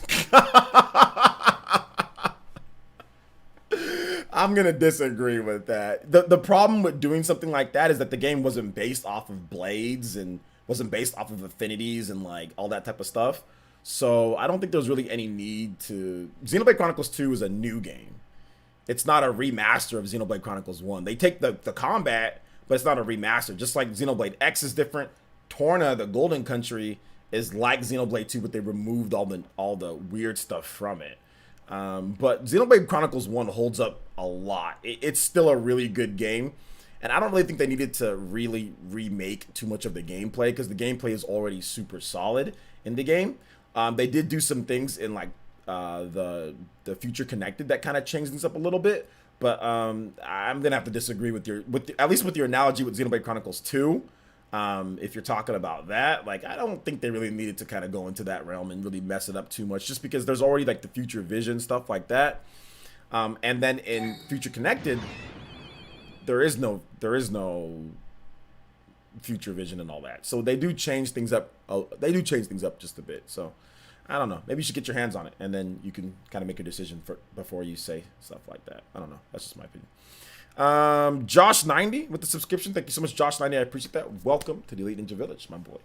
I'm gonna disagree with that. The problem with doing something like that is that the game wasn't based off of blades and wasn't based off of affinities and like all that type of stuff. So I don't think there's really any need to... Xenoblade Chronicles 2 is a new game. It's not a remaster of Xenoblade Chronicles 1. They take the combat, but it's not a remaster. Just like Xenoblade X is different. Torna, the Golden Country, is like Xenoblade 2, but they removed all the weird stuff from it. But Xenoblade Chronicles 1 holds up a lot. It's still a really good game. And I don't really think they needed to really remake too much of the gameplay because the gameplay is already super solid in the game. They did do some things in like the Future Connected that kind of changed things up a little bit, but I'm gonna have to disagree with at least with your analogy with Xenoblade Chronicles 2. If you're talking about that, like I don't think they really needed to kind of go into that realm and really mess it up too much, just because there's already like the Future Vision stuff like that, and then in Future Connected, there is no Future Vision and all that. So they do change things up. They do change things up just a bit. So I don't know. Maybe you should get your hands on it, and then you can kind of make a decision before you say stuff like that. I don't know. That's just my opinion. Josh90 with the subscription. Thank you so much, Josh90. I appreciate that. Welcome to the Elite Ninja Village, my boy.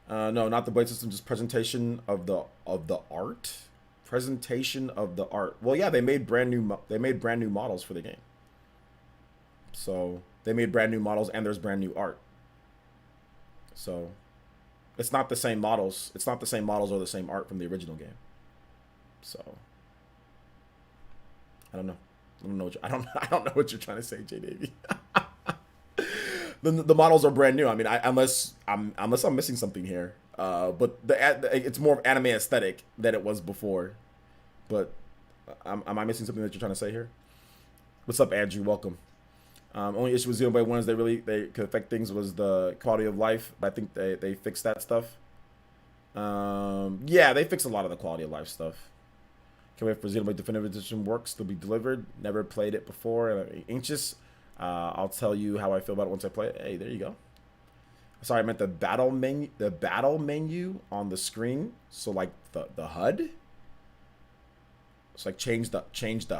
No, not the blade system. Just presentation of the art. Presentation of the art. Well, yeah, they made brand new models for the game. So they made brand new models, and there's brand new art. So it's not the same models. It's not the same models or the same art from the original game. So I don't know. I don't know what you're trying to say, J Davey. the models are brand new. I mean, unless I'm missing something here. But it's more of anime aesthetic than it was before. But am I missing something that you're trying to say here? What's up, Andrew? Welcome. Only issue with Xenoblade 1 is they could affect things was the quality of life. I think they fixed that stuff. Yeah, they fixed a lot of the quality of life stuff. Can't wait for Xenoblade Definitive Edition works to be delivered. Never played it before. I'm anxious. I'll tell you how I feel about it once I play it. Hey, there you go. Sorry, I meant the battle menu on the screen. So like the HUD. It's like change the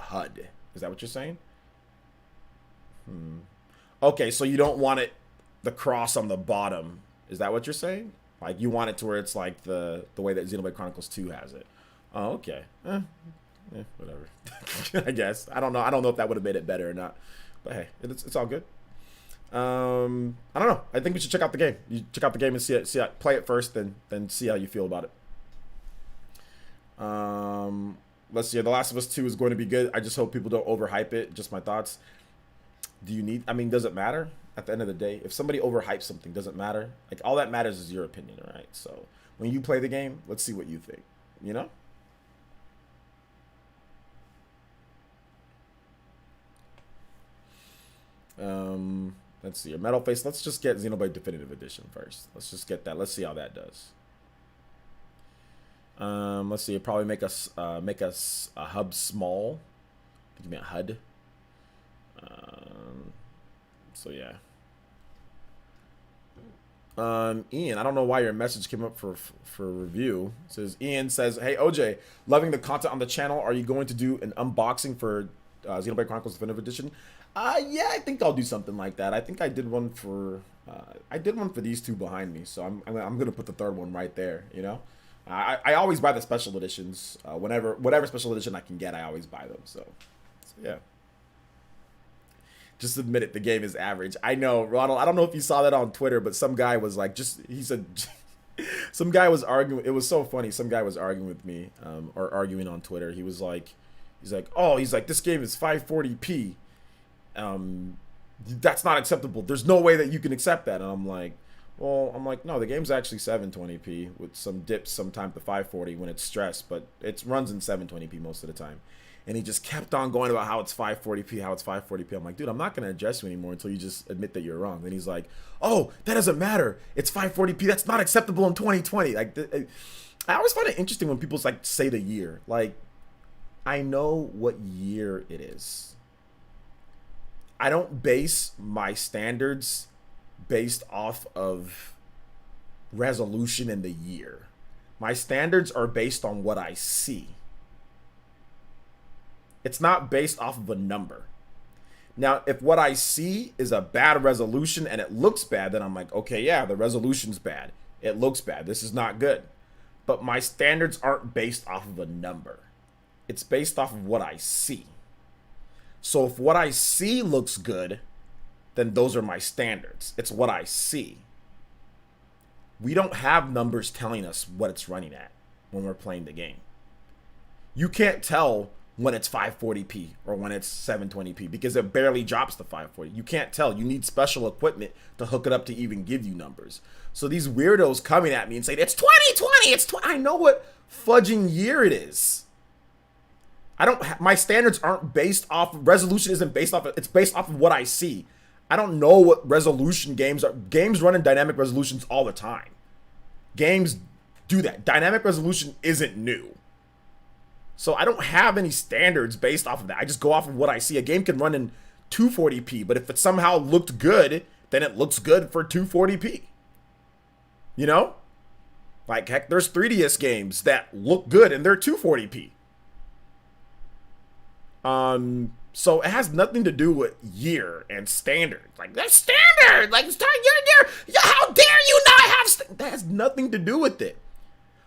HUD. Is that what you're saying? Okay, so you don't want the cross on the bottom. Is that what you're saying? Like you want it to where it's like the way that Xenoblade Chronicles 2 has it. Oh, okay. Whatever. I guess. I don't know. I don't know if that would have made it better or not. But hey, it's all good. I don't know. I think we should check out the game. You check out the game and see it, play it first, then see how you feel about it. Let's see. The Last of Us 2 is going to be good. I just hope people don't overhype it. Just my thoughts. Does it matter? At the end of the day, if somebody overhypes something, does it matter? Like all that matters is your opinion, right? So when you play the game, let's see what you think. You know? Let's see. Metal Face. Let's just get Xenoblade Definitive Edition first. Let's just get that. Let's see how that does. Let's see. It'll probably make us a hub small. I think you meant HUD. So yeah. Ian, I don't know why your message came up for review. It says Ian says, "Hey OJ, loving the content on the channel. Are you going to do an unboxing for Xenoblade Chronicles Definitive Edition?" Yeah, I think I'll do something like that. I think I did one for these two behind me, so I'm gonna put the third one right there. You know, I always buy the special editions. Whatever special edition I can get, I always buy them. So yeah. Just admit it, the game is average. I know, Ronald, I don't know if you saw that on Twitter, but some guy was like, some guy was arguing. It was so funny. Some guy was arguing with me, or arguing on Twitter. He's like, this game is 540p. That's not acceptable. There's no way that you can accept that. And I'm like, Well, I'm like, no, the game's actually 720p with some dips sometimes to 540 when it's stressed, but it runs in 720p most of the time. And he just kept on going about how it's 540p, how it's 540p. I'm like, dude, I'm not going to address you anymore until you just admit that you're wrong. Then he's like, oh, that doesn't matter. It's 540p. That's not acceptable in 2020. Like, I always find it interesting when people like say the year. Like, I know what year it is. I don't base my standards based off of resolution in the year. My standards are based on what I see. It's not based off of a number. Now, if what I see is a bad resolution and it looks bad, then I'm like, okay, yeah, the resolution's bad. It looks bad. This is not good. But my standards aren't based off of a number. It's based off of what I see. So if what I see looks good, then those are my standards. It's what I see. We don't have numbers telling us what it's running at when we're playing the game. You can't tell when it's 540p or when it's 720p because it barely drops to 540. You can't tell. You need special equipment to hook it up to even give you numbers. So these weirdos coming at me and saying, it's 2020, I know what fudging year it is. My standards aren't based off, resolution isn't based off, it's based off of what I see. I don't know what resolution games are. Games run in dynamic resolutions all the time. Games do that. Dynamic resolution isn't new. So I don't have any standards based off of that. I just go off of what I see. A game can run in 240p, but if it somehow looked good, then it looks good for 240p. You know? Like, heck, there's 3DS games that look good and they're 240p. So it has nothing to do with year and standard. Like, that's standard. Like, how dare you not have that has nothing to do with it.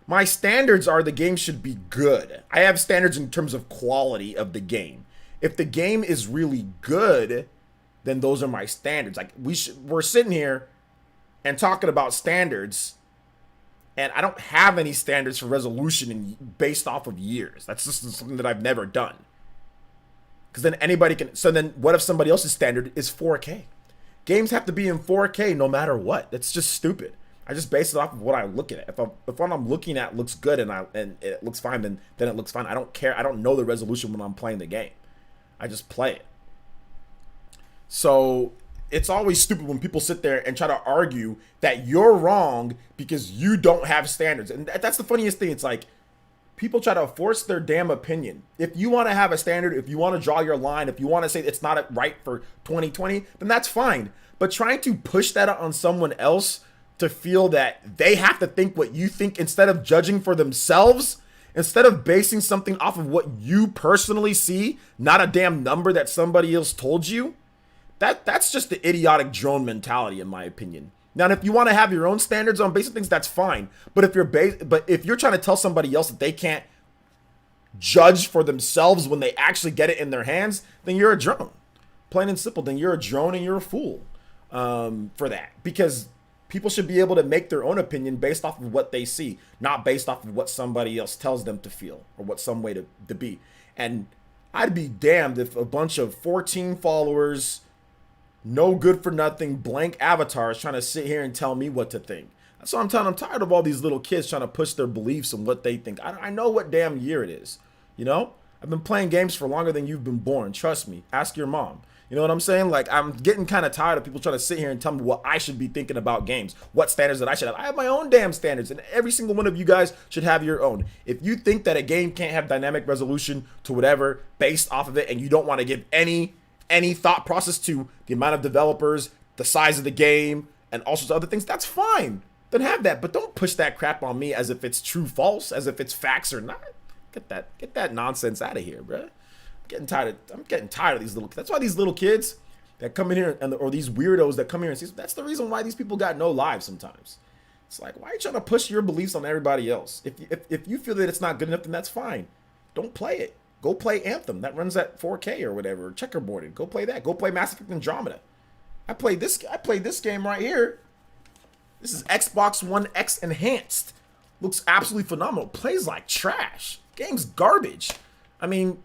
My standards are the game should be good. I have standards in terms of quality of the game. If the game is really good, then those are my standards. Like, we're sitting here and talking about standards, and I don't have any standards for resolution based off of years. That's just something that I've never done. Because then anybody can. So then what if somebody else's standard is 4K? Games have to be in 4K no matter what. That's just stupid. I just base it off of what I look at. If what I'm looking at looks good and it looks fine, then it looks fine. I don't care. I don't know the resolution when I'm playing the game. I just play it. So it's always stupid when people sit there and try to argue that you're wrong because you don't have standards. And that's the funniest thing. It's like, people try to force their damn opinion. If you want to have a standard, if you want to draw your line, if you want to say it's not right for 2020, then that's fine. But trying to push that on someone else to feel that they have to think what you think instead of judging for themselves, instead of basing something off of what you personally see, not a damn number that somebody else told you, that's just the idiotic drone mentality, in my opinion. Now, if you want to have your own standards on basic things, that's fine. But if you're trying to tell somebody else that they can't judge for themselves when they actually get it in their hands, then you're a drone. Plain and simple. Then you're a drone and you're a fool for that. Because people should be able to make their own opinion based off of what they see, not based off of what somebody else tells them to feel or what some way to be. And I'd be damned if a bunch of 14 followers, no good for nothing, blank avatars trying to sit here and tell me what to think. That's what I'm telling. I'm tired of all these little kids trying to push their beliefs and what they think. I know what damn year it is. You know, I've been playing games for longer than you've been born. Trust me. Ask your mom. You know what I'm saying? Like, I'm getting kind of tired of people trying to sit here and tell me what I should be thinking about games, what standards that I should have. I have my own damn standards, and every single one of you guys should have your own. If you think that a game can't have dynamic resolution to whatever based off of it, and you don't want to give any thought process to the amount of developers, the size of the game, and all sorts of other things, that's fine. Then have that, but don't push that crap on me as if it's true, false, as if it's facts or not. Get that nonsense out of here, bro. I'm getting tired of these little. That's why these little kids that come in here or these weirdos that come here and see. That's the reason why these people got no lives sometimes. It's like, why are you trying to push your beliefs on everybody else? If you feel that it's not good enough, then that's fine. Don't play it. Go play Anthem. That runs at 4K or whatever. Checkerboarded. Go play that. Go play Mass Effect Andromeda. I played this game right here. This is Xbox One X Enhanced. Looks absolutely phenomenal. Plays like trash. Game's garbage. I mean,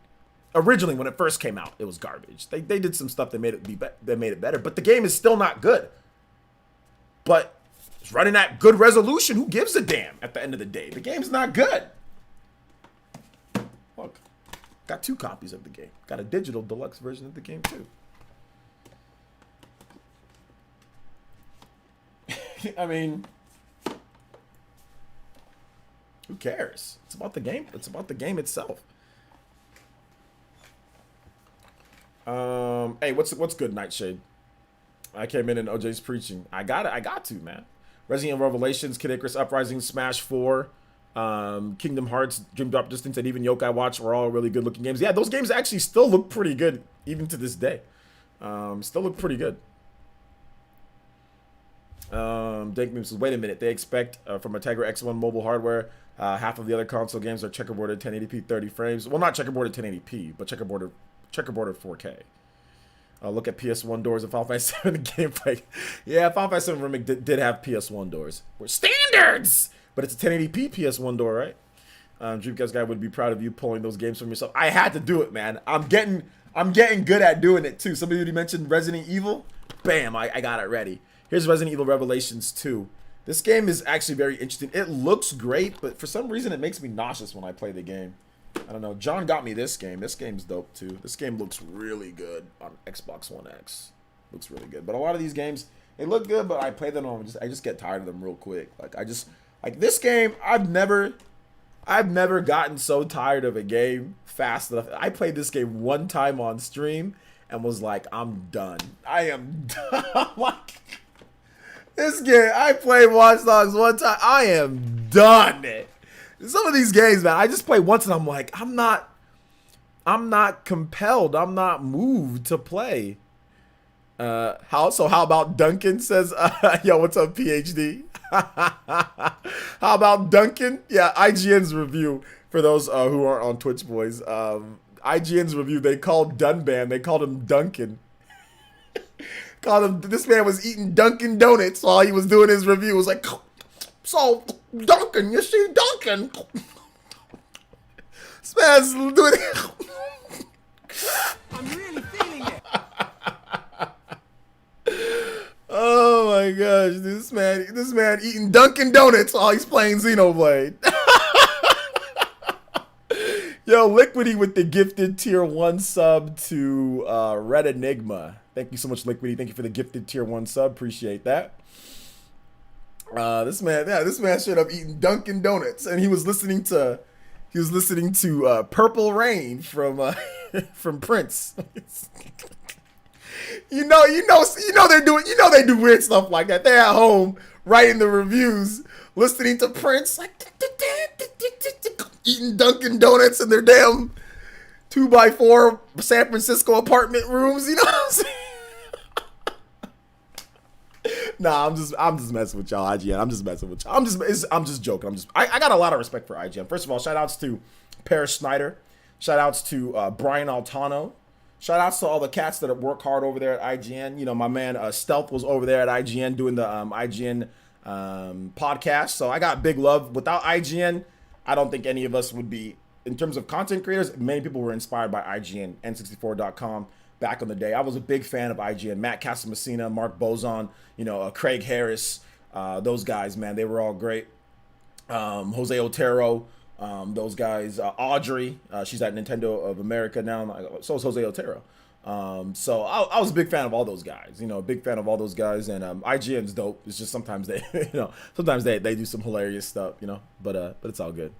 originally when it first came out, it was garbage. They did some stuff that made it better, but the game is still not good. But It's running at good resolution. Who gives a damn at the end of the day? The game's not good. Look, got 2 copies of the game. Got a digital deluxe version of the game too. I mean, who cares? It's about the game. It's about the game itself. Hey, what's good, Nightshade? I came in and OJ's preaching. I got it. I got to, man. Resident Evil Revelations, Kid Icarus Uprising, Smash 4, Kingdom Hearts, Dream Drop Distance, and even Yokai Watch were all really good looking games. Yeah, those games actually still look pretty good, even to this day. Still look pretty good. Dank Meme says, wait a minute, they expect from a Tegra X1 mobile hardware, half of the other console games are checkerboarded 1080p 30 frames. Well, not checkerboarded 1080p, but checkerboarded 4K. Look at PS1 doors of Final Fantasy VII gameplay. Yeah, Final Fantasy VII Remake did have PS1 doors. We're standards! But it's a 1080p PS1 door, right? Dreamcast guy would be proud of you pulling those games from yourself. I had to do it, man. I'm getting good at doing it, too. Somebody already mentioned Resident Evil. Bam, I got it ready. Here's Resident Evil Revelations 2. This game is actually very interesting. It looks great, but for some reason it makes me nauseous when I play the game. I don't know. John got me this game. This game's dope too. This game looks really good on Xbox One X. Looks really good. But a lot of these games, they look good, but I play them on I just get tired of them real quick. Like this game, I've never gotten so tired of a game fast enough. I played this game one time on stream and was like, I'm done. I am done. Like, this game, I played Watch Dogs one time. I am done. Some of these games, man, I just play once and I'm like, I'm not compelled. I'm not moved to play. How about Duncan says, yo, what's up, PhD? How about Duncan? Yeah, IGN's review for those who aren't on Twitch, boys. IGN's review, they called Dunban. They called him Duncan. This man was eating Dunkin' Donuts while he was doing his review. It was like, so Duncan, you see Duncan? This man's doing it. I'm really feeling it. Oh my gosh, this man eating Dunkin' Donuts while he's playing Xenoblade. Yo, Liquidy with the gifted tier 1 sub to Red Enigma. Thank you so much, Liquidy. Thank you for the gifted tier 1 sub. Appreciate that. This man straight up eating Dunkin' Donuts, and he was listening to Purple Rain from from Prince. you know they do weird stuff like that. They're at home writing the reviews, listening to Prince, like eating Dunkin' Donuts in their damn 2x4 San Francisco apartment rooms. You know what I'm saying? Nah, I'm just messing with y'all, IGN. I'm just messing with y'all. I'm just joking. I got a lot of respect for IGN. First of all, shout outs to Paris Schneider. Shout outs to Brian Altano. Shout outs to all the cats that work hard over there at IGN. You know, my man Stealth was over there at IGN doing the IGN podcast. So I got big love. Without IGN, I don't think any of us would be, in terms of content creators, many people were inspired by IGN, N64.com. Back in the day, I was a big fan of IGN. Matt Casamassina, Mark Bozon, Craig Harris, those guys, man, they were all great. Jose Otero, those guys. Audrey, she's at Nintendo of America now. So is Jose Otero. So I was a big fan of all those guys. A big fan of all those guys. And IGN's dope. It's just sometimes they, sometimes they do some hilarious stuff. But it's all good.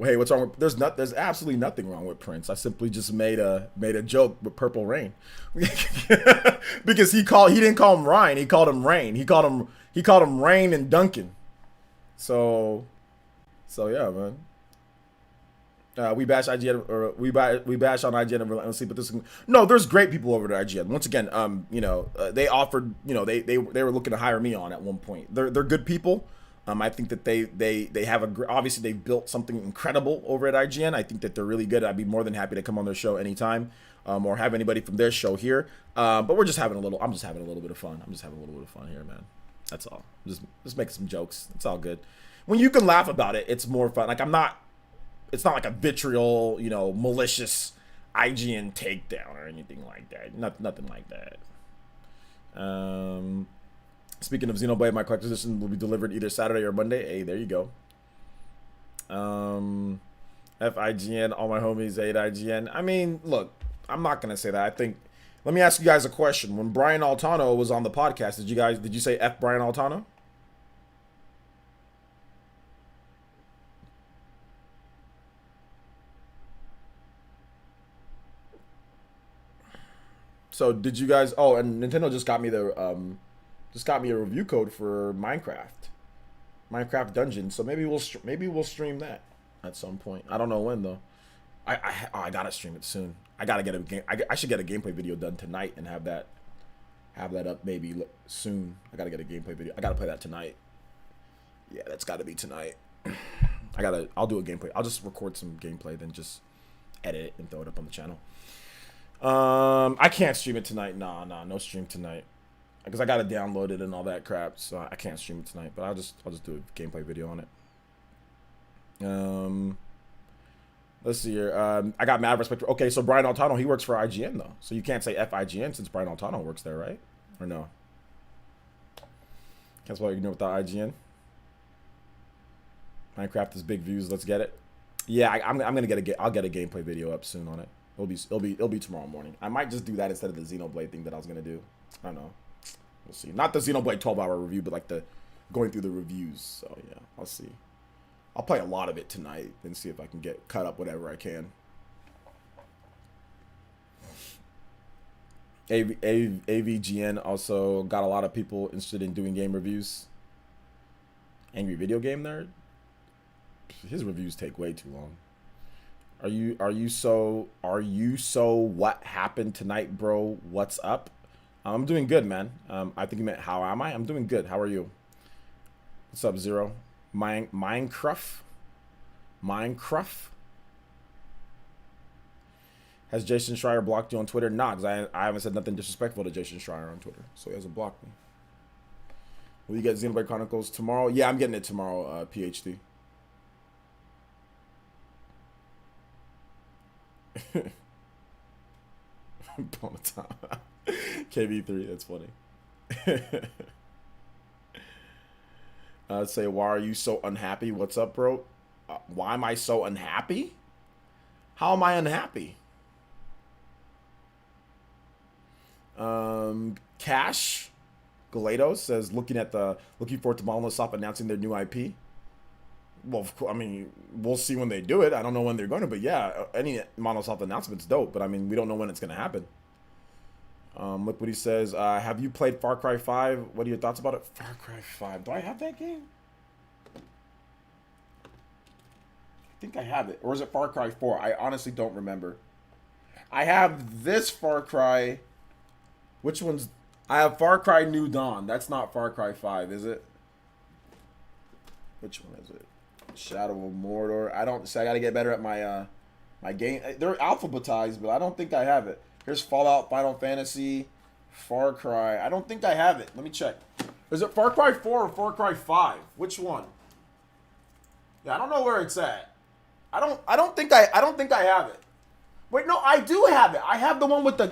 Hey, what's wrong with, there's absolutely nothing wrong with Prince. I simply just made a joke with Purple Rain. Because he didn't call him Ryan, he called him Rain. He called him Rain and Duncan. So yeah, man. We bash IGN, or we bash on IGN and relentlessly, but there's great people over at IGN. Once again, they offered, they were looking to hire me on at one point. They're good people. I think that they have obviously they've built something incredible over at IGN. I think that they're really good. I'd be more than happy to come on their show anytime, or have anybody from their show here. But I'm just having a little bit of fun. I'm just having a little bit of fun here, man. That's all. Just make some jokes. It's all good. When you can laugh about it, it's more fun. Like it's not like a vitriol, malicious IGN takedown or anything like that. Nothing like that. Speaking of Xenoblade, my collector's edition will be delivered either Saturday or Monday. Hey, there you go. FIGN, all my homies hate IGN. I mean, look, I'm not gonna say that. I think. Let me ask you guys a question. When Brian Altano was on the podcast, did you say F Brian Altano? So did you guys? Oh, and Nintendo just got me a review code for Minecraft Dungeon. So maybe we'll stream that at some point. I don't know when though. I gotta stream it soon. I gotta get a game. I should get a gameplay video done tonight and have that up maybe soon. I gotta get a gameplay video. I gotta play that tonight. Yeah, that's gotta be tonight. I'll do a gameplay. I'll just record some gameplay, then just edit it and throw it up on the channel. I can't stream it tonight. Nah, no stream tonight. Because I gotta download it and all that crap, so I can't stream it tonight. But I'll just do a gameplay video on it. Let's see here. I got mad respect. Okay, so Brian Altano, he works for IGN though, so you can't say FIGN since Brian Altano works there, right? Or no? That's why you know without IGN. Minecraft is big views. Let's get it. Yeah, I'm gonna I'll get a gameplay video up soon on it. It'll be tomorrow morning. I might just do that instead of the Xenoblade thing that I was gonna do. I don't know. We'll see. Not the Xenoblade 12-hour review, but like the going through the reviews. So yeah, I'll see. I'll play a lot of it tonight and see if I can get cut up whatever I can. AVGN also got a lot of people interested in doing game reviews. Angry Video Game Nerd. His reviews take way too long. Are you so what happened tonight, bro? What's up? I'm doing good, man. I think you meant how am I? I'm doing good. How are you? What's up, Zero? Minecraft? Has Jason Schreier blocked you on Twitter? Nah, because I haven't said nothing disrespectful to Jason Schreier on Twitter, so he hasn't blocked me. Will you get Xenoblade Chronicles tomorrow? Yeah, I'm getting it tomorrow, PhD. KV3, that's funny. Say, why are you so unhappy? What's up, bro? Why am I so unhappy? How am I unhappy? Cash Galados says, looking forward to Microsoft announcing their new IP. Well, I mean, we'll see when they do it. I don't know when they're going to, but yeah, any Microsoft announcement's dope. But I mean, we don't know when it's going to happen. Look what he says. Have you played Far Cry 5? What are your thoughts about it? Far Cry 5. Do I have that game? I think I have it. Or is it Far Cry 4? I honestly don't remember. I have this Far Cry. Which one's... I have Far Cry New Dawn. That's not Far Cry 5, is it? Which one is it? Shadow of Mordor. I don't... See, I gotta get better at my my game. They're alphabetized, but I don't think I have it. Here's Fallout, Final Fantasy, Far Cry. I don't think I have it. Let me check. Is it Far Cry 4 or Far Cry 5? Which one? Yeah, I don't know where it's at. I don't think I have it. Wait, no, I do have it. I have the one with the...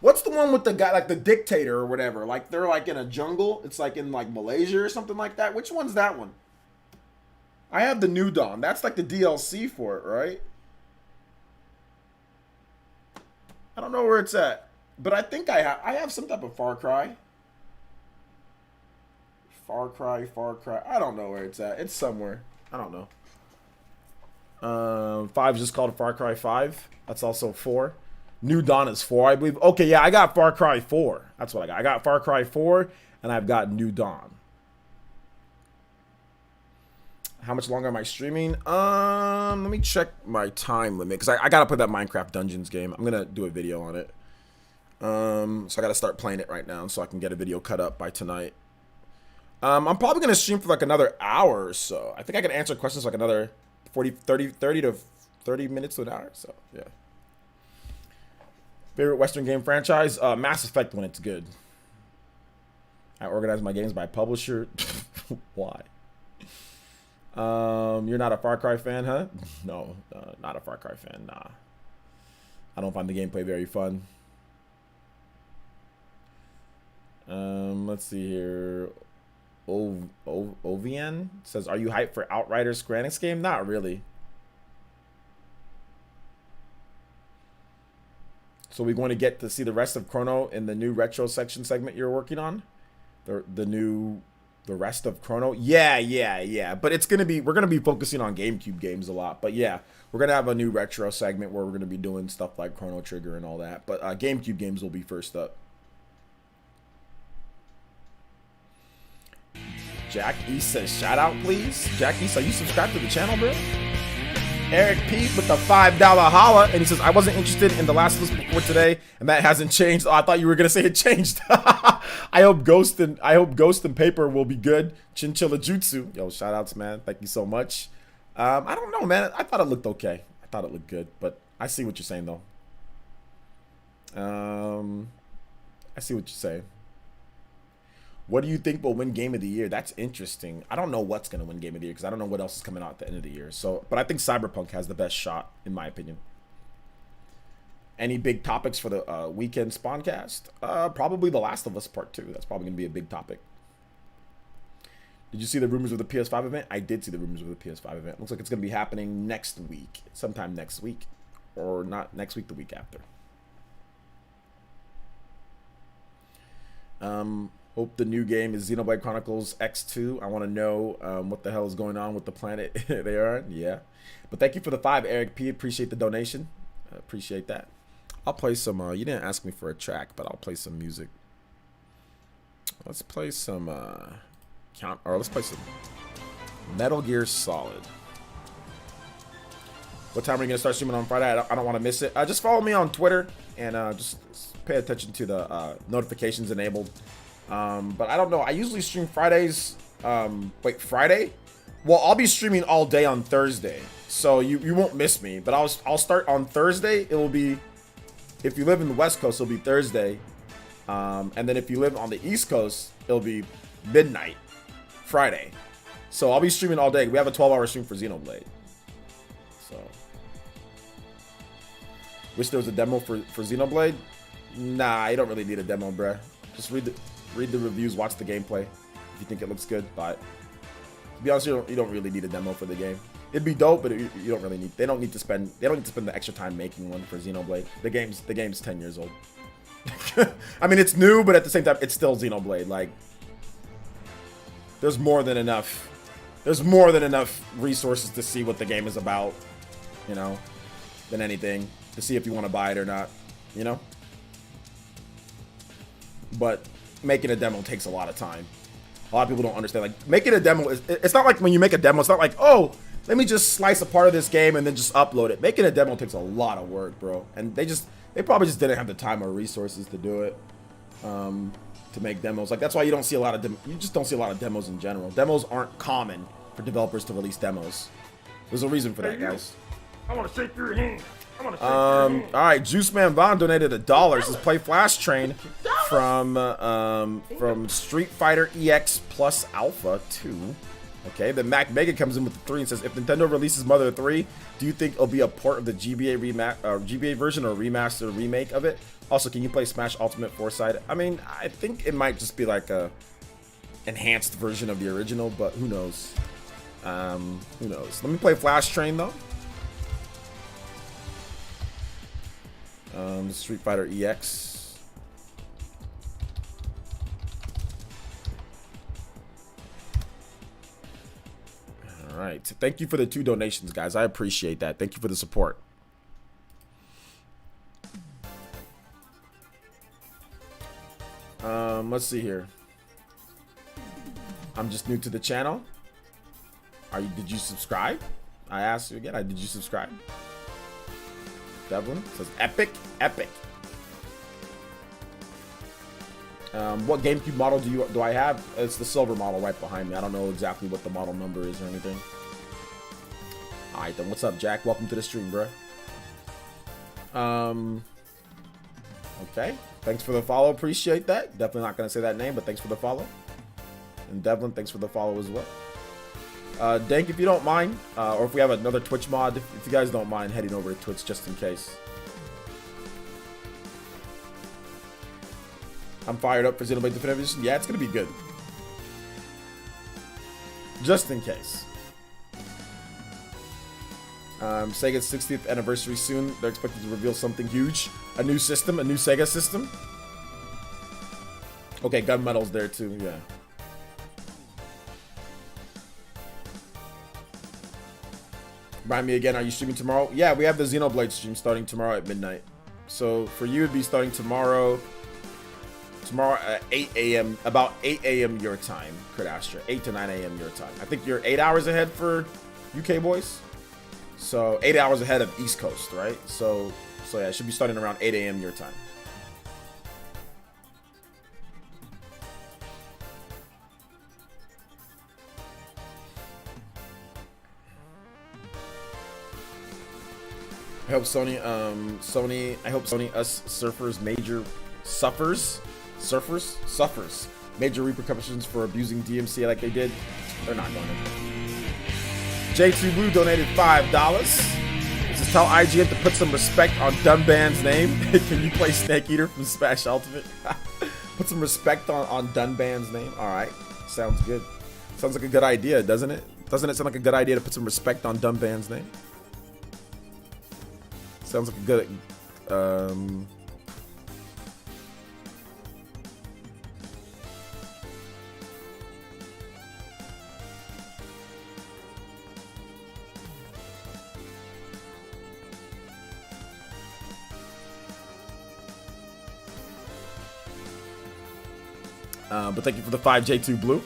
What's the one with the guy, like the dictator or whatever? Like they're like in a jungle. It's like in like Malaysia or something like that. Which one's that one? I have the New Dawn. That's like the DLC for it, right? I don't know where it's at, but I think I have some type of Far Cry. Far Cry. I don't know where it's at. It's somewhere. I don't know. 5 is just called Far Cry 5. That's also 4. New Dawn is 4, I believe. Okay, yeah, I got Far Cry 4. That's what I got. I got Far Cry 4, and I've got New Dawn. How much longer am I streaming? Let me check my time limit, because I got to play that Minecraft Dungeons game. I'm going to do a video on it. So I got to start playing it right now so I can get a video cut up by tonight. I'm probably going to stream for like another hour or so. I think I can answer questions like another 30 to 30 minutes to an hour. So, yeah. Favorite Western game franchise? Mass Effect when it's good. I organize my games by publisher. Why? You're not a Far Cry fan, huh? No, not a Far Cry fan. Nah. I don't find the gameplay very fun. Let's see here. Ovian says, "Are you hyped for Outriders Square Enix game?" Not really. So we're going to get to see the rest of Chrono in the new retro section segment you're working on. The rest of Chrono. Yeah. But we're gonna be focusing on GameCube games a lot. But yeah, we're gonna have a new retro segment where we're gonna be doing stuff like Chrono Trigger and all that. But GameCube games will be first up. Jack East says, "Shout out, please." Jack East, are you subscribed to the channel, bro? Eric P with the $5 holla, and he says, "I wasn't interested in The Last of Us before today, and that hasn't changed." Oh, I thought you were gonna say it changed. I hope Ghost and Paper will be good. Chinchilla Jutsu, yo, shout outs, man. Thank you so much. I don't know, man. I thought it looked okay. I thought it looked good, but I see what you're saying, though. I see what you're saying. What do you think will win Game of the Year? That's interesting. I don't know what's going to win Game of the Year because I don't know what else is coming out at the end of the year. So, but I think Cyberpunk has the best shot, in my opinion. Any big topics for the weekend Spawncast? Probably The Last of Us Part 2. That's probably going to be a big topic. Did you see the rumors of the PS5 event? I did see the rumors of the PS5 event. Looks like it's going to be happening next week. Sometime next week. Or not next week, the week after. Hope the new game is Xenoblade Chronicles X2. I want to know what the hell is going on with the planet they are on. Yeah. But thank you for the 5, Eric P. Appreciate the donation. Appreciate that. I'll play some, you didn't ask me for a track, but I'll play some music. Let's play some, let's play some Metal Gear Solid. What time are you going to start streaming on Friday? I don't want to miss it. Just follow me on Twitter and just pay attention to the notifications enabled. But I don't know. I usually stream Fridays. Wait, Friday? Well, I'll be streaming all day on Thursday, so you won't miss me. But I'll start on Thursday. It will be, if you live in the West Coast, it'll be Thursday. And then if you live on the East Coast, it'll be midnight Friday. So I'll be streaming all day. We have a 12-hour stream for Xenoblade. So wish there was a demo for Xenoblade. Nah, you don't really need a demo, bruh. Just read the reviews, watch the gameplay. If you think it looks good, buy it. To be honest, you don't really need a demo for the game. It'd be dope, but you don't really need. They don't need to spend the extra time making one for Xenoblade. The game's 10 years old. I mean, it's new, but at the same time, it's still Xenoblade. Like, there's more than enough. There's more than enough resources to see what the game is about, you know, than anything to see if you want to buy it or not, you know. But making a demo takes a lot of time. A lot of people don't understand. Like, making a demo it's not like when you make a demo, it's not like, oh, let me just slice a part of this game and then just upload it. Making a demo takes a lot of work, bro. And they probably just didn't have the time or resources to do it. To make demos. Like, that's why you don't see a lot of you just don't see a lot of demos in general. Demos aren't common for developers to release demos. There's a reason for that, guys. I want to shake your hand. All right, Juice Man Vaughn donated $1. Says play Flash Train from Street Fighter EX Plus Alpha 2. Okay, then Mac Mega comes in with the 3 and says, if Nintendo releases Mother 3, do you think it'll be a port of the GBA version or remaster remake of it? Also, can you play Smash Ultimate 4-Side? I mean, I think it might just be like a enhanced version of the original, but who knows? Who knows? Let me play Flash Train though. Street Fighter EX. All right. Thank you for the 2 donations, guys. I appreciate that. Thank you for the support. Let's see here. I'm just new to the channel. Did you subscribe? I asked you again. Did you subscribe? Devlin says epic. What GameCube model do I have? It's the silver model right behind me. I don't know exactly what the model number is or anything. Alright then, what's up, Jack? Welcome to the stream, bro. Okay. Thanks for the follow. Appreciate that. Definitely not gonna say that name, but thanks for the follow. And Devlin, thanks for the follow as well. Dank, if you don't mind, or if we have another Twitch mod, if you guys don't mind heading over to Twitch just in case. I'm fired up for Xenoblade Definitive Edition. Yeah, it's gonna be good. Just in case. Sega's 60th anniversary soon. They're expected to reveal something huge. A new system, a new Sega system. Okay, Gunmetal's there too, yeah. Remind me again, are you streaming tomorrow? Yeah, we have the Xenoblade stream starting tomorrow at midnight. So for you, it'd be starting tomorrow at 8 a.m., about 8 a.m. your time, Credastra. 8 to 9 a.m. your time. I think you're 8 hours ahead for UK boys. So 8 hours ahead of East Coast, right? So yeah, it should be starting around 8 a.m. your time. I hope Sony, I hope Sony, us surfers, suffers major repercussions for abusing DMCA like they did. They're not going to. J2 Blue donated $5. This is tell IGN to put some respect on Dunban's name. Can you play Snake Eater from Smash Ultimate? Put some respect on Dunban's name. All right, sounds good. Sounds like a good idea, doesn't it? Doesn't it sound like a good idea to put some respect on Dunban's name? Sounds like a good, but thank you for the 5 J2 Blue.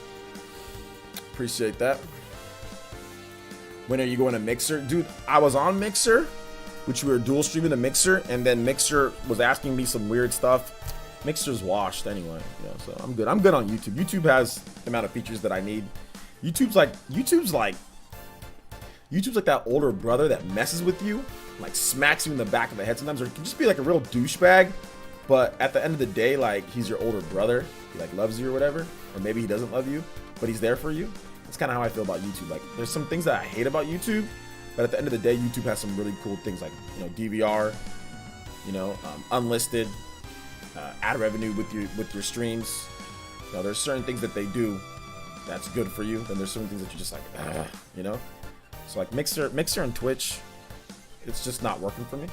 Appreciate that. When are you going to Mixer? Dude, I was on Mixer, which we were dual streaming the Mixer, and then Mixer was asking me some weird stuff. Mixer's washed anyway, yeah, so I'm good. I'm good on YouTube. YouTube has the amount of features that I need. YouTube's like that older brother that messes with you, like smacks you in the back of the head sometimes, or it can just be like a real douchebag, but at the end of the day, like, he's your older brother. He like loves you or whatever, or maybe he doesn't love you, but he's there for you. That's kind of how I feel about YouTube. Like, there's some things that I hate about YouTube, but at the end of the day, YouTube has some really cool things, like, you know, DVR, you know, unlisted, ad revenue with your streams. You know, there's certain things that they do that's good for you. Then there's certain things that you're just like, you know. So like Mixer and Twitch, it's just not working for me.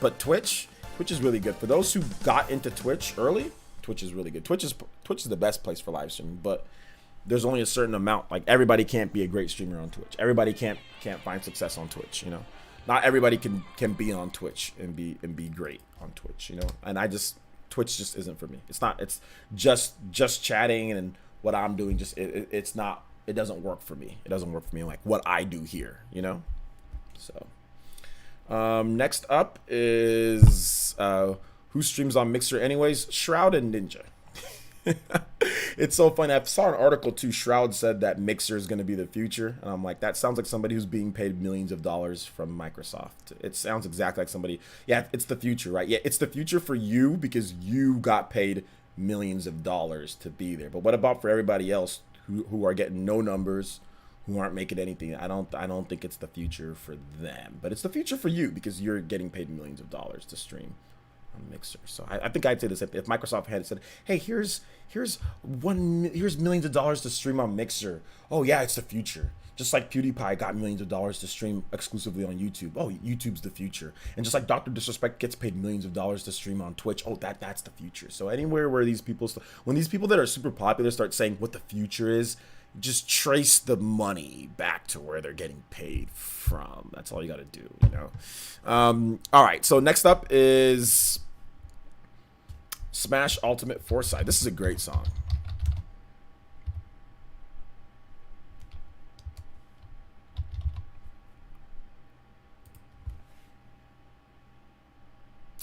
But Twitch is really good for those who got into Twitch early. Twitch is really good. Twitch is the best place for live streaming, but there's only a certain amount. Like, everybody can't be a great streamer on Twitch. Everybody can't find success on Twitch, you know. Not everybody can be on Twitch and be great on Twitch, you know. And Twitch just isn't for me. It's not. It's just chatting and what I'm doing. Just it's not. It doesn't work for me. It doesn't work for me like what I do here, you know. So next up is who streams on Mixer anyways? Shroud and Ninja. It's so funny. I saw an article too. Shroud said that Mixer is going to be the future, and I'm like, that sounds like somebody who's being paid millions of dollars from Microsoft. It sounds exactly like somebody. Yeah, it's the future, right? Yeah, it's the future for you because you got paid millions of dollars to be there. But what about for everybody else who are getting no numbers, who aren't making anything? I don't think it's the future for them, but it's the future for you because you're getting paid millions of dollars to stream on Mixer. So I think I'd say this: if Microsoft had said, "Hey, here's millions of dollars to stream on Mixer," oh yeah, it's the future. Just like PewDiePie got millions of dollars to stream exclusively on YouTube. Oh, YouTube's the future. And just like Dr. Disrespect gets paid millions of dollars to stream on Twitch. Oh, that's the future. So anywhere where when these people that are super popular start saying what the future is, just trace the money back to where they're getting paid from. That's all you got to do, you know. All right, so next up is Smash Ultimate Foresight. This is a great song.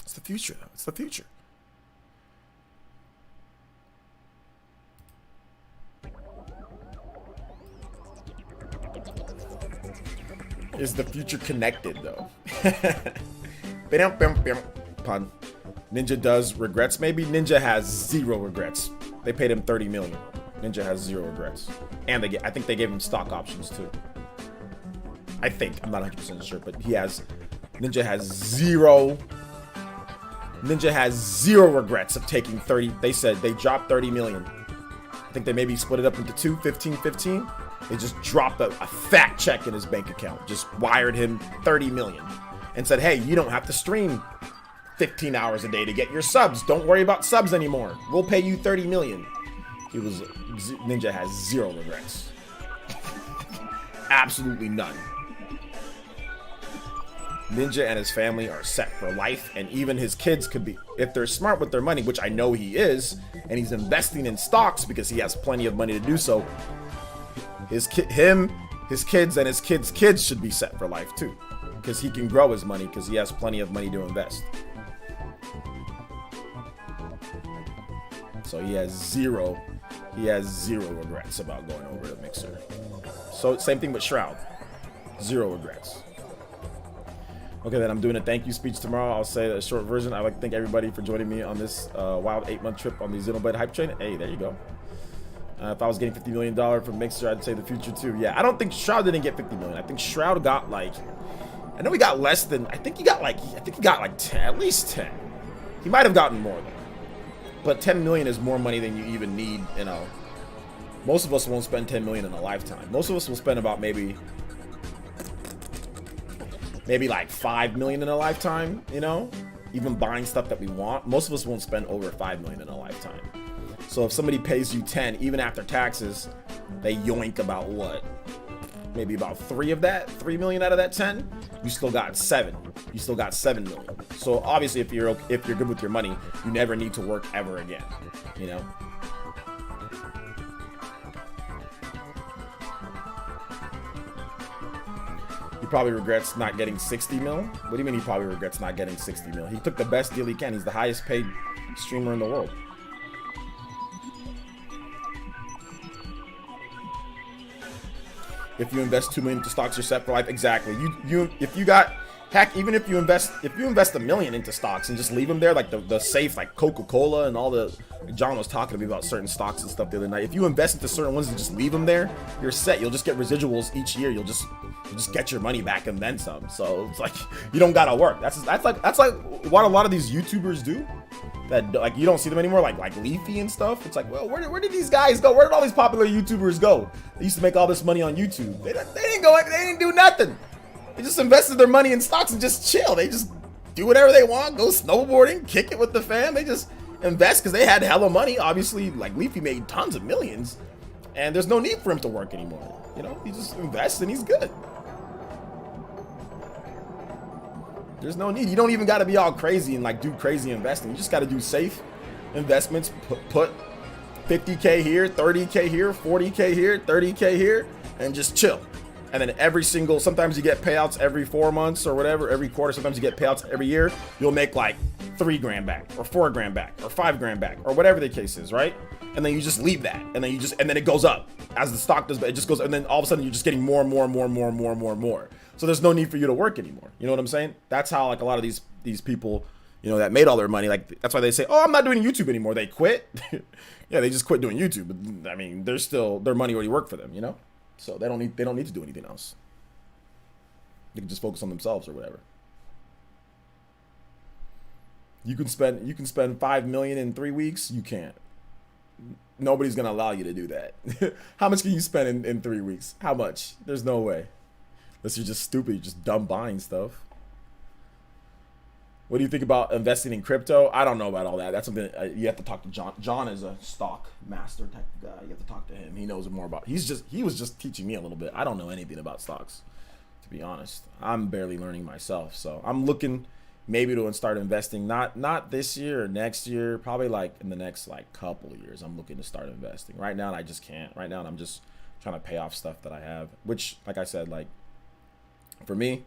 It's the future, though. It's the future. Is the future connected, though? Pun. Ninja does regrets. Maybe Ninja has 0 regrets. They paid him $30 million. Ninja has 0 regrets. And I think they gave him stock options, too. I think. I'm not 100% sure, but Ninja has 0 Ninja has zero regrets of taking 30. They said they dropped 30 million. I think they maybe split it up into two, 15. They just dropped a fat check in his bank account. Just wired him 30 million and said, hey, you don't have to stream 15 hours a day to get your subs. Don't worry about subs anymore. We'll pay you 30 million. Ninja has zero regrets. Absolutely none. Ninja and his family are set for life, and even his kids could be, if they're smart with their money, which I know he is, and he's investing in stocks because he has plenty of money to do so. His kids, and his kids' kids should be set for life too, because he can grow his money because he has plenty of money to invest. So he has zero regrets about going over to Mixer. So same thing with Shroud, zero regrets. Okay, then I'm doing a thank you speech tomorrow. I'll say a short version. I'd like to thank everybody for joining me on this wild 8-month trip on the Xenoblade hype train. Hey, there you go. If I was getting $50 million from Mixer, I'd say the future too. Yeah, I don't think Shroud didn't get 50 million. I think Shroud got like, I know he got less than, I think he got like 10, at least 10. He might have gotten more though. But 10 million is more money than you even need, you know. Most of us won't spend 10 million in a lifetime. Most of us will spend about maybe like 5 million in a lifetime, you know, even buying stuff that we want. Most of us won't spend over 5 million in a lifetime. So if somebody pays you 10, even after taxes, they yoink about what? Maybe about 3 million out of that 10. You still got 7. You still got 7 million. So obviously if you're good with your money, you never need to work ever again, you know. He probably regrets not getting 60 mil. What do you mean he probably regrets not getting 60 mil? He took the best deal he can. He's the highest paid streamer in the world. If you invest 2 million into stocks, you're set for life. Exactly. If you got, heck, even if you invest $1 million into stocks and just leave them there, like the safe, like Coca-Cola and all the, John was talking to me about certain stocks and stuff the other night. If you invest into certain ones and just leave them there, you're set. You'll just get residuals each year. You'll just get your money back and then some. So it's like you don't gotta work. That's like what a lot of these YouTubers do. That like you don't see them anymore, like Leafy and stuff. It's like, well, where did these guys go? Where did all these popular YouTubers go? They used to make all this money on YouTube. They didn't do nothing. They just invested their money in stocks and just chill. They just do whatever they want, go snowboarding, kick it with the fam. They just invest because they had hella money. Obviously, like Leafy made tons of millions, and there's no need for him to work anymore. You know, he just invests and he's good. There's no need. You don't even got to be all crazy and like do crazy investing. You just got to do safe investments. Put 50K here, 30K here, 40K here, 30K here, and just chill. And then sometimes you get payouts every 4 months or whatever, every quarter. Sometimes you get payouts every year. You'll make like 3 grand back or 4 grand back or 5 grand back or whatever the case is, right? And then you just leave that. And then it goes up as the stock does, but it just goes. And then all of a sudden you're just getting more and more and more and more and more and more and more. So there's no need for you to work anymore. You know what I'm saying? That's how like a lot of these people, you know, that made all their money. Like that's why they say, oh, I'm not doing YouTube anymore. They quit. Yeah, they just quit doing YouTube. But I mean, their money already worked for them, you know? So they don't need to do anything else. They can just focus on themselves or whatever. You can spend 5 million in 3 weeks. You can't. Nobody's gonna allow you to do that. How much can you spend in 3 weeks? How much? There's no way. Unless you're just stupid, you're just dumb buying stuff. What do you think about investing in crypto? I don't know about all that. That's something you have to talk to John. John is a stock master type of guy. You have to talk to him. He knows more about. He was just teaching me a little bit. I don't know anything about stocks, to be honest. I'm barely learning myself. So I'm looking maybe to start investing. Not this year or next year. Probably like in the next like couple of years. I'm looking to start investing. Right now I just can't. Right now I'm just trying to pay off stuff that I have. Which, like I said, like. For me,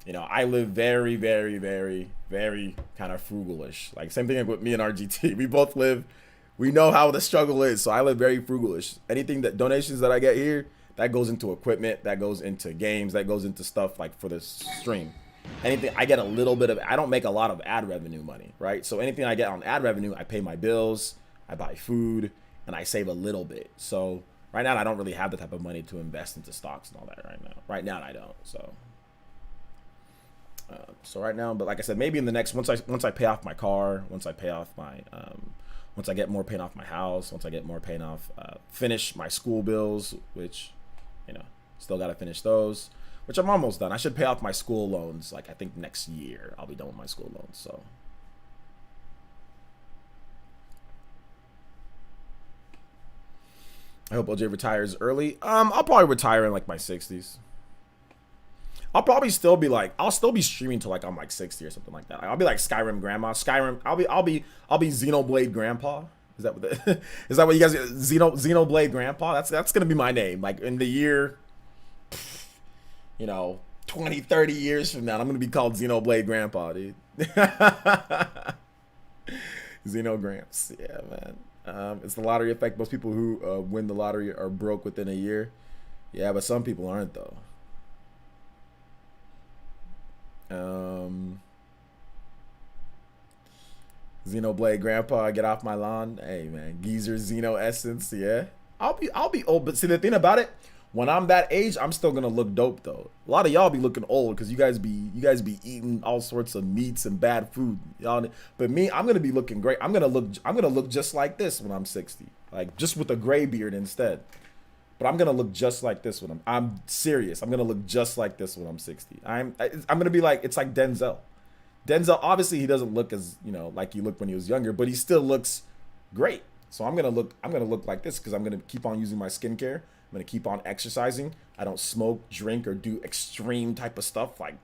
you know, I live very, very, very, very kind of frugalish. Like same thing with me and RGT. We both live, we know how the struggle is. So I live very frugalish. Anything that donations that I get here, that goes into equipment, that goes into games, that goes into stuff like for the stream. Anything I get a little bit of, I don't make a lot of ad revenue money, right? So anything I get on ad revenue, I pay my bills, I buy food, and I save a little bit. So right now, I don't really have the type of money to invest into stocks and all that right now. Right now, I don't. So So right now, but like I said, maybe in the next once I pay off my car, once I pay off my once I get more paying off my house, once I get more paying off finish my school bills, which still got to finish those, which I'm almost done. I should pay off my school loans like I think next year. I'll be done with my school loans. So I hope OJ retires early. I'll probably retire in like my 60s. I'll probably still be like, I'll still be streaming till like I'm like 60 or something like that. I'll be like Skyrim grandma. Skyrim. I'll be Xenoblade grandpa. Is that what is that what you guys Xenoblade grandpa? That's gonna be my name. Like in the year, 20, 30 years from now, I'm gonna be called Xenoblade grandpa, dude. Xenogramps. Yeah, man. It's the lottery effect. Most people who win the lottery are broke within a year. Yeah, but some people aren't though. Xenoblade grandpa, get off my lawn. Hey man, geezer Xeno essence. Yeah, I'll be old. But see, the thing about it, when I'm that age, I'm still gonna look dope though. A lot of y'all be looking old because you guys be eating all sorts of meats and bad food, y'all. But me, I'm gonna be looking great. I'm gonna look just like this when I'm 60, like just with a gray beard instead. But I'm gonna look just like this when I'm serious. I'm gonna look just like this when I'm 60. I'm gonna be like, it's like Denzel. Denzel, obviously he doesn't look as like he looked when he was younger, but he still looks great. So I'm gonna look like this because I'm gonna keep on using my skincare. I'm gonna keep on exercising. I don't smoke, drink, or do extreme type of stuff like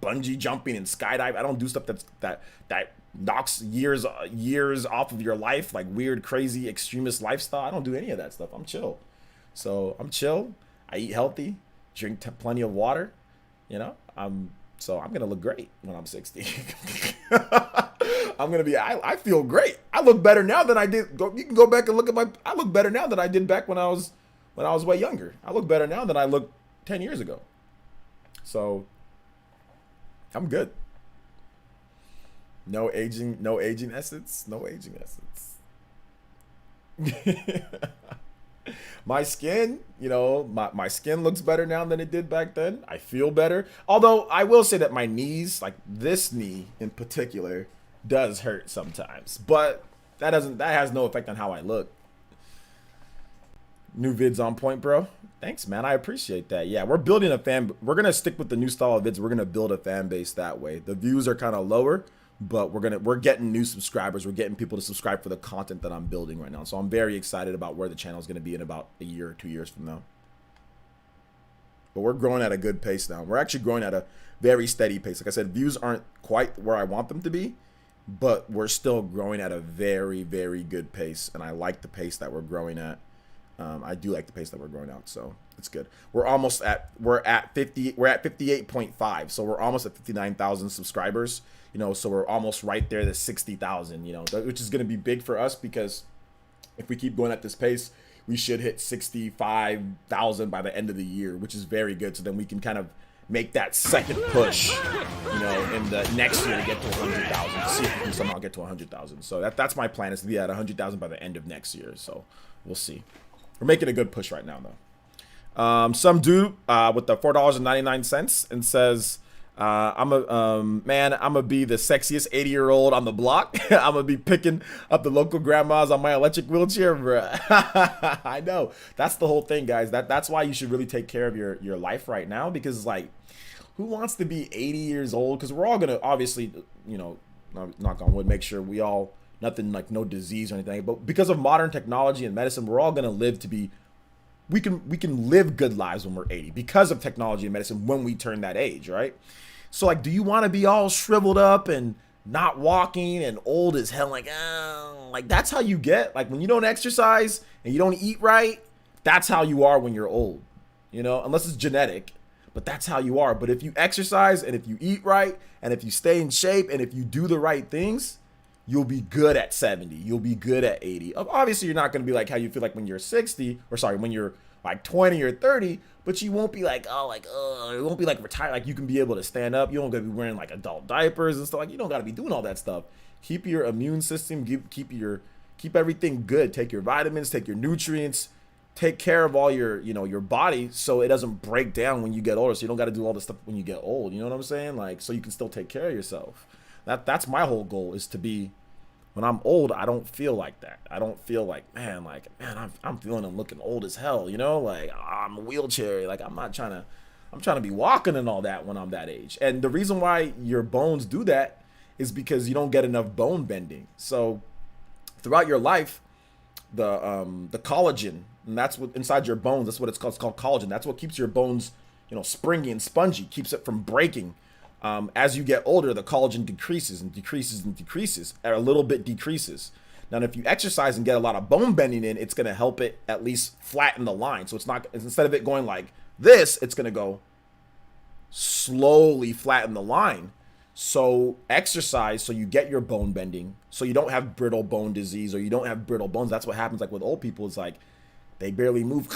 bungee jumping and skydive. I don't do stuff that knocks years off of your life, like weird, crazy, extremist lifestyle. I don't do any of that stuff. I'm chill. So I'm chill. I eat healthy, drink plenty of water. So I'm gonna look great when I'm 60. I'm gonna be. I feel great. I look better now than I did. You can go back and look at I look better now than I did back when I was way younger. I look better now than I looked 10 years ago. So I'm good. No aging essence. No aging essence. My skin, my skin looks better now than it did back then. I feel better. Although I will say that my knees, like this knee in particular, does hurt sometimes. But that has no effect on how I look. New vids on point, bro. Thanks, man. I appreciate that. Yeah, we're building a fan. We're gonna stick with the new style of vids. We're gonna build a fan base that way. The views are kind of lower, but we're getting new subscribers. We're getting people to subscribe for the content that I'm building right now. So I'm very excited about where the channel is going to be in about a year or 2 years from now. But we're growing at a good pace now. We're actually growing at a very steady pace. Like I said, views aren't quite where I want them to be, but we're still growing at a very, very good pace. And I like the pace that we're growing at. I do like the pace that we're growing out, so it's good. We're at 58.5, so we're almost at 59,000 subscribers. So we're almost right there to 60,000, which is going to be big for us because if we keep going at this pace, we should hit 65,000 by the end of the year, which is very good. So then we can kind of make that second push, in the next year to get to 100,000. See if we can somehow get to 100,000. So that's my plan, is to be at 100,000 by the end of next year. So we'll see. We're making a good push right now, though. Some dude with the $4.99 and says, I'm gonna be the sexiest 80-year-old on the block. I'm gonna be picking up the local grandmas on my electric wheelchair, bruh. I know. That's the whole thing, guys. That's why you should really take care of your life right now, because like, who wants to be 80 years old? Because we're all gonna obviously, knock on wood, make sure we all, nothing like no disease or anything, but because of modern technology and medicine, we're all gonna live to be, we can live good lives when we're 80 because of technology and medicine when we turn that age, right? So like, do you want to be all shriveled up and not walking and old as hell? Like that's how you get, like when you don't exercise and you don't eat right, that's how you are when you're old, unless it's genetic, but that's how you are. But if you exercise and if you eat right and if you stay in shape and if you do the right things, you'll be good at 70. You'll be good at 80. Obviously, you're not going to be like how you feel like when you're 60, or sorry, when you're like 20 or 30, but you won't be like, it won't be like retired. Like you can be able to stand up. You don't got to be wearing like adult diapers and stuff. Like you don't got to be doing all that stuff. Keep your immune system, keep everything good. Take your vitamins, take your nutrients, take care of all your, you know, your body so it doesn't break down when you get older. So you don't got to do all this stuff when you get old. You know what I'm saying? Like, so you can still take care of yourself. That's my whole goal, is to be, when I'm old, I don't feel like that. I don't feel like, man, I'm feeling I'm looking old as hell, you know? Like, I'm a wheelchair. Like, I'm trying to be walking and all that when I'm that age. And the reason why your bones do that is because you don't get enough bone bending. So throughout your life, the collagen, and that's what inside your bones, that's what it's called collagen. That's what keeps your bones, you know, springy and spongy, keeps it from breaking. As you get older, the collagen decreases and decreases and decreases, or a little bit decreases. Now, if you exercise and get a lot of bone bending in, it's going to help it at least flatten the line. So it's not, instead of it going like this, it's going to go slowly flatten the line. So exercise so you get your bone bending, so you don't have brittle bone disease, or you don't have brittle bones. That's what happens like with old people. It's like they barely move,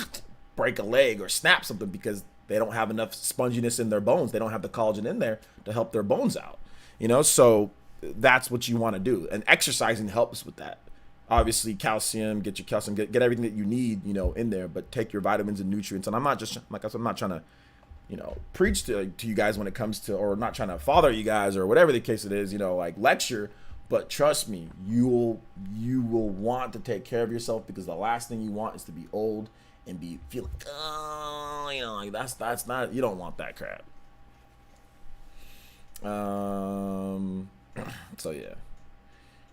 break a leg or snap something because they don't have enough sponginess in their bones. They don't have the collagen in there to help their bones out, you know? So that's what you want to do. And exercising helps with that. Obviously, calcium, get your calcium, get everything that you need, you know, in there, but take your vitamins and nutrients. And I'm not just, like I said, I'm not trying to, you know, preach to you guys when it comes to, or not trying to father you guys or whatever the case it is, you know, like lecture, but trust me, you will want to take care of yourself, because the last thing you want is to be old and feel like, oh, you know, like that's not, you don't want that crap. So yeah,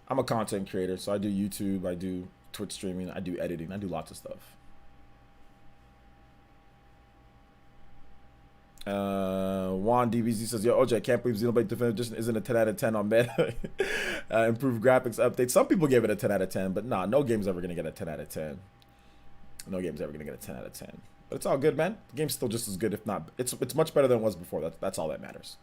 I'm a content creator, so I do YouTube, I do Twitch streaming, I do editing, I do lots of stuff. Juan DBZ says, yo, OJ, I can't believe Xenoblade Definitive Edition isn't a 10 out of 10 on meta. Improved graphics update. Some people gave it a 10 out of 10, but nah, no game's ever gonna get a 10 out of 10. No game's ever gonna get a 10 out of 10. But it's all good, man. The game's still just as good, if not, it's much better than it was before. That's all that matters.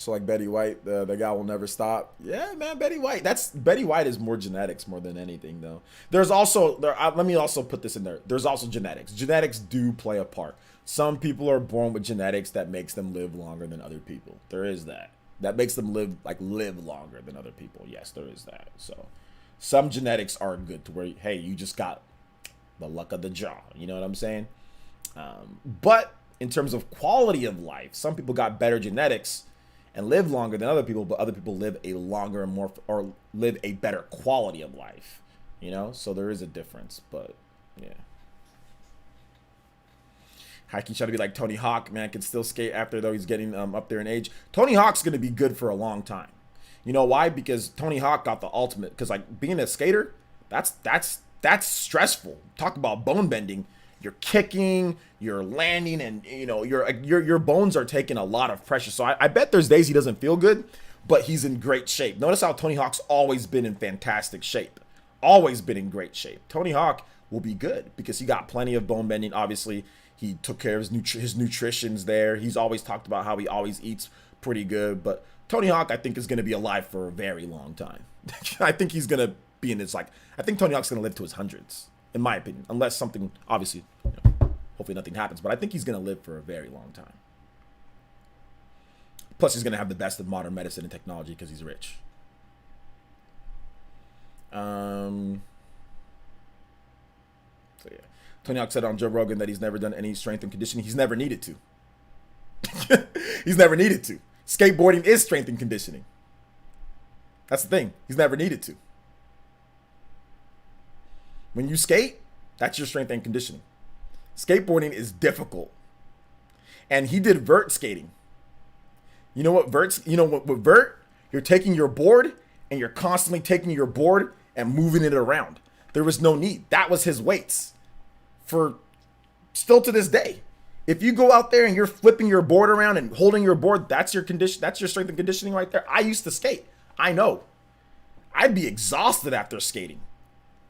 So like Betty White, the guy will never stop. Yeah, man, Betty White is more genetics more than anything, though. There's also let me also put this in there. There's also genetics. Genetics do play a part. Some people are born with genetics that makes them live longer than other people. There is that. That makes them live longer than other people. Yes, there is that. So some genetics are good to where, hey, you just got the luck of the draw. You know what I'm saying? But in terms of quality of life, some people got better genetics and live longer than other people, but other people live a longer and more, or live a better quality of life, you know? So there is a difference, but yeah. Heike trying to be like Tony Hawk, man, can still skate after though he's getting up there in age. Tony Hawk's going to be good for a long time. You know why? Because Tony Hawk got the ultimate, because like being a skater, that's stressful. Talk about bone bending. You're kicking, you're landing, and you know your bones are taking a lot of pressure. So I bet there's days he doesn't feel good, but he's in great shape. Notice how Tony Hawk's always been in fantastic shape. Always been in great shape. Tony Hawk will be good because he got plenty of bone bending. Obviously, he took care of his nutrition's there. He's always talked about how he always eats pretty good. But Tony Hawk, I think, is going to be alive for a very long time. I think he's going to be in his, like, I think Tony Hawk's going to live to his hundreds. In my opinion, unless something, obviously, you know, hopefully nothing happens, but I think he's going to live for a very long time. Plus, he's going to have the best of modern medicine and technology because he's rich. So yeah, Tony Hawk said on Joe Rogan that he's never done any strength and conditioning. He's never needed to. He's never needed to. Skateboarding is strength and conditioning. That's the thing. He's never needed to. When you skate, that's your strength and conditioning. Skateboarding is difficult. And he did vert skating. You know what vert, with vert, you're taking your board and you're constantly taking your board and moving it around. There was no need. That was his weights. For still to this day. If you go out there and you're flipping your board around and holding your board, that's your condition, that's your strength and conditioning right there. I used to skate. I know. I'd be exhausted after skating.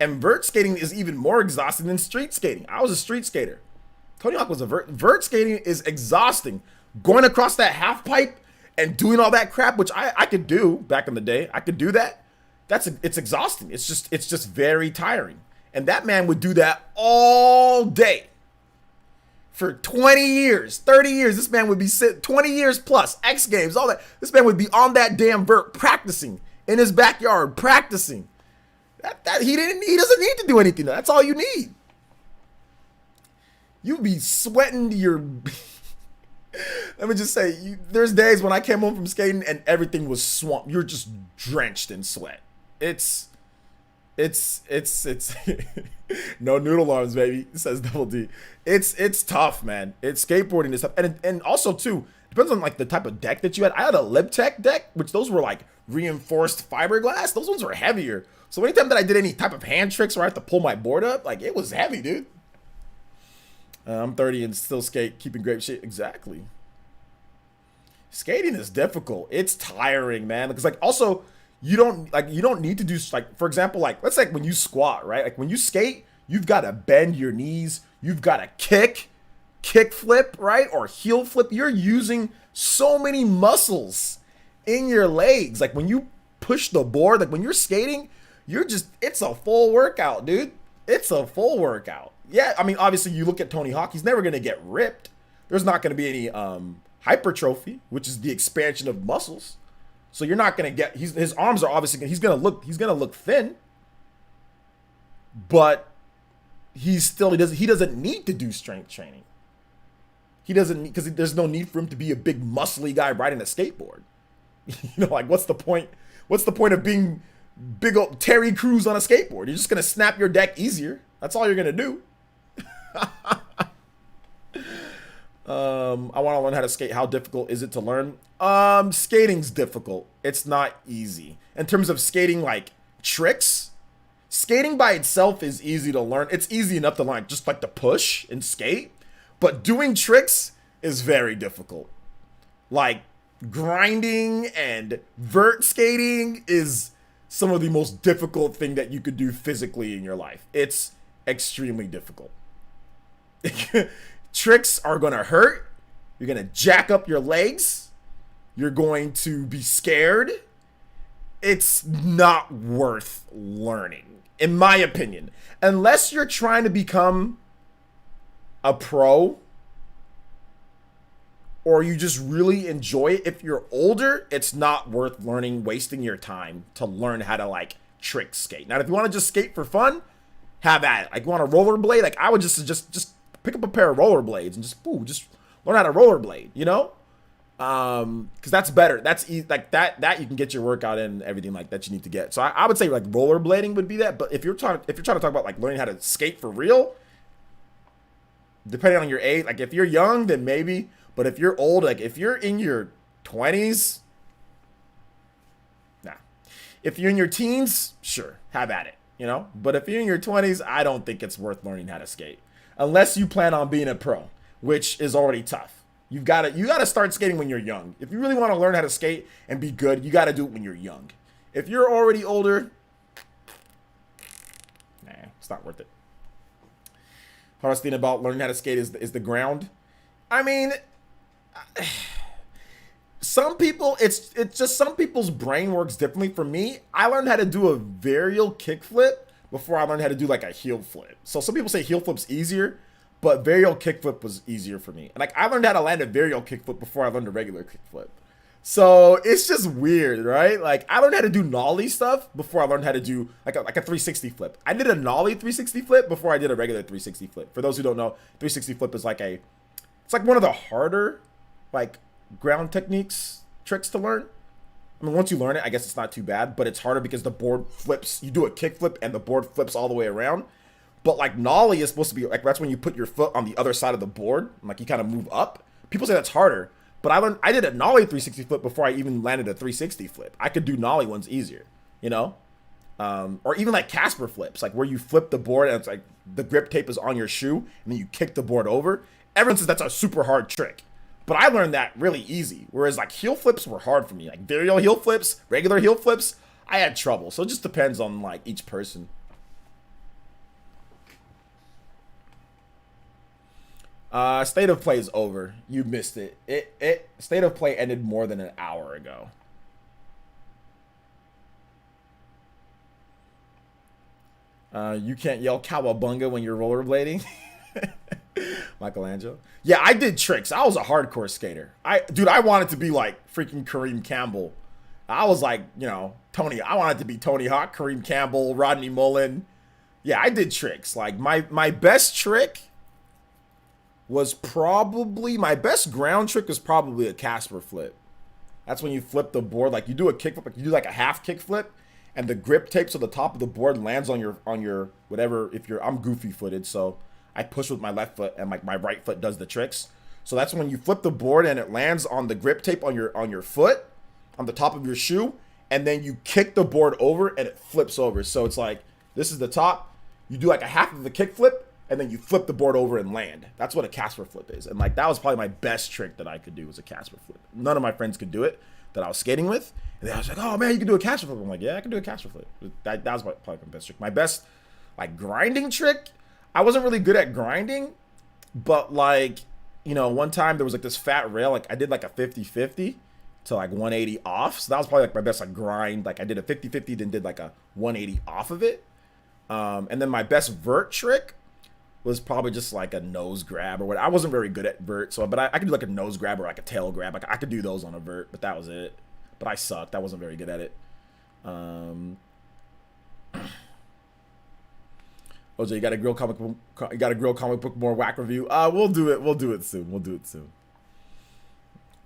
And vert skating is even more exhausting than street skating. I was a street skater. Tony Hawk was a vert skating is exhausting. Going across that half pipe and doing all that crap, which I could do back in the day. I could do that. It's exhausting. It's just very tiring. And that man would do that all day. For 20 years, 30 years, this man would be 20 years plus, X Games, all that. This man would be on that damn vert practicing in his backyard, practicing. He doesn't need to do anything. That's all you need. You be sweating your. Let me just say, there's days when I came home from skating and everything was swamped. You're just drenched in sweat. It's no noodle arms, baby. It says Double D. It's tough, man. It's skateboarding is tough, and also too depends on like the type of deck that you had. I had a LibTech deck, which those were like reinforced fiberglass. Those ones were heavier. So anytime that I did any type of hand tricks where I had to pull my board up, like it was heavy, dude. I'm 30 and still skate, keeping great shape. Exactly. Skating is difficult. It's tiring, man. Because like also you don't need to do like, for example, like let's say when you squat, right? Like when you skate, you've got to bend your knees. You've got to kick flip, right? Or heel flip. You're using so many muscles in your legs. Like when you push the board, like when you're skating, it's a full workout, dude. It's a full workout. Yeah, I mean, obviously you look at Tony Hawk, he's never going to get ripped. There's not going to be any hypertrophy, which is the expansion of muscles. So you're not going to get, his arms are obviously, he's going to look thin. But he doesn't need to do strength training. He doesn't, because there's no need for him to be a big muscly guy riding a skateboard. You know, like what's the point? What's the point of being big old Terry Crews on a skateboard? You're just going to snap your deck easier. That's all you're going to do. I want to learn how to skate. How difficult is it to learn? Skating's difficult. It's not easy. In terms of skating like tricks, skating by itself is easy to learn. It's easy enough to learn, just like to push and skate. But doing tricks is very difficult. Like grinding and vert skating is some of the most difficult thing that you could do physically in your life. It's extremely difficult. Tricks are gonna hurt. You're gonna jack up your legs. You're going to be scared. It's not worth learning, in my opinion. Unless you're trying to become a pro or you just really enjoy it. If you're older, it's not worth learning, wasting your time to learn how to like trick skate. Now, if you want to just skate for fun, have at it. Like you want to rollerblade, like I would just pick up a pair of rollerblades and just learn how to rollerblade, you know? Because that's better. That's like that you can get your workout in and everything like that you need to get. So I would say like rollerblading would be that. But if you're trying to talk about like learning how to skate for real, depending on your age, like if you're young, then maybe. But if you're old, like if you're in your 20s, nah. If you're in your teens, sure, have at it, you know? But if you're in your 20s, I don't think it's worth learning how to skate. Unless you plan on being a pro, which is already tough. You gotta start skating when you're young. If you really want to learn how to skate and be good, you gotta do it when you're young. If you're already older, nah, it's not worth it. Hardest thing about learning how to skate is the ground. I mean, some people, it's just some people's brain works differently. For me, I learned how to do a varial kickflip before I learned how to do like a heel flip. So some people say heel flip's easier, but varial kickflip was easier for me. And like I learned how to land a varial kickflip before I learned a regular kickflip. So it's just weird, right? Like I learned how to do nollie stuff before I learned how to do like a 360 flip. I did a nollie 360 flip before I did a regular 360 flip. For those who don't know, 360 flip is like it's like one of the harder like ground tricks to learn. I mean, once you learn it, I guess it's not too bad, but it's harder because the board flips. You do a kick flip and the board flips all the way around. But like nollie is supposed to be like, that's when you put your foot on the other side of the board and like you kind of move up. People say that's harder, but I did a nollie 360 flip before I even landed a 360 flip. I could do nollie ones easier, you know? Or even like Casper flips, like where you flip the board and it's like the grip tape is on your shoe and then you kick the board over. Everyone says that's a super hard trick. But I learned that really easy. Whereas like heel flips were hard for me. Like varial heel flips, regular heel flips, I had trouble. So it just depends on like each person. State of Play is over. You missed it. State of Play ended more than an hour ago. You can't yell cowabunga when you're rollerblading. Michelangelo. Yeah, I did tricks. I was a hardcore skater. I wanted to be like freaking Kareem Campbell I was like, you know, I wanted to be Tony Hawk, Kareem Campbell, Rodney Mullen. Yeah, I did tricks. Like my best trick was probably, my best ground trick was probably a Casper flip. That's when you flip the board, like you do a kick flip, like you do like a half kick flip, and the grip tapes to the top of the board lands on your whatever. I'm goofy footed, so I push with my left foot and my right foot does the tricks. So that's when you flip the board and it lands on the grip tape on your foot, on the top of your shoe, and then you kick the board over and it flips over. So it's like, this is the top, you do like a half of the kick flip, and then you flip the board over and land. That's what a Casper flip is. And like, that was probably my best trick that I could do, was a Casper flip. None of my friends could do it that I was skating with. And I was like, oh man, you can do a Casper flip. I'm like, yeah, I can do a Casper flip. That was probably my best trick. My best like grinding trick, I wasn't really good at grinding, but like, you know, one time there was like this fat rail, like I did like a 50-50 to like 180 off. So that was probably like my best like grind. Like I did a 50-50, then did like a 180 off of it. And then my best vert trick was probably just like a nose grab or what. I wasn't very good at vert, so but I could do like a nose grab or like a tail grab. Like I could do those on a vert, but that was it. But I sucked. I wasn't very good at it. OJ, you got a grill comic book. You got a grill comic book more whack review. We'll do it. We'll do it soon. We'll do it soon.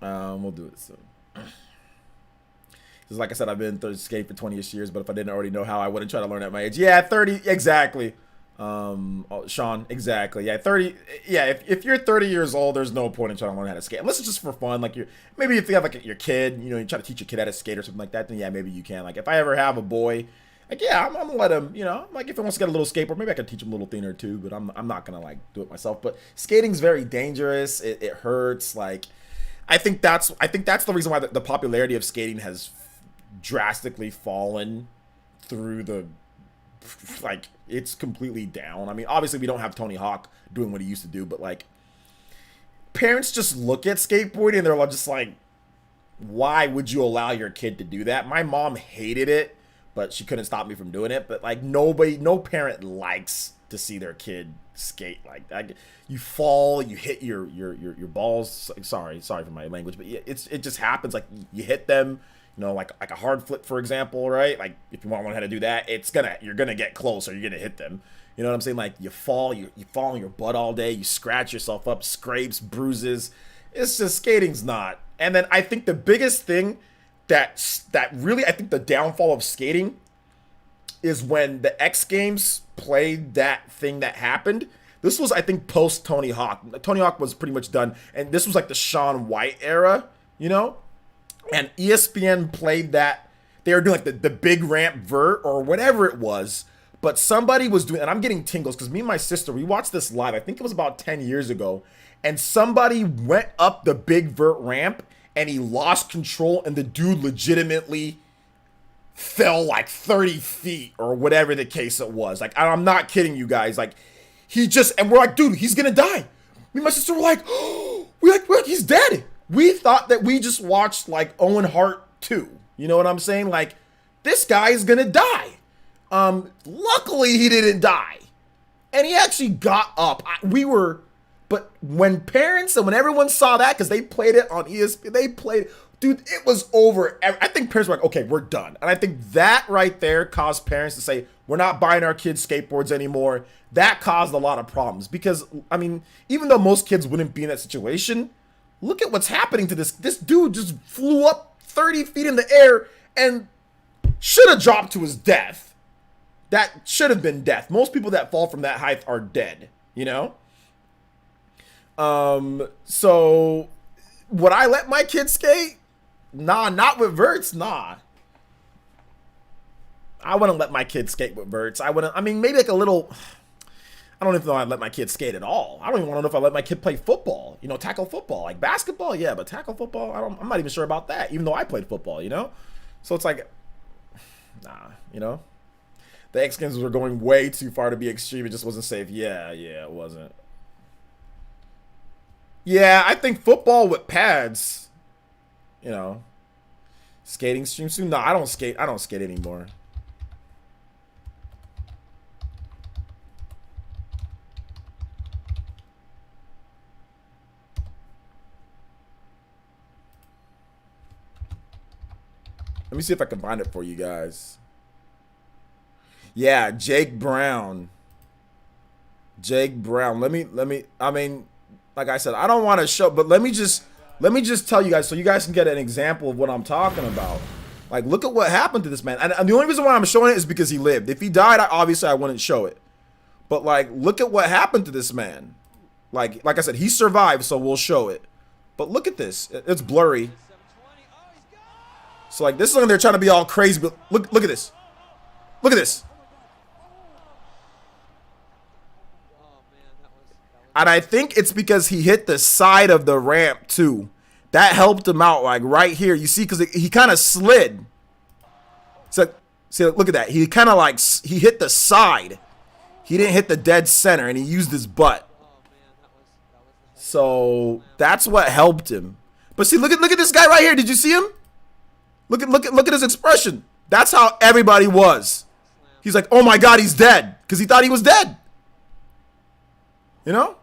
We'll do it soon. Because like I said, I've been in skate for 20-ish years, but if I didn't already know how, I wouldn't try to learn at my age. Yeah, 30 exactly. Sean, exactly. Yeah, 30. Yeah, if you're 30 years old, there's no point in trying to learn how to skate unless it's just for fun. Like maybe if you have like your kid, you know, you try to teach your kid how to skate or something like that, then yeah, maybe you can. Like if I ever have a boy, like yeah, I'm gonna let him. You know, like if he wants to get a little skateboard, maybe I could teach him a little thing or two. But I'm not gonna like do it myself. But skating's very dangerous. It hurts. Like I think that's the reason why the popularity of skating has drastically fallen through the. Like it's completely down. I mean, obviously we don't have Tony Hawk doing what he used to do, but like parents just look at skateboarding and they're just like, why would you allow your kid to do that? My mom hated it, but she couldn't stop me from doing it. But like no parent likes to see their kid skate like that. You fall, you hit your balls. Sorry for my language, but it just happens. Like you hit them. You know, like a hard flip, for example, right? Like if you want to learn how to do that, you're gonna get close or you're gonna hit them. You know what I'm saying? Like you fall on your butt all day, you scratch yourself up, scrapes, bruises. It's just skating's not. And then I think the biggest thing that really I think the downfall of skating is when the X Games played that thing that happened. This was I think post Tony Hawk. Tony Hawk was pretty much done, and this was like the Shaun White era, you know. And ESPN played that. They were doing like the big ramp vert or whatever it was. But somebody was doing, and I'm getting tingles because me and my sister, we watched this live. I think it was about 10 years ago. And somebody went up the big vert ramp and he lost control and the dude legitimately fell like 30 feet or whatever the case it was. Like, I'm not kidding you guys. Like, and we're like, dude, he's going to die. Me and my sister were like, oh, we're like, he's dead. We thought that we just watched like Owen Hart 2. You know what I'm saying? Like, this guy is gonna die. Luckily he didn't die. And he actually got up. But when parents and when everyone saw that, because they played it on ESPN, dude, it was over. I think parents were like, okay, we're done. And I think that right there caused parents to say, we're not buying our kids skateboards anymore. That caused a lot of problems. Because, I mean, even though most kids wouldn't be in that situation, look at what's happening to this. This dude just flew up 30 feet in the air and should have dropped to his death. That should have been death. Most people that fall from that height are dead, you know? So would I let my kids skate? Nah, not with verts, nah. I wouldn't let my kids skate with verts. I mean, maybe like a little... I don't even know if I'd let my kid skate at all. I don't even want to know if I let my kid play football, you know, tackle football. Like basketball, yeah, but tackle football, I'm not even sure about that, even though I played football, you know? So it's like, nah, you know? The X Games were going way too far to be extreme. It just wasn't safe. Yeah, it wasn't. Yeah, I think football with pads, you know, skating stream soon. No, I don't skate anymore. Let me see if I can find it for you guys. Yeah, Jake Brown. Jake Brown. Let me. I mean, like I said, I don't want to show, but let me just tell you guys so you guys can get an example of what I'm talking about. Like, look at what happened to this man. And the only reason why I'm showing it is because he lived. If he died, obviously I wouldn't show it. But like, look at what happened to this man. Like I said, he survived, so we'll show it. But look at this. It's blurry. So like, this is when they're trying to be all crazy, but look at this. Look at this. And I think it's because he hit the side of the ramp too. That helped him out, like right here. You see, because he kind of slid. So, see, look at that. He kind of like, he hit the side. He didn't hit the dead center, and he used his butt. So that's what helped him. But see, look at this guy right here. Did you see him? Look at his expression. That's how everybody was. He's like, oh my God, he's dead, because he thought he was dead. You know?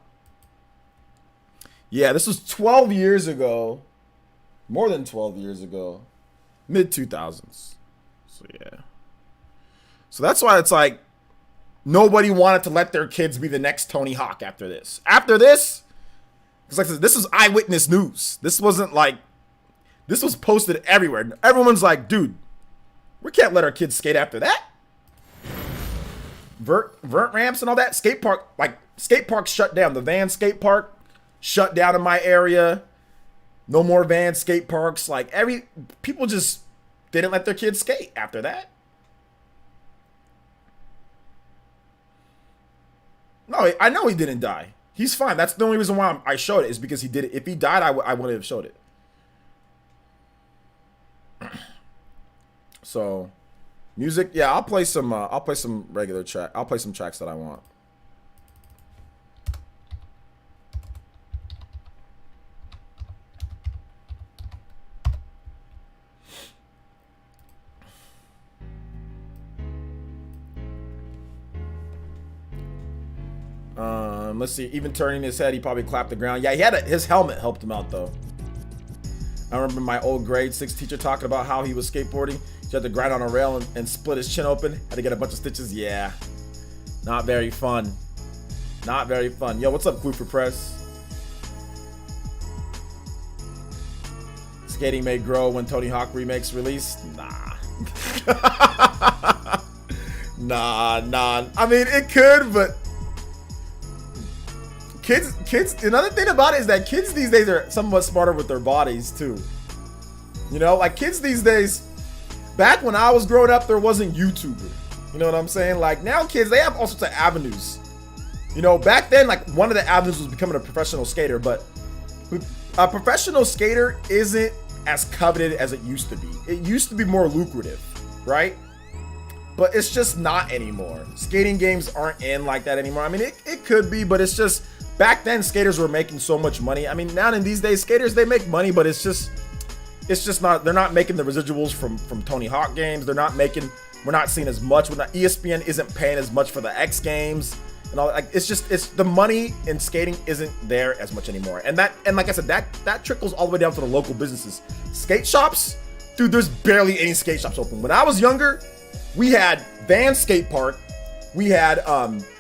Yeah, this was 12 years ago. More than 12 years ago. Mid-2000s. So, yeah. So that's why it's like, nobody wanted to let their kids be the next Tony Hawk after this. After this, because like I said, this was eyewitness news. This wasn't like, this was posted everywhere. Everyone's like, dude, we can't let our kids skate after that. Vert ramps and all that. Skate park, like, skate parks shut down. The van skate park shut down in my area. No more van skate parks. Like, people just didn't let their kids skate after that. No, I know he didn't die. He's fine. That's the only reason why I showed it, is because he did it. If he died, I wouldn't have showed it. So, music, yeah, I'll play some regular track. I'll play some tracks that I want. Let's see. Even turning his head, he probably clapped the ground. Yeah, he had his helmet helped him out though. I remember my old grade 6 teacher talking about how he was skateboarding. He had to grind on a rail and split his chin open. Had to get a bunch of stitches. Yeah, not very fun. Not very fun. Yo, what's up, Glue for Press? Skating may grow when Tony Hawk remakes release. Nah. Nah. I mean, it could, but kids, another thing about it is that kids these days are somewhat smarter with their bodies too. You know, like kids these days, back when I was growing up, there wasn't YouTuber. You know what I'm saying? Like now kids, they have all sorts of avenues. You know, back then, like one of the avenues was becoming a professional skater, but a professional skater isn't as coveted as it used to be. It used to be more lucrative, right? But it's just not anymore. Skating games aren't in like that anymore. I mean, it could be, but it's just, back then skaters were making so much money. I mean, now in these days, skaters, they make money, but it's just not, they're not making the residuals from Tony Hawk games. We're not seeing as much. ESPN isn't paying as much for the X Games and all. Like it's the money in skating isn't there as much anymore. And like I said, that trickles all the way down to the local businesses. Skate shops, dude, there's barely any skate shops open. When I was younger, we had Van Skate Park, we had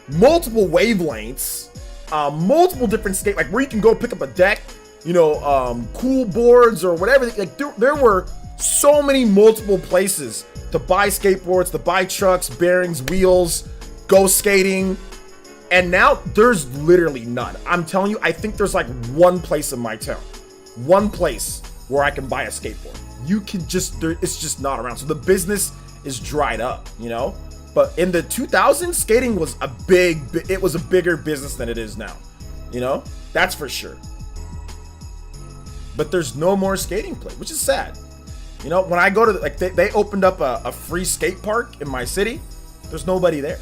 multiple wavelengths, multiple different skate, like where you can go pick up a deck, you know, cool boards or whatever. Like there were so many multiple places to buy skateboards, to buy trucks, bearings, wheels, go skating. And now there's literally none. I'm telling you, I think there's like one place in my town, one place where I can buy a skateboard. You can just, it's just not around. So the business is dried up, you know? But in the 2000s, skating was it was a bigger business than it is now, you know? That's for sure. But there's no more skating play, which is sad. You know, when I go to, like, they opened up a free skate park in my city. There's nobody there.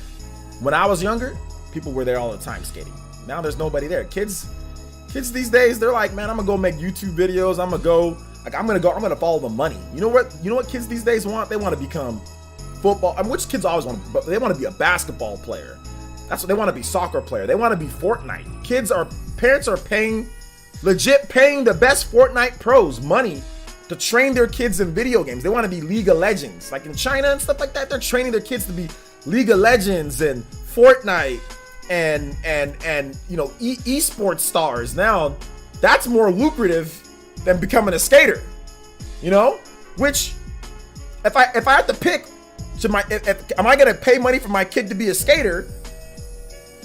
When I was younger, people were there all the time skating. Now there's nobody there. Kids these days, they're like, man, I'm gonna go make YouTube videos. I'm gonna follow the money. You know what kids these days want? They want to become football. I mean, which kids always want, but they want to be a basketball player. That's what they want to be, soccer player. They want to be Fortnite. Parents are legit paying the best Fortnite pros money to train their kids in video games. They want to be League of Legends. Like in China and stuff like that, they're training their kids to be League of Legends and Fortnite and you know, esports stars. Now, that's more lucrative than becoming a skater. You know? Which, if I have to pick, am I gonna pay money for my kid to be a skater?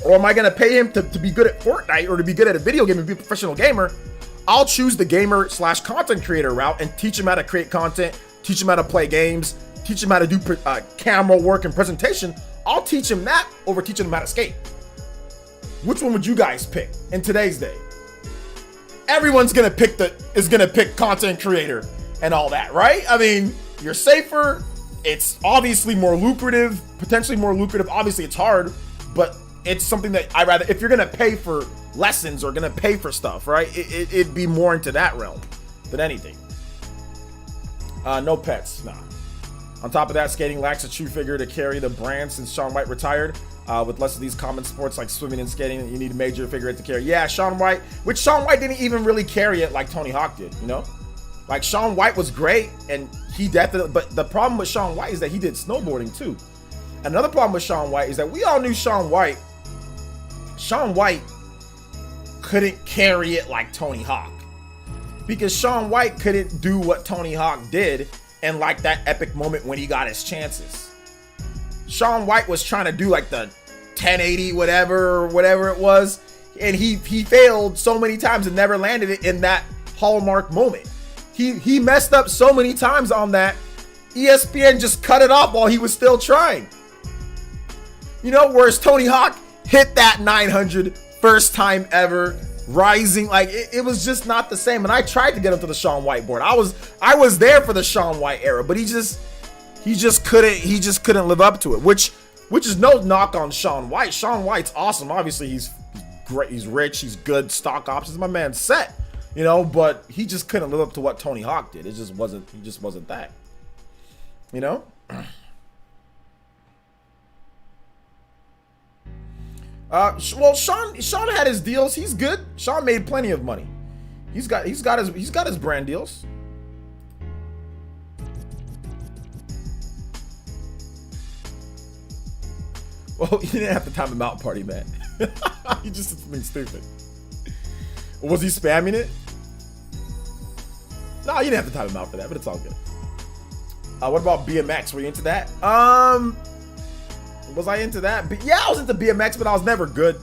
Or am I gonna pay him to be good at Fortnite or to be good at a video game and be a professional gamer? I'll choose the gamer/content creator route and teach him how to create content, teach him how to play games, teach him how to do camera work and presentation. I'll teach him that over teaching him how to skate. Which one would you guys pick in today's day? Everyone's gonna pick content creator and all that, right? I mean, you're safer. It's obviously more lucrative, potentially more lucrative. Obviously, it's hard, but it's something that I rather, if you're gonna pay for lessons or gonna pay for stuff, right? It'd be more into that realm than anything. No pets, nah. On top of that, skating lacks a true figure to carry the brand since Shaun White retired. With less of these common sports like swimming and skating, you need a major figure to carry. Yeah, Shaun White didn't even really carry it like Tony Hawk did, you know? Like Shaun White was great, and he definitely, but the problem with Shaun White is that he did snowboarding too. Another problem with Shaun White is that we all knew Shaun White couldn't carry it like Tony Hawk, because Shaun White couldn't do what Tony Hawk did and like that epic moment when he got his chances. Shaun White was trying to do like the 1080 whatever it was, and he failed so many times and never landed it in that hallmark moment. He messed up so many times on that. ESPN just cut it off while he was still trying. You know, whereas Tony Hawk hit that 900 first time ever, rising. Like it was just not the same. And I tried to get him to the Shaun White board. I was there for the Shaun White era, but he just couldn't live up to it. Which is no knock on Shaun White. Shaun White's awesome. Obviously, he's great. He's rich. He's good. Stock options. My man's set. You know, but he just couldn't live up to what Tony Hawk did. It just wasn't. He just wasn't that. You know. Well, Shaun had his deals. He's good. Shaun made plenty of money. He's got his brand deals. Well, you didn't have to time him out, party man. He just did something stupid. Was he spamming it? No, you didn't have to time him out for that, but it's all good. What about BMX? Were you into that? Was I into that? Yeah, I was into BMX, but I was never good.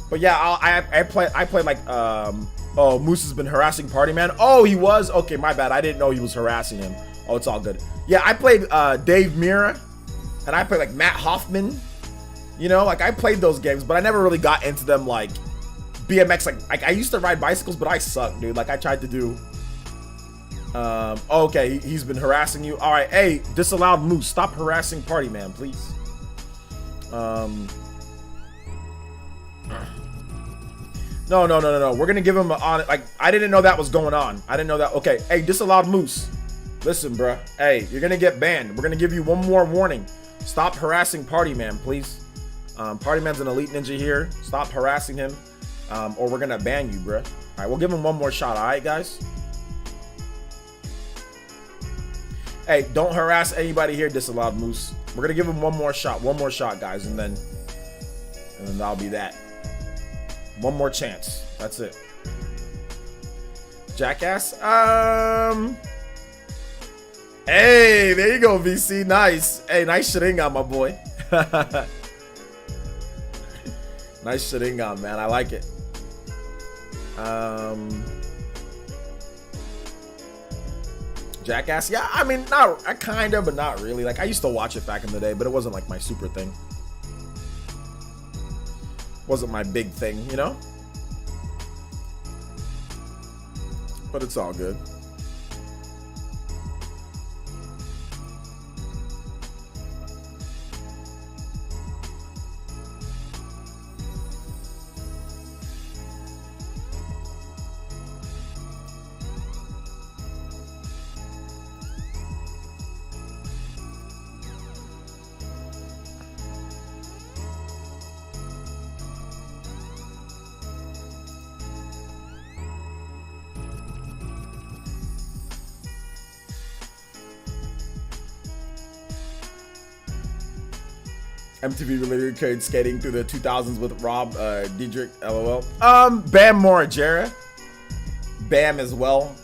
But yeah, I played like oh, Moose has been harassing Party Man. Oh, he was? Okay, my bad. I didn't know he was harassing him. Oh, it's all good. Yeah, I played Dave Mirra, and I played like Matt Hoffman. You know, like I played those games, but I never really got into them like BMX. Like I used to ride bicycles, but I suck, dude. Like I tried to do. Okay, he's been harassing you. All right, hey, disallowed Moose, stop harassing Party Man, please. No. We're gonna give him on. Like I didn't know that was going on. I didn't know that. Okay, hey, disallowed Moose. Listen, bruh. Hey, you're gonna get banned. We're gonna give you one more warning. Stop harassing Party Man, please. Party Man's an elite ninja here. Stop harassing him, or we're gonna ban you, bruh. All right, we'll give him one more shot. All right, guys. Hey, don't harass anybody here, disallowed Moose. We're gonna give him one more shot, guys, and then that'll be that. One more chance. That's it. Jackass. Hey, there you go, VC. Nice. Hey, nice Sharingan, my boy. Nice Sharingan, man. I like it. Jackass. Yeah, I mean, not I kind of, but not really. Like I used to watch it back in the day, but it wasn't like my super thing. Wasn't my big thing, you know? But it's all good. MTV related carried skating through the 2000s with Rob Diedrich, LOL. Bam Margera. Bam as well.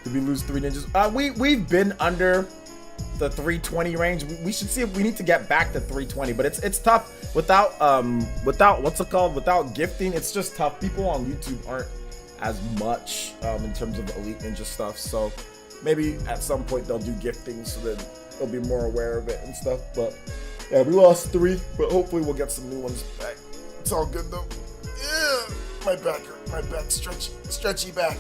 Did we lose 3 ninjas? We've been under the 320 range. We should see if we need to get back to 320, but it's tough without what's it called? Without gifting, it's just tough. People on YouTube aren't as much in terms of Elite Ninja stuff, so maybe at some point they'll do gifting so that they'll be more aware of it and stuff. But yeah, we lost 3, but hopefully we'll get some new ones back. It's all good though. Yeah, my back stretchy back.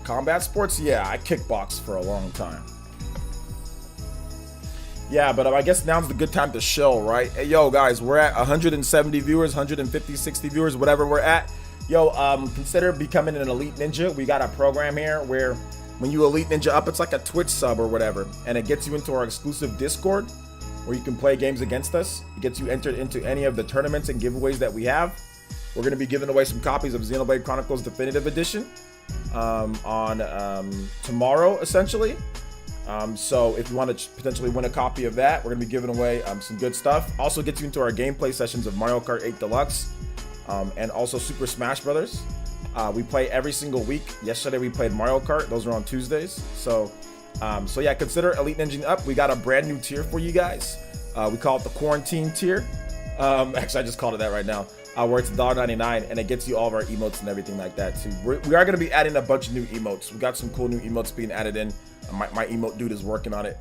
Combat sports? Yeah, I kickboxed for a long time. Yeah, but I guess now's the good time to chill, right? Hey, yo, guys, we're at 170 viewers, 150, 60 viewers, whatever we're at. Yo, consider becoming an Elite Ninja. We got a program here where when you Elite Ninja up, it's like a Twitch sub or whatever, and it gets you into our exclusive Discord where you can play games against us. It gets you entered into any of the tournaments and giveaways that we have. We're going to be giving away some copies of Xenoblade Chronicles Definitive Edition on tomorrow, essentially. So if you want to potentially win a copy of that, we're going to be giving away some good stuff. Also gets you into our gameplay sessions of Mario Kart 8 Deluxe and also Super Smash Brothers. We play every single week. Yesterday we played Mario Kart. Those are on Tuesdays. So yeah, consider Elite Ninja up. We got a brand new tier for you guys. We call it the Quarantine tier. Actually, I just called it that right now. Where it's $1.99 and it gets you all of our emotes and everything like that too. We are going to be adding a bunch of new emotes. We got some cool new emotes being added in. My emote dude is working on it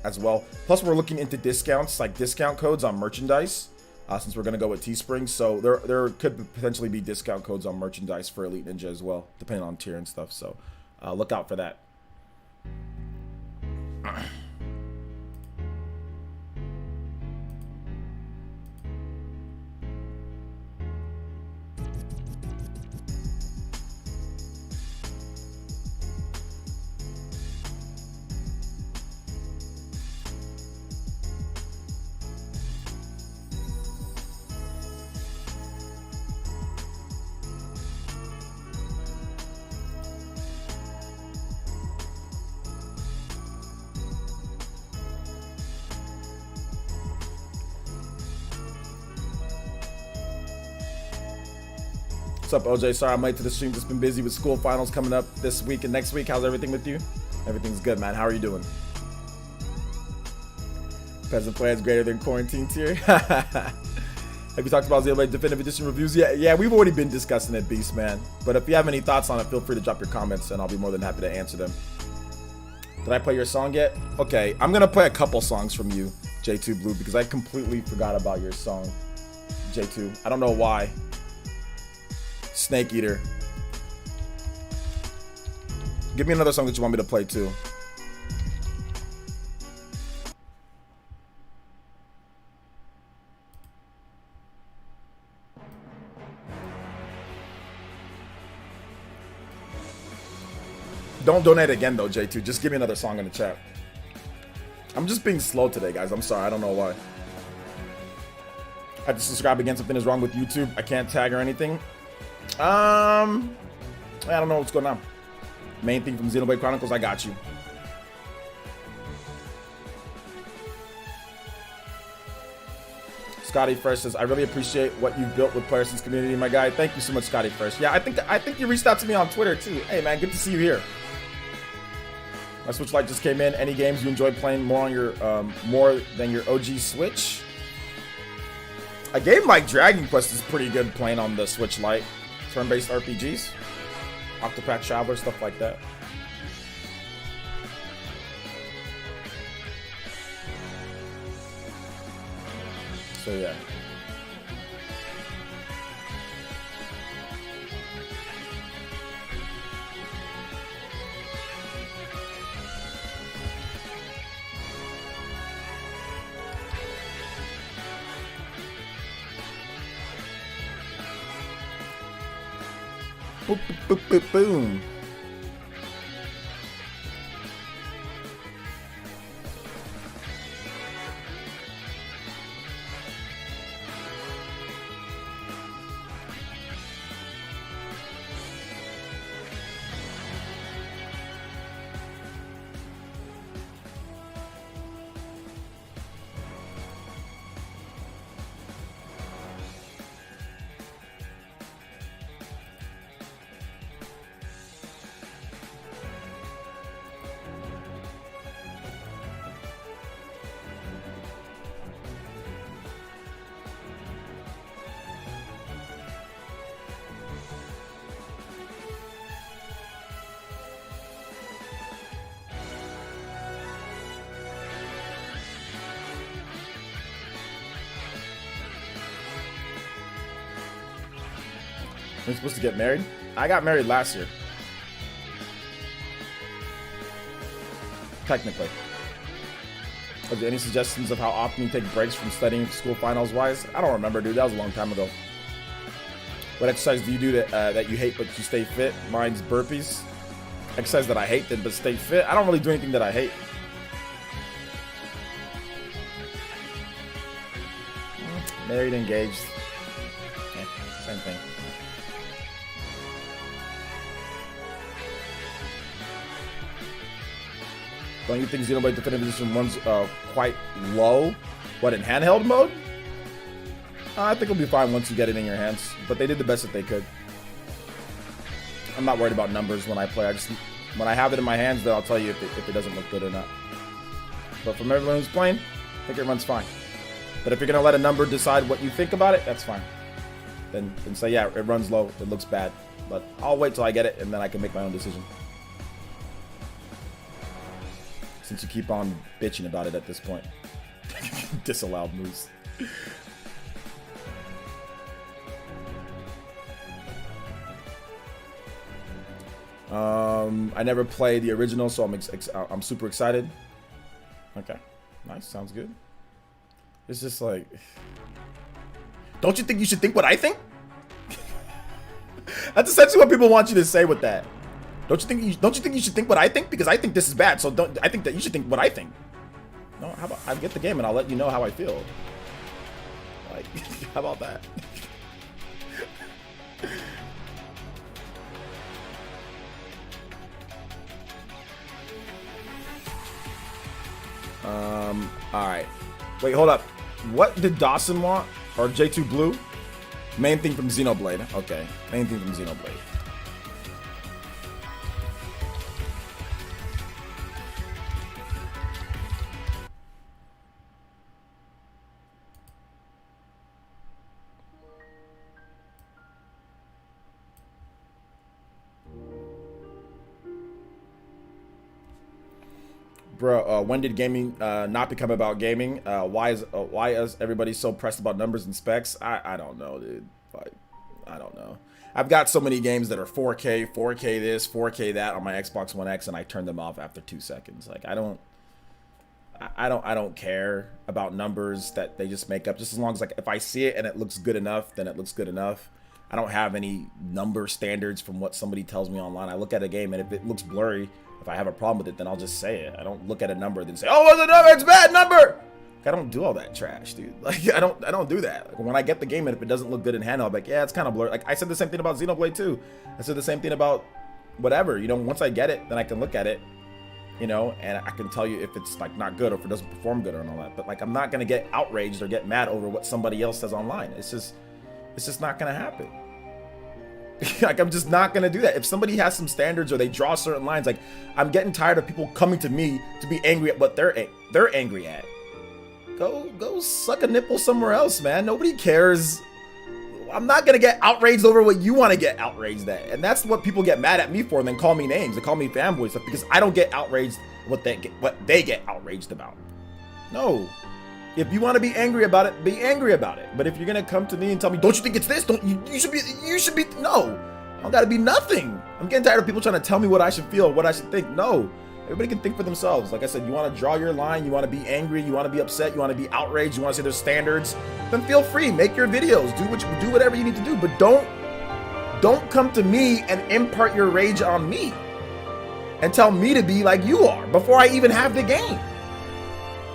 as well. Plus, we're looking into discounts, like discount codes on merchandise, since we're going to go with Teespring. So there could potentially be discount codes on merchandise for Elite Ninja as well, depending on tier and stuff. So look out for that. What's up, OJ? Sorry I'm late to the stream. Just been busy with school finals coming up this week and next week. How's everything with you? Everything's good, man. How are you doing? Peasant plans greater than quarantine tier. Have you talked about Xenoblade Definitive Edition reviews? Yeah, we've already been discussing it, Beast, man. But if you have any thoughts on it, feel free to drop your comments and I'll be more than happy to answer them. Did I play your song yet? Okay, I'm gonna play a couple songs from you, J2 Blue, because I completely forgot about your song, J2. I don't know why. Snake Eater. Give me another song that you want me to play too. Don't donate again though, J2. Just give me another song in the chat. I'm just being slow today, guys. I'm sorry. I don't know why. I had to subscribe again. Something is wrong with YouTube. I can't tag or anything. I don't know what's going on. Main thing from Xenoblade Chronicles, I got you. Scotty Fresh says, I really appreciate what you've built with PlayerEssence community, my guy. Thank you so much, Scotty Fresh. Yeah, I think you reached out to me on Twitter too. Hey man, good to see you here. My Switch Lite just came in. Any games you enjoy playing more on your more than your OG Switch? A game like Dragon Quest is pretty good playing on the Switch Lite. Turn-based RPGs, Octopath Traveler, stuff like that. So yeah. Boop, boop, boop, boop, boom. We're supposed to get married? I got married last year. Technically. Are there any suggestions of how often you take breaks from studying school finals wise? I don't remember, dude. That was a long time ago. What exercise do you do that you hate but you stay fit? Mine's burpees. Exercise that I hate but stay fit? I don't really do anything that I hate. Married, engaged. Yeah, same thing. Don't you think Xenoblade Definitive Edition 1's quite low? What, in handheld mode? I think it'll be fine once you get it in your hands. But they did the best that they could. I'm not worried about numbers when I play. When I have it in my hands, then I'll tell you if it doesn't look good or not. But from everyone who's playing, I think it runs fine. But if you're gonna let a number decide what you think about it, that's fine. Then say, yeah, it runs low, it looks bad. But I'll wait till I get it, and then I can make my own decision. Since you keep on bitching about it at this point. Disallowed moves. I never played the original, so I'm super excited. Okay, nice, sounds good. It's just like, don't you think you should think what I think? That's essentially what people want you to say with that. Don't you think you should think what I think? Because I think this is bad, so I think that you should think what I think. No, how about I get the game and I'll let you know how I feel. Like, how about that? Alright. Wait, hold up. What did Dawson want? Or J2 Blue? Main thing from Xenoblade. Okay. Main thing from Xenoblade. Bro, when did gaming not become about gaming? Why is everybody so pressed about numbers and specs? I don't know, dude. Like, I don't know. I've got so many games that are 4K, 4K this, 4K that on my Xbox One X, and I turn them off after 2 seconds. Like, I don't care about numbers that they just make up. Just as long as, like, if I see it and it looks good enough, then it looks good enough. I don't have any number standards from what somebody tells me online. I look at a game, and if it looks blurry, if I have a problem with it, then I'll just say it. I don't look at a number and then say, oh, what's the number? It's a bad number. I don't do all that trash, dude. Like, I don't do that. Like, when I get the game and if it doesn't look good in handheld, I'm like, yeah, it's kind of blurry. Like, I said the same thing about Xenoblade too. I said the same thing about whatever. You know, once I get it, then I can look at it, you know, and I can tell you if it's like not good or if it doesn't perform good or all that. But like, I'm not gonna get outraged or get mad over what somebody else says online. It's just not gonna happen. Like, I'm just not gonna do that. If somebody has some standards or they draw certain lines, like, I'm getting tired of people coming to me to be angry at what they're angry at. Go suck a nipple somewhere else, man. Nobody cares. I'm not gonna get outraged over what you want to get outraged at, and that's what people get mad at me for, and then call me names. They call me fanboy stuff because I don't get outraged what they get outraged about. No. If you want to be angry about it, be angry about it. But if you're gonna come to me and tell me, don't you think it's this? You should be. No, I don't gotta be nothing. I'm getting tired of people trying to tell me what I should feel, what I should think. No, everybody can think for themselves. Like I said, you want to draw your line, you want to be angry, you want to be upset, you want to be outraged, you want to say there's standards. Then feel free, make your videos, do whatever you need to do. But don't Don't come to me and impart your rage on me and tell me to be like you are before I even have the game.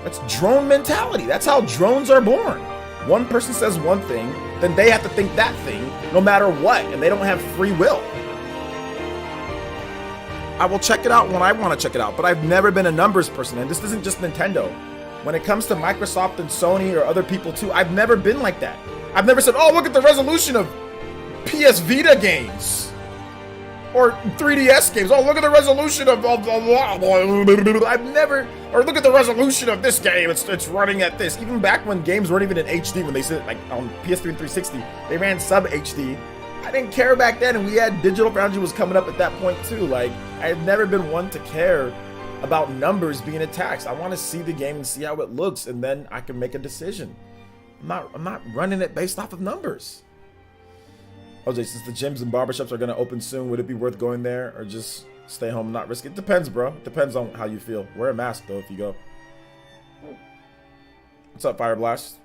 That's drone mentality. That's how drones are born. One person says one thing, then they have to think that thing no matter what, and they don't have free will. I will check it out when I want to check it out, but I've never been a numbers person, and this isn't just Nintendo. When it comes to Microsoft and Sony or other people too, I've never been like that. I've never said, oh, look at the resolution of PS Vita games or 3DS games. Oh, look at the resolution of I've never, or look at the resolution of this game. It's running at this. Even back when games weren't even in HD, when they said like on PS3 and 360, they ran sub HD. I didn't care back then, and we had Digital Foundry was coming up at that point too. Like, I've never been one to care about numbers being attacked. I want to see the game and see how it looks, and then I can make a decision. I'm not running it based off of numbers. OJ, since the gyms and barbershops are going to open soon, would it be worth going there or just stay home and not risk it? It depends, bro. It depends on how you feel. Wear a mask, though, if you go. What's up, Fire Blast?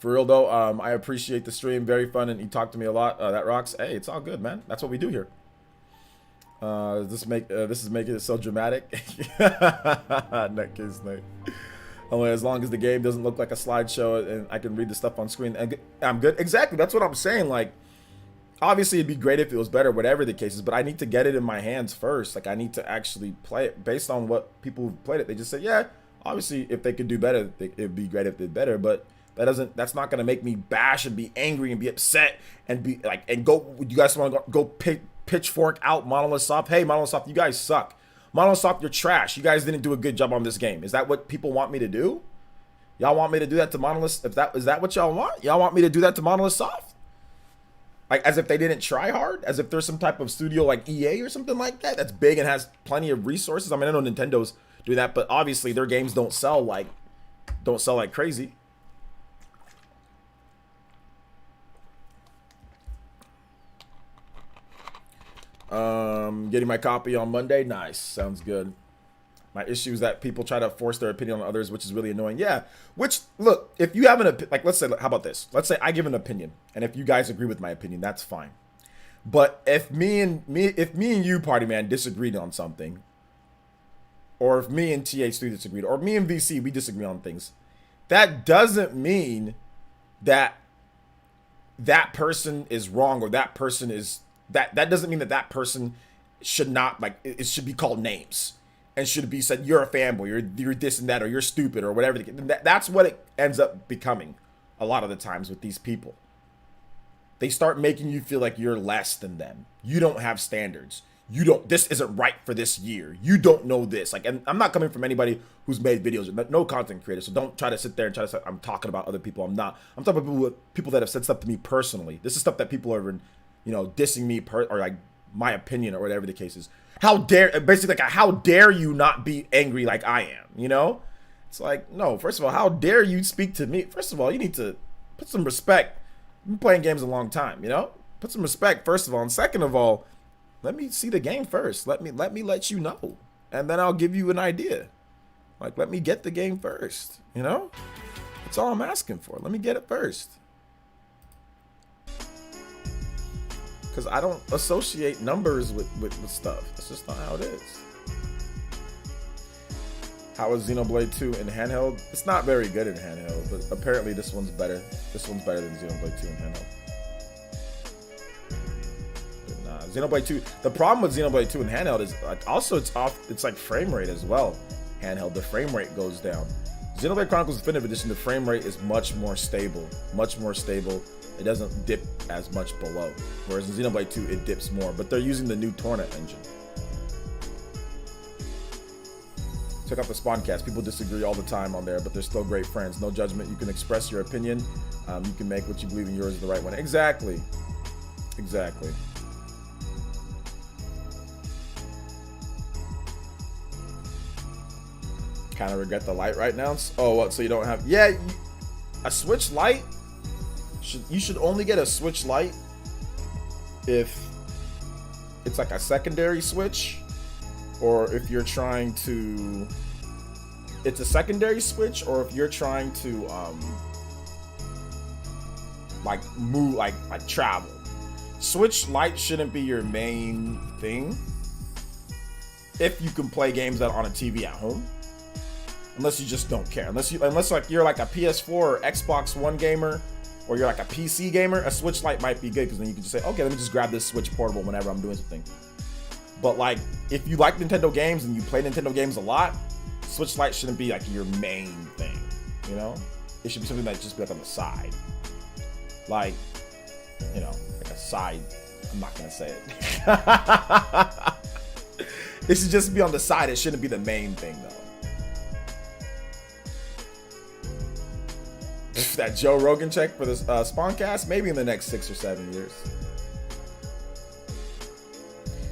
For real, though, I appreciate the stream. Very fun, and you talk to me a lot. That rocks. Hey, it's all good, man. That's what we do here. This is making it so dramatic. Netcase Snake. Only as long as the game doesn't look like a slideshow and I can read the stuff on screen, and I'm good. Exactly, that's what I'm saying. Like, obviously it'd be great if it was better, whatever the case is, but I need to get it in my hands first. Like, I need to actually play it based on what people who've played it. They just say, yeah, obviously if they could do better, it'd be great if they did better, but that's not gonna make me bash and be angry and be upset and be like, and go, you guys want to go pitchfork out Monolith Soft? Hey, Monolith Soft, you guys suck. Monolith Soft, you're trash. You guys didn't do a good job on this game. Is that what people want me to do? Y'all want me to do that to Monolith? Is that what y'all want? Y'all want me to do that to Monolith Soft? Like, as if they didn't try hard? As if there's some type of studio like EA or something like that that's big and has plenty of resources? I mean, I know Nintendo's doing that, but obviously their games don't sell like crazy. Getting my copy on Monday. Nice. Sounds good. My issue is that people try to force their opinion on others, which is really annoying. Yeah. Which, look, if you have an opinion, like, let's say, how about this? Let's say I give an opinion, and if you guys agree with my opinion, that's fine. But if me and you, Party Man, disagreed on something, or if me and TH3 disagreed, or me and VC, we disagree on things, that doesn't mean that that person is wrong, or that person is that doesn't mean that person should not, like, it should be called names and should be said, you're a fanboy, you're this and that, or you're stupid, or whatever. That's what it ends up becoming a lot of the times with these people. They start making you feel like you're less than them. You don't have standards. This isn't right for this year. You don't know this. Like, and I'm not coming from anybody who's made videos, no content creator. So don't try to sit there and try to say, I'm talking about other people. I'm not. I'm talking about people that have said stuff to me personally. This is stuff that people are, dissing me or like my opinion or whatever the case is. How dare you not be angry like I am, It's like, no, first of all, how dare you speak to me? First of all, you need to put some respect. I've been playing games a long time, Put some respect, first of all. And second of all, let me see the game first. Let me let you know. And then I'll give you an idea. Like, let me get the game first, That's all I'm asking for. Let me get it first. Because I don't associate numbers with stuff. That's just not how it is. How is Xenoblade 2 in handheld? It's not very good in handheld, but apparently this one's better. This one's better than Xenoblade 2 in handheld. But nah, Xenoblade 2. The problem with Xenoblade 2 in handheld is like, also it's like frame rate as well. Handheld, the frame rate goes down. Xenoblade Chronicles Definitive Edition, the frame rate is much more stable. Much more stable. It doesn't dip as much below. Whereas in Xenoblade 2, it dips more. But they're using the new Torrent engine. Check out the Spawncast. People disagree all the time on there, but they're still great friends. No judgment. You can express your opinion. You can make what you believe in yours is the right one. Exactly. Exactly. Kind of regret the light right now. Oh, what? So you don't have... Yeah, a Switch Lite... You should only get a Switch Lite if it's like a secondary Switch, or if you're trying to, it's a secondary Switch, or if you're trying to like move, like travel. Switch Lite shouldn't be your main thing if you can play games that are on a TV at home. Unless you just don't care. Unless like you're like a PS4 or Xbox One gamer, or you're like a PC gamer, a Switch Lite might be good because then you can just say, okay, let me just grab this Switch Portable whenever I'm doing something. But like, if you like Nintendo games and you play Nintendo games a lot, Switch Lite shouldn't be like your main thing, you know? It should be something that just be like on the side. Like, you know, like a side, I'm not gonna say it. It should just be on the side, it shouldn't be the main thing though. That Joe Rogan check for this Spawncast, maybe in the next 6 or 7 years.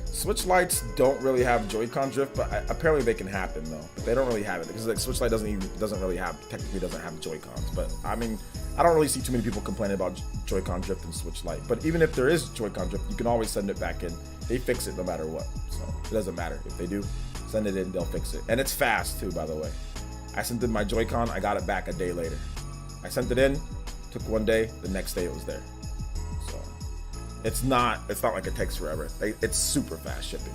Switch Lites don't really have Joy-Con drift, but apparently they can happen though. But they don't really have it because like Switch Lite technically doesn't have Joy-Cons. But I mean, I don't really see too many people complaining about Joy-Con drift in Switch Lite. But even if there is Joy-Con drift, you can always send it back in. They fix it no matter what, so it doesn't matter if they do. Send it in, they'll fix it, and it's fast too. By the way, I sent in my Joy-Con, I got it back a day later. I sent it in, took 1 day, the next day it was there. So it's not like it takes forever. It's super fast shipping.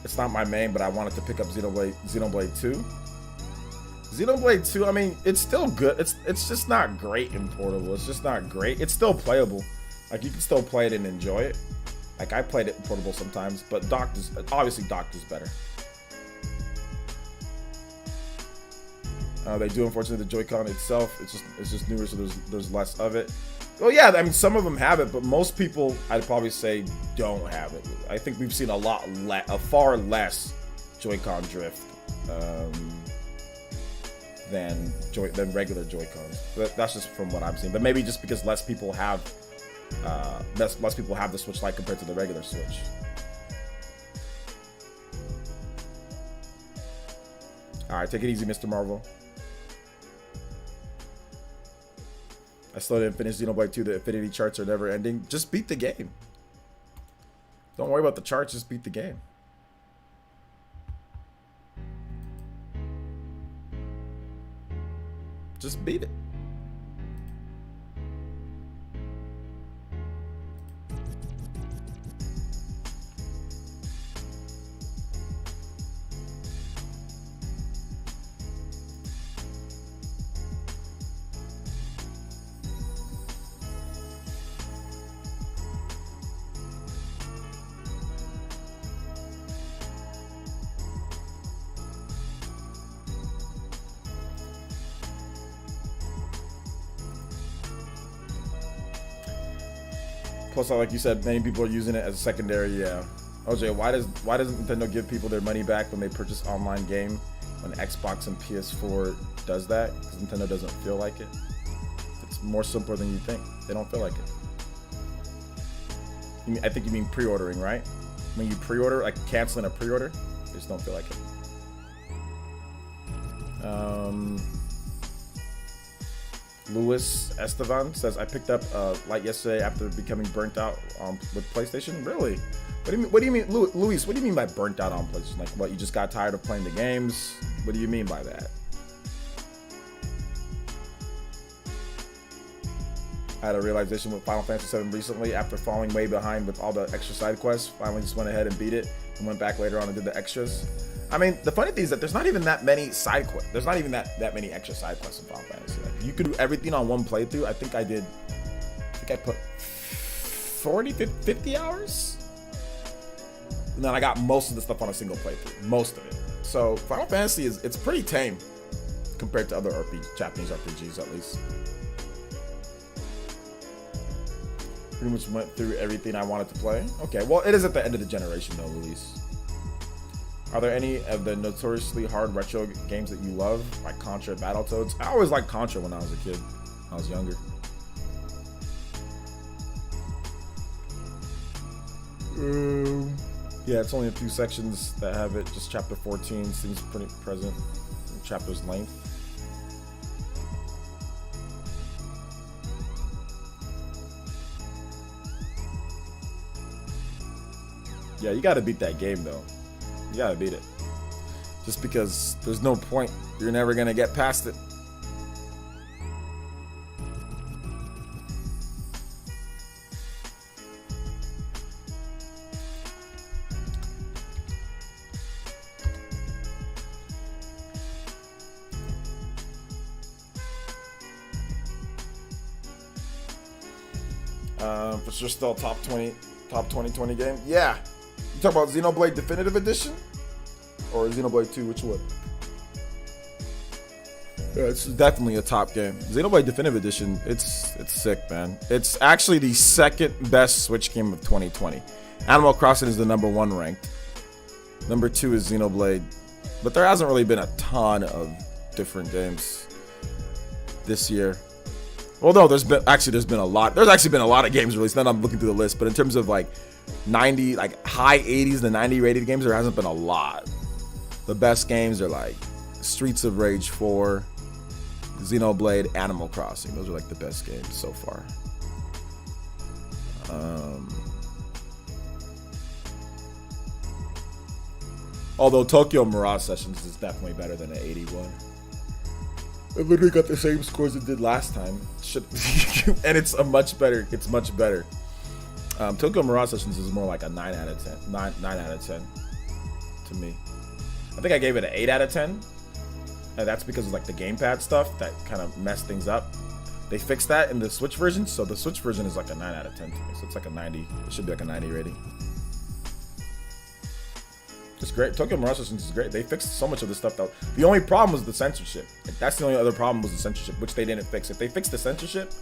It's not my main, but I wanted to pick up Xenoblade 2. Xenoblade 2, I mean, it's still good. It's just not great in portable. It's just not great. It's still playable. Like, you can still play it and enjoy it. Like, I played it in portable sometimes, but obviously Doctor's better. They do, unfortunately, the Joy-Con itself, it's just newer, so there's less of it. Well, yeah, I mean, some of them have it, but most people, I'd probably say, don't have it. I think we've seen a far less Joy-Con drift than regular Joy-Cons. That's just from what I'm seeing. But maybe just because less people have the Switch Lite compared to the regular Switch. All right, take it easy, Mr. Marvel. I still didn't finish Xenoblade 2. The affinity charts are never ending. Just beat the game. Don't worry about the charts. Just beat the game. Just beat it. Plus, like you said, many people are using it as a secondary. Yeah. OJ, why doesn't Nintendo give people their money back when they purchase online game when Xbox and PS4 does that? Because Nintendo doesn't feel like it. It's more simpler than you think. They don't feel like it. I think you mean pre-ordering, right? When you pre-order, like canceling a pre-order, they just don't feel like it. Luis Estevan says, I picked up Lite yesterday after becoming burnt out with PlayStation. Really? What do you mean, Luis? What do you mean by burnt out on PlayStation? Like, what? You just got tired of playing the games? What do you mean by that? I had a realization with Final Fantasy VII recently after falling way behind with all the extra side quests. Finally, just went ahead and beat it and went back later on and did the extras. I mean, the funny thing is that there's not even that many side quests. There's not even that many extra side quests in Final Fantasy. Like, you could do everything on one playthrough. I think I put 40, 50 hours. And then I got most of the stuff on a single playthrough. Most of it. So Final Fantasy it's pretty tame compared to other Japanese RPGs at least. Pretty much went through everything I wanted to play. Okay, well, it is at the end of the generation though, Luis. Are there any of the notoriously hard retro games that you love, like Contra, Battletoads? I always liked Contra when I was a kid, when I was younger. Yeah, it's only a few sections that have it. Just chapter 14 seems pretty present. Chapter's length. Yeah, you gotta beat that game though. You gotta beat it. just because there's no point. You're never gonna get past it. For sure, still top 2020 game. Yeah. You talk about Xenoblade Definitive Edition or Xenoblade 2? Which one? Yeah, it's definitely a top game. Xenoblade Definitive Edition. It's sick, man. It's actually the second best Switch game of 2020. Animal Crossing is the #1 ranked. Number 2 is Xenoblade, but there hasn't really been a ton of different games this year. Although there's been a lot. There's actually been a lot of games released. Then I'm looking through the list, but in terms of like 90, like high 80s to 90 rated games, there hasn't been a lot. The best games are like Streets of Rage 4, Xenoblade, Animal Crossing. Those are like the best games so far. Although Tokyo Mirage Sessions is definitely better than an 81. It literally got the same scores it did last time. And it's much better. Tokyo Mirage Sessions is more like a 9 out of 10. 9 out of 10 to me. I think I gave it an 8 out of 10. And that's because of like the gamepad stuff that kind of messed things up. They fixed that in the Switch version, so the Switch version is like a 9 out of 10 to me. So it's like a 90. It should be like a 90 rating. It's great. Tokyo Mirage Sessions is great. They fixed so much of the stuff though. The only problem was the censorship. That's the only other problem was the censorship, which they didn't fix. If they fixed the censorship,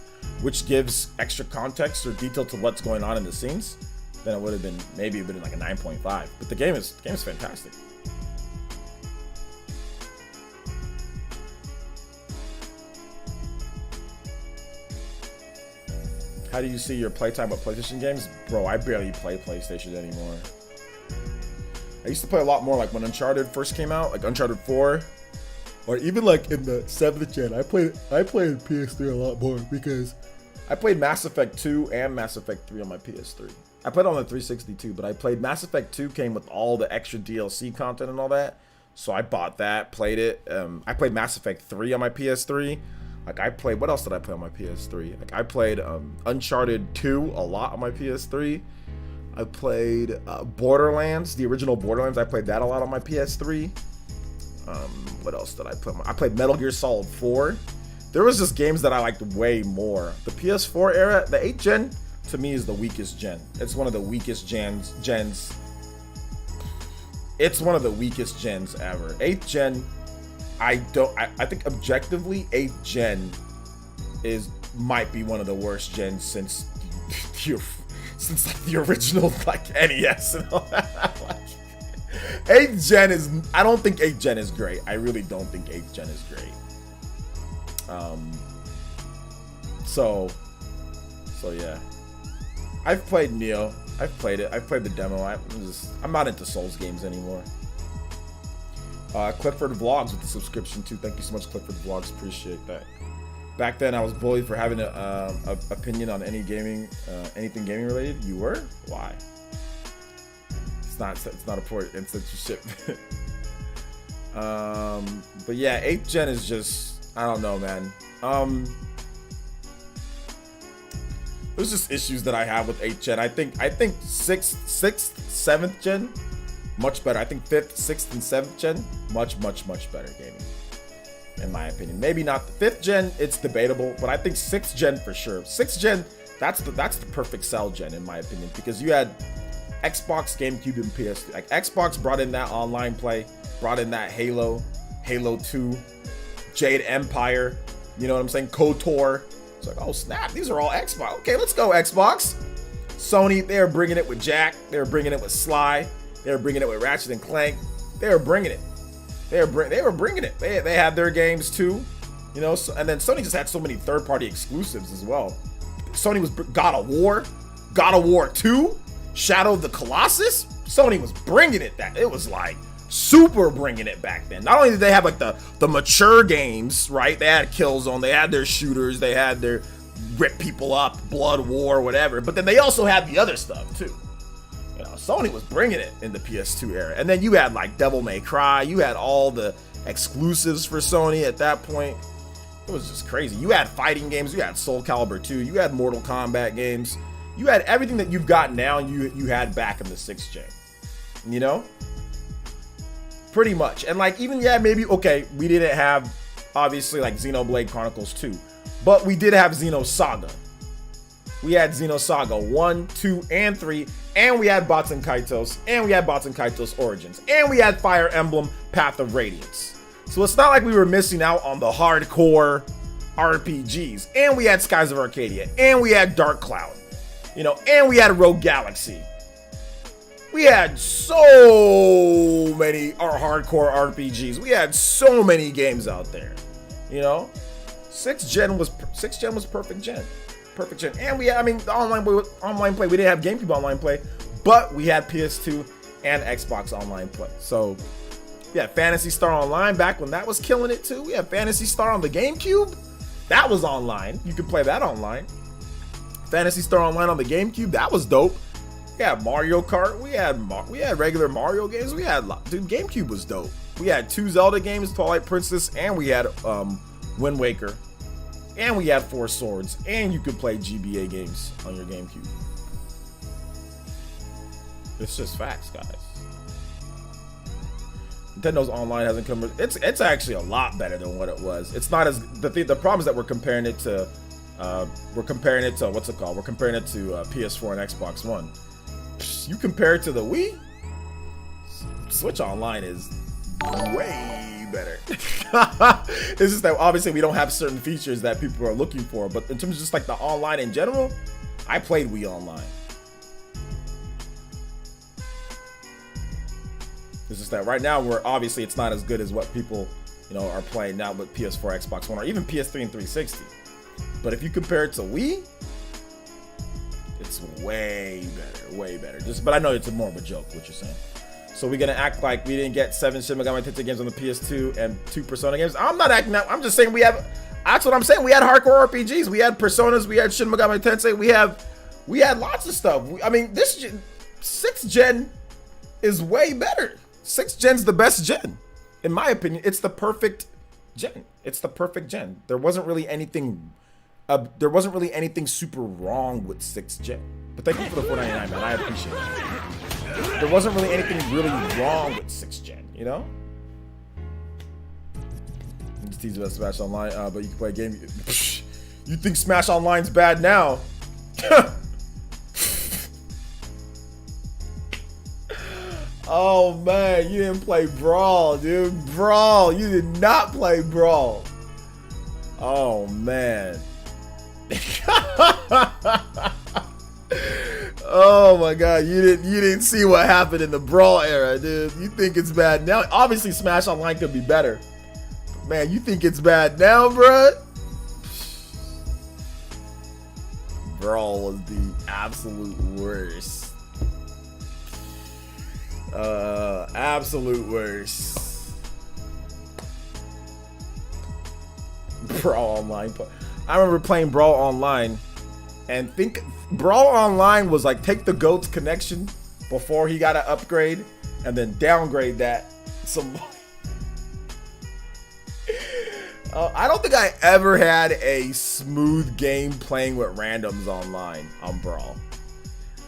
which gives extra context or detail to what's going on in the scenes, then it would have been maybe like a 9.5. But the game is fantastic. How do you see your playtime with PlayStation games? Bro, I barely play PlayStation anymore. I used to play a lot more like when Uncharted first came out, like Uncharted 4, or even like in the 7th gen. I played PS3 a lot more because I played Mass Effect 2 and Mass Effect 3 on my PS3. I played on the 360 too, but I played Mass Effect 2 came with all the extra DLC content and all that. So I bought that, played it. I played Mass Effect 3 on my PS3. Like I played, what else did I play on my PS3? Like I played Uncharted 2 a lot on my PS3. I played Borderlands, the original Borderlands. I played that a lot on my PS3. What else did I play? I played Metal Gear Solid 4. There was just games that I liked way more. The PS4 era, the 8th gen, to me is the weakest gen. It's one of the weakest gens. It's one of the weakest gens ever. 8th gen, I think objectively, 8th gen might be one of the worst gens since like the original like NES and all that. Like, 8th gen is, I don't think 8th gen is great. I really don't think 8th gen is great. So yeah. I've played Neo. I've played it. I've played the demo. I'm not into Souls games anymore. Clifford Vlogs with the subscription too. Thank you so much, Clifford Vlogs. Appreciate that. Back then, I was bullied for having an opinion on anything gaming related. You were? Why? It's not important censorship. But yeah, 8th gen is just, I don't know, man. There's just issues that I have with 8th gen. I think 6th, 7th gen, much better. I think 5th, 6th, and 7th gen, much better gaming. In my opinion, maybe not the 5th gen. It's debatable, but I think 6th gen for sure. 6th gen, that's the perfect sell gen in my opinion, because you had Xbox, GameCube, and PS3. Like Xbox brought in that online play, brought in that Halo 2, Jade Empire. You know what I'm saying? KOTOR. It's like, oh snap, these are all Xbox. Okay, let's go Xbox. Sony, they were bringing it with Jack. They were bringing it with Sly. They were bringing it with Ratchet and Clank. They were bringing it. They were bringing it. They had their games too, you know. So, and then Sony just had so many third-party exclusives as well. Sony was God of War 2, Shadow of the Colossus. Sony was bringing it. It was like super bringing it back then. Not only did they have like the mature games, right? They had Killzone, they had their shooters, they had their rip people up, Blood War, whatever. But then they also had the other stuff too. You know, Sony was bringing it in the PS2 era. And then you had like Devil May Cry. You had all the exclusives for Sony at that point. It was just crazy. You had fighting games. You had Soul Calibur 2. You had Mortal Kombat games. You had everything that you've got now. You had back in the 6th gen. You know, pretty much. And like even maybe okay, we didn't have obviously like Xenoblade Chronicles 2, but we did have Xenosaga. We had Xenosaga 1, 2, and 3, and we had Baten Kaitos, and we had Baten Kaitos Origins, and we had Fire Emblem Path of Radiance. So it's not like we were missing out on the hardcore RPGs. And we had Skies of Arcadia, and we had Dark Cloud, you know, and we had Rogue Galaxy. We had so many hardcore RPGs. We had so many games out there, you know. 6th gen was perfect gen. Perfect gen. And we had, I mean, the online play. We didn't have GameCube online play, but we had PS2 and Xbox online play. So we had Phantasy Star Online back when that was killing it too. We had Phantasy Star on the GameCube. That was online. You could play that online. Phantasy Star Online on the GameCube. That was dope. We had Mario Kart. We had regular Mario games. Dude, GameCube was dope. We had 2 Zelda games, Twilight Princess, and we had Wind Waker. And we had 4 Swords, and you could play GBA games on your GameCube. It's just facts, guys. Nintendo's online hasn't come. It's actually a lot better than what it was. It's not as the problem is that we're comparing it to what's it called? We're comparing it to PS4 and Xbox One. You compare it to the Wii, Switch Online is way better. It's just that obviously we don't have certain features that people are looking for, but in terms of just like the online in general, I played Wii Online. It's just that right now obviously it's not as good as what people, you know, are playing now with PS4, Xbox One, or even PS3 and 360. But if you compare it to Wii, it's way better. But I know it's more of a joke what you're saying. So we're gonna act like we didn't get 7 Shin Megami Tensei games on the PS2 and 2 Persona games. I'm not acting that. I'm just saying that's what I'm saying. We had hardcore RPGs. We had Personas. We had Shin Megami Tensei. We had lots of stuff. I mean, this 6th gen is way better. 6th gen's the best gen, in my opinion. It's the perfect gen. It's the perfect gen. There wasn't really anything super wrong with 6th gen. But thank you for the $4.99, man. I appreciate it. There wasn't really anything really wrong with 6th gen, you know? You just tease about Smash Online, but you can play a game. You think Smash Online's bad now? Oh man, you didn't play Brawl, dude. Brawl, you did not play Brawl. Oh man. Oh my god, you didn't see what happened in the Brawl era, dude. You think it's bad now? Obviously Smash Online could be better. But man, you think it's bad now, bruh? Brawl was the absolute worst. Absolute worst. Brawl Online. I remember playing Brawl Online and think Brawl Online was like take the GOAT's connection before he got an upgrade and then downgrade that some. I don't think I ever had a smooth game playing with randoms online on Brawl.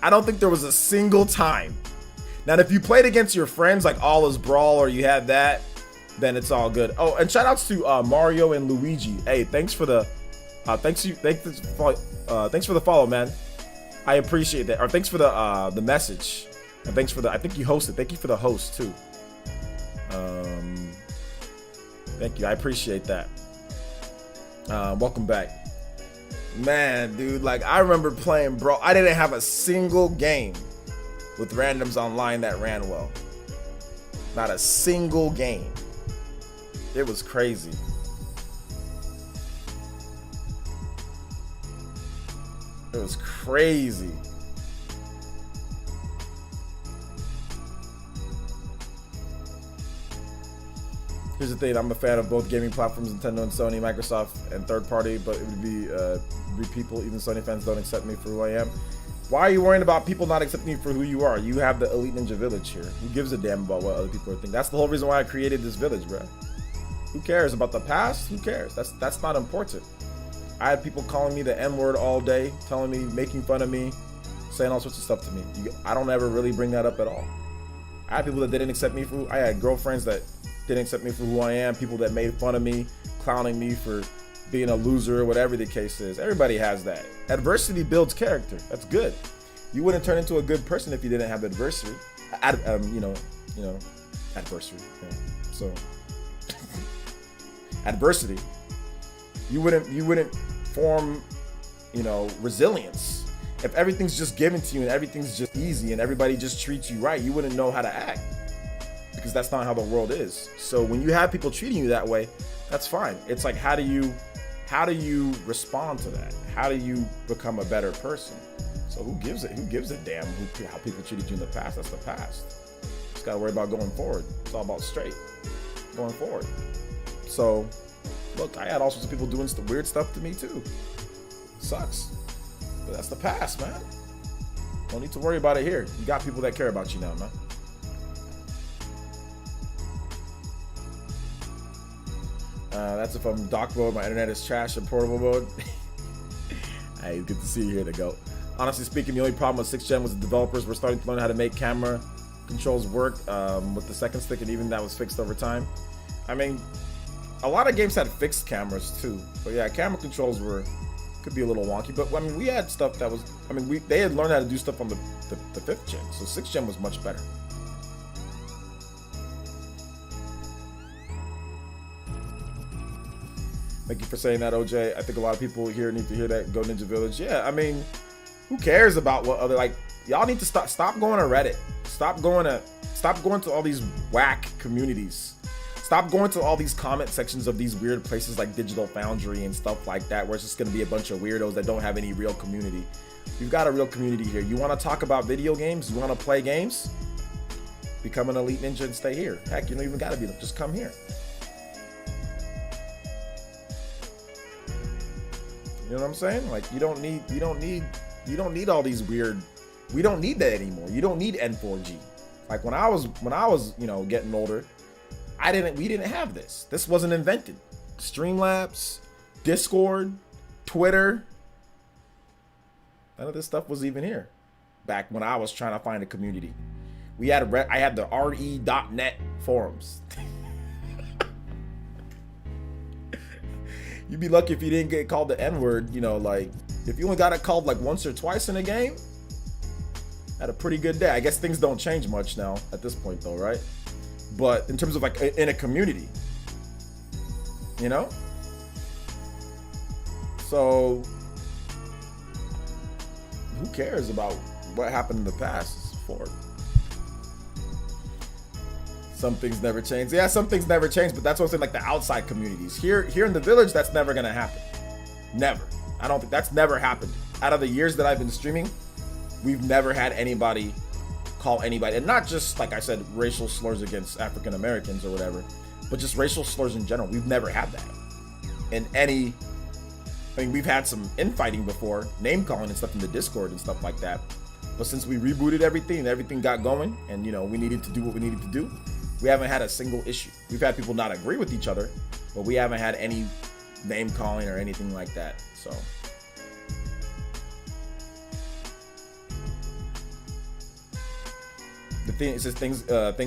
I don't think there was a single time. Now, if you played against your friends like All Is Brawl or you had that, then it's all good. Oh, and shout outs to Mario and Luigi. Hey, thanks for the thanks for the follow, man. I appreciate that. Or thanks for the message. And thanks for I think you hosted. Thank you for the host too. Thank you. I appreciate that. Welcome back. Man, dude, like I remember playing Brawl. I didn't have a single game with randoms online that ran well. Not a single game. It was crazy. It was crazy. Here's the thing, I'm a fan of both gaming platforms, Nintendo and Sony, Microsoft, and third party, but it would be people, even Sony fans don't accept me for who I am. Why are you worrying about people not accepting you for who you are? You have the Elite Ninja Village here. Who gives a damn about what other people are thinking? That's the whole reason why I created this village, bro. Who cares about the past? Who cares? That's not important. I had people calling me the N-word all day, telling me, making fun of me, saying all sorts of stuff to me. I don't ever really bring that up at all. I had people that didn't accept me for I had girlfriends that didn't accept me for who I am, people that made fun of me, clowning me for being a loser, whatever the case is. Everybody has that. Adversity builds character. That's good. You wouldn't turn into a good person if you didn't have adversity. Adversity. Yeah. So adversity. You wouldn't form, resilience. If everything's just given to you and everything's just easy and everybody just treats you right, you wouldn't know how to act, because that's not how the world is. So when you have people treating you that way, that's fine. It's like, how do you respond to that? How do you become a better person? So who gives a damn how people treated you in the past? That's the past. Just gotta worry about going forward. It's all about straight going forward. So look, I had all sorts of people doing weird stuff to me too. Sucks. But that's the past, man. Don't need to worry about it here. You got people that care about you now, man. That's if I'm dock mode, my internet is trash in portable mode. Hey, good to see you here to go. Honestly speaking, the only problem with 6th gen was the developers were starting to learn how to make camera controls work with the second stick, and even that was fixed over time. I mean, a lot of games had fixed cameras too, but yeah, camera controls could be a little wonky. But I mean, we had stuff that was, they had learned how to do stuff on the 5th gen, so 6th gen was much better. Thank you for saying that, OJ. I think a lot of people here need to hear that. Go Ninja Village. Yeah, I mean, who cares about what other, y'all need to stop going to Reddit. Stop going to all these whack communities. Stop going to all these comment sections of these weird places like Digital Foundry and stuff like that, where it's just going to be a bunch of weirdos that don't have any real community. You've got a real community here. You want to talk about video games? You want to play games? Become an Elite Ninja and stay here. Heck, you don't even got to be them. Just come here. You know what I'm saying? Like, you don't need all these weird. We don't need that anymore. You don't need N4G. Like when I was, getting older, we didn't have this. This wasn't invented. Streamlabs, Discord, Twitter. None of this stuff was even here back when I was trying to find a community. I had the re.net forums. You'd be lucky if you didn't get called the N-word, if you only got it called like once or twice in a game, had a pretty good day. I guess things don't change much now at this point though, right? But in terms of like in a community, so who cares about what happened in the past? It's forward. Some things never change. Yeah, some things never change, but that's what I'm saying, like the outside communities. Here in the village, that's never gonna happen. Never. I don't think that's never happened. Out of the years that I've been streaming, we've never had anybody call anybody, and not just, like I said, racial slurs against African Americans or whatever, but just racial slurs in general. We've never had that. We've had some infighting before, name calling and stuff in the Discord and stuff like that. But since we rebooted everything and everything got going, and we needed to do what we needed to do, we haven't had a single issue. We've had people not agree with each other, but we haven't had any name calling or anything like that. So the thing is, things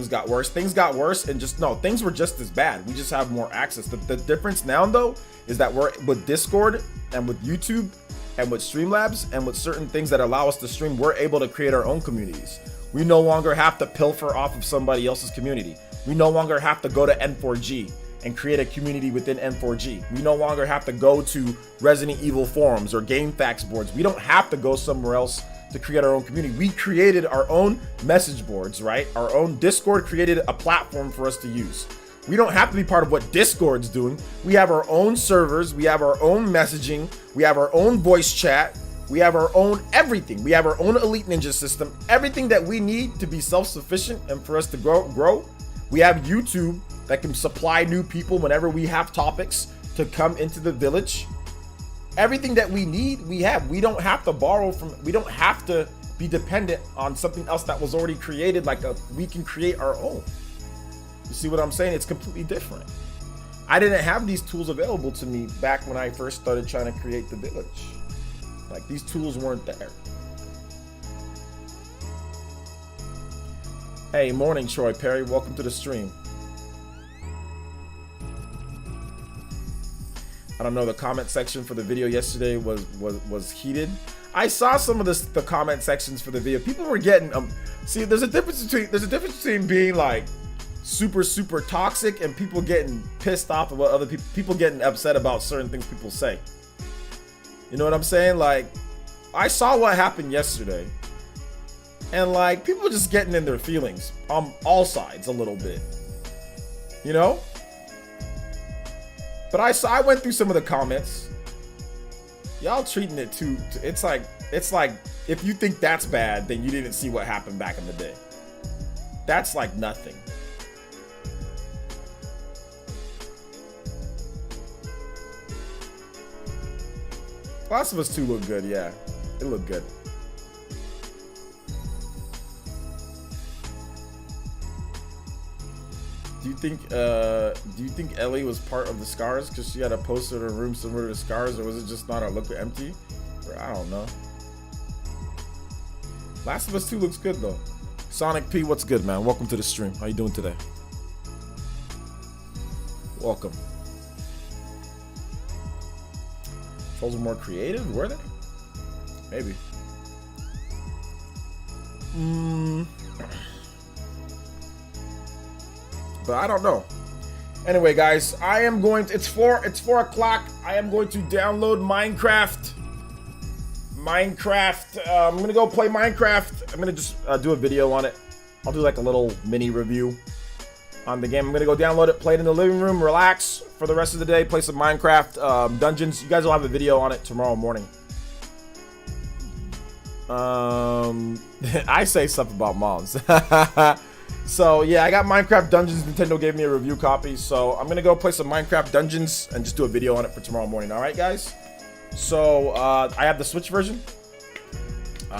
got worse. Things got worse, and things were just as bad. We just have more access. The difference now, though, is that we're with Discord and with YouTube and with Streamlabs and with certain things that allow us to stream, we're able to create our own communities. We no longer have to pilfer off of somebody else's community. We no longer have to go to N4G and create a community within N4G. We no longer have to go to Resident Evil forums or GameFAQs boards. We don't have to go somewhere else to create our own community. We created our own message boards, right? Our own Discord created a platform for us to use. We don't have to be part of what Discord's doing. We have our own servers. We have our own messaging. We have our own voice chat. We have our own everything. We have our own Elite Ninja system. Everything that we need to be self-sufficient and for us to grow. We have YouTube that can supply new people whenever we have topics to come into the village. everything that we need, we have. We don't have to borrow from, we don't have to be dependent on something else that was already created. We can create our own. You see what I'm saying? It's completely different. I didn't have these tools available to me back when I first started trying to create the village. Like, these tools weren't there. Hey, morning, Troy Perry. Welcome to the stream. I don't know, the comment section for the video yesterday was heated. I saw some of the comment sections for the video. People were getting see, there's a difference between being like super toxic and people getting pissed off about other people getting upset about certain things people say. You know what I'm saying? Like, I saw what happened yesterday, and like, people just getting in their feelings on all sides a little bit, you know. But I went through some of the comments. Y'all treating it too. It's like if you think that's bad, then you didn't see what happened back in the day. That's like nothing. Last of Us 2 looked good, yeah. It looked good. Do you think Ellie was part of the scars because she had a poster in her room similar to the scars, or was it just not a look empty? Or I don't know. Last of Us 2 looks good though. Sonic P, what's good, man? Welcome to the stream. How you doing today? Welcome. Trolls were more creative, were they? Maybe. But I don't know. Anyway, guys, it's 4 o'clock. I am going to download Minecraft. I'm gonna go play Minecraft. I'm gonna just do a video on it. I'll do like a little mini review on the game. I'm gonna go download it, play it in the living room, relax for the rest of the day, play some Minecraft dungeons. You guys will have a video on it tomorrow morning. I say stuff about moms. So yeah, I got Minecraft Dungeons. Nintendo gave me a review copy, so I'm gonna go play some Minecraft Dungeons and just do a video on it for tomorrow morning. All right, guys. So I have the Switch version,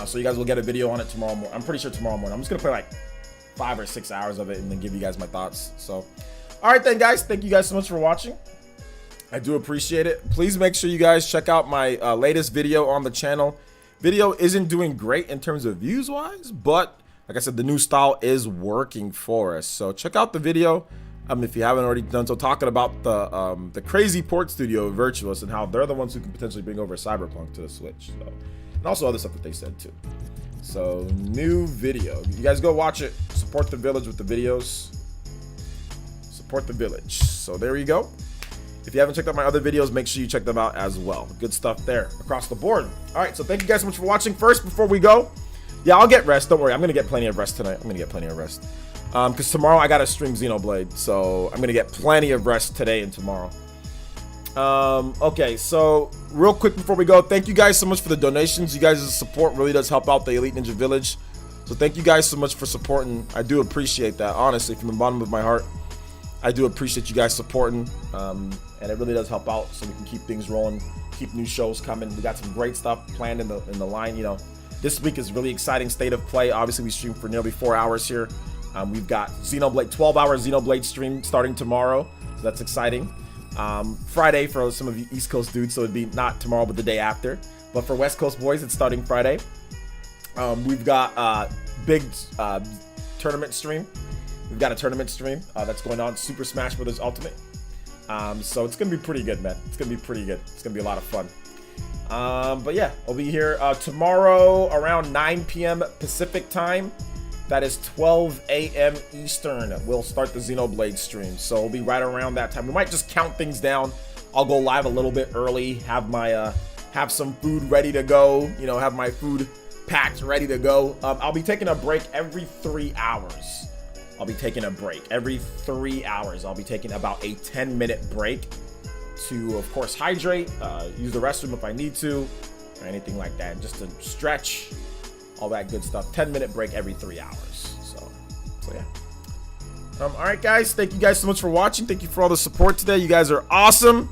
so you guys will get a video on it tomorrow morning. I'm pretty sure tomorrow morning. I'm just gonna play like 5 or 6 hours of it and then give you guys my thoughts. So, all right then, guys. Thank you guys so much for watching. I do appreciate it. Please make sure you guys check out my latest video on the channel. Video isn't doing great in terms of views wise, but like I said, the new style is working for us. So check out the video if you haven't already done so, talking about the crazy port studio Virtuous and how they're the ones who can potentially bring over Cyberpunk to the Switch. So, and also other stuff that they said too. So new video. You guys go watch it. Support the village with the videos. Support the village. So there you go. If you haven't checked out my other videos, make sure you check them out as well. Good stuff there across the board. All right, so thank you guys so much for watching. First, before we go, yeah, I'll get rest. Don't worry. I'm going to get plenty of rest tonight. I'm going to get plenty of rest. Because tomorrow I got to stream Xenoblade. So I'm going to get plenty of rest today and tomorrow. Okay, so real quick before we go, thank you guys so much for the donations. You guys' support really does help out the Elite Ninja Village. So thank you guys so much for supporting. I do appreciate that, honestly, from the bottom of my heart. I do appreciate you guys supporting. And it really does help out so we can keep things rolling, keep new shows coming. We got some great stuff planned in the line, you know. This week is really exciting state of play. Obviously, we streamed for nearly 4 hours here. We've got Xenoblade, 12-hour Xenoblade stream starting tomorrow. So that's exciting. Friday for some of you East Coast dudes, so it'd be not tomorrow, but the day after. But for West Coast boys, it's starting Friday. We've got big tournament stream. We've got a tournament stream that's going on, Super Smash Bros. Ultimate. So it's going to be pretty good, man. It's going to be pretty good. It's going to be a lot of fun. But yeah, I'll be here tomorrow around 9 p.m. Pacific time. That is 12 a.m. Eastern. We'll start the Xenoblade stream. So it'll be right around that time. We might just count things down. I'll go live a little bit early, have my have some food ready to go, you know, have my food packed ready to go. I'll be taking a break every 3 hours. I'll be taking a break every 3 hours. I'll be taking about a 10-minute break to, of course, hydrate, use the restroom if I need to, or anything like that, just to stretch, all that good stuff. 10-minute break every 3 hours. So yeah. All right, guys. Thank you guys so much for watching. Thank you for all the support today. You guys are awesome.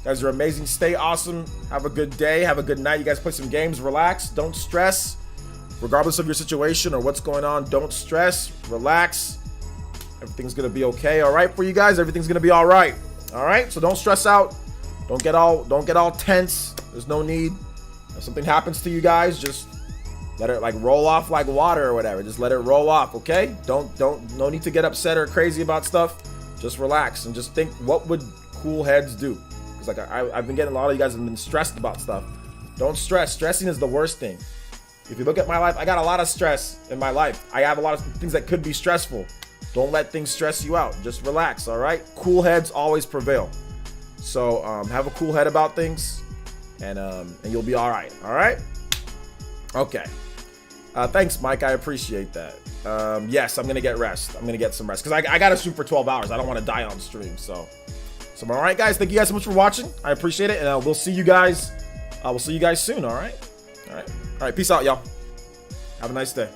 guys are amazing. Stay awesome. Have a good day. Have a good night. You guys play some games. Relax. Don't stress. Regardless of your situation or what's going on, don't stress. Relax. Everything's gonna be okay. All right for you guys. Everything's gonna be all right. All right. So don't stress out. Don't get all tense. There's no need. If something happens to you guys, just let it like roll off like water or whatever. Just let it roll off. Okay. No need to get upset or crazy about stuff. Just relax and just think, what would cool heads do? Because like I've been getting a lot of you guys have been stressed about stuff. Don't stress. Stressing is the worst thing. If you look at my life, I got a lot of stress in my life. I have a lot of things that could be stressful. Don't let things stress you out. Just relax, all right? Cool heads always prevail. So have a cool head about things, and you'll be all right? Okay. Thanks, Mike. I appreciate that. Yes, I'm going to get rest. I'm going to get some rest because I got to stream for 12 hours. I don't want to die on stream. So all right, guys. Thank you guys so much for watching. I appreciate it, and we'll see you guys. We'll see you guys soon, all right? All right. Peace out, y'all. Have a nice day.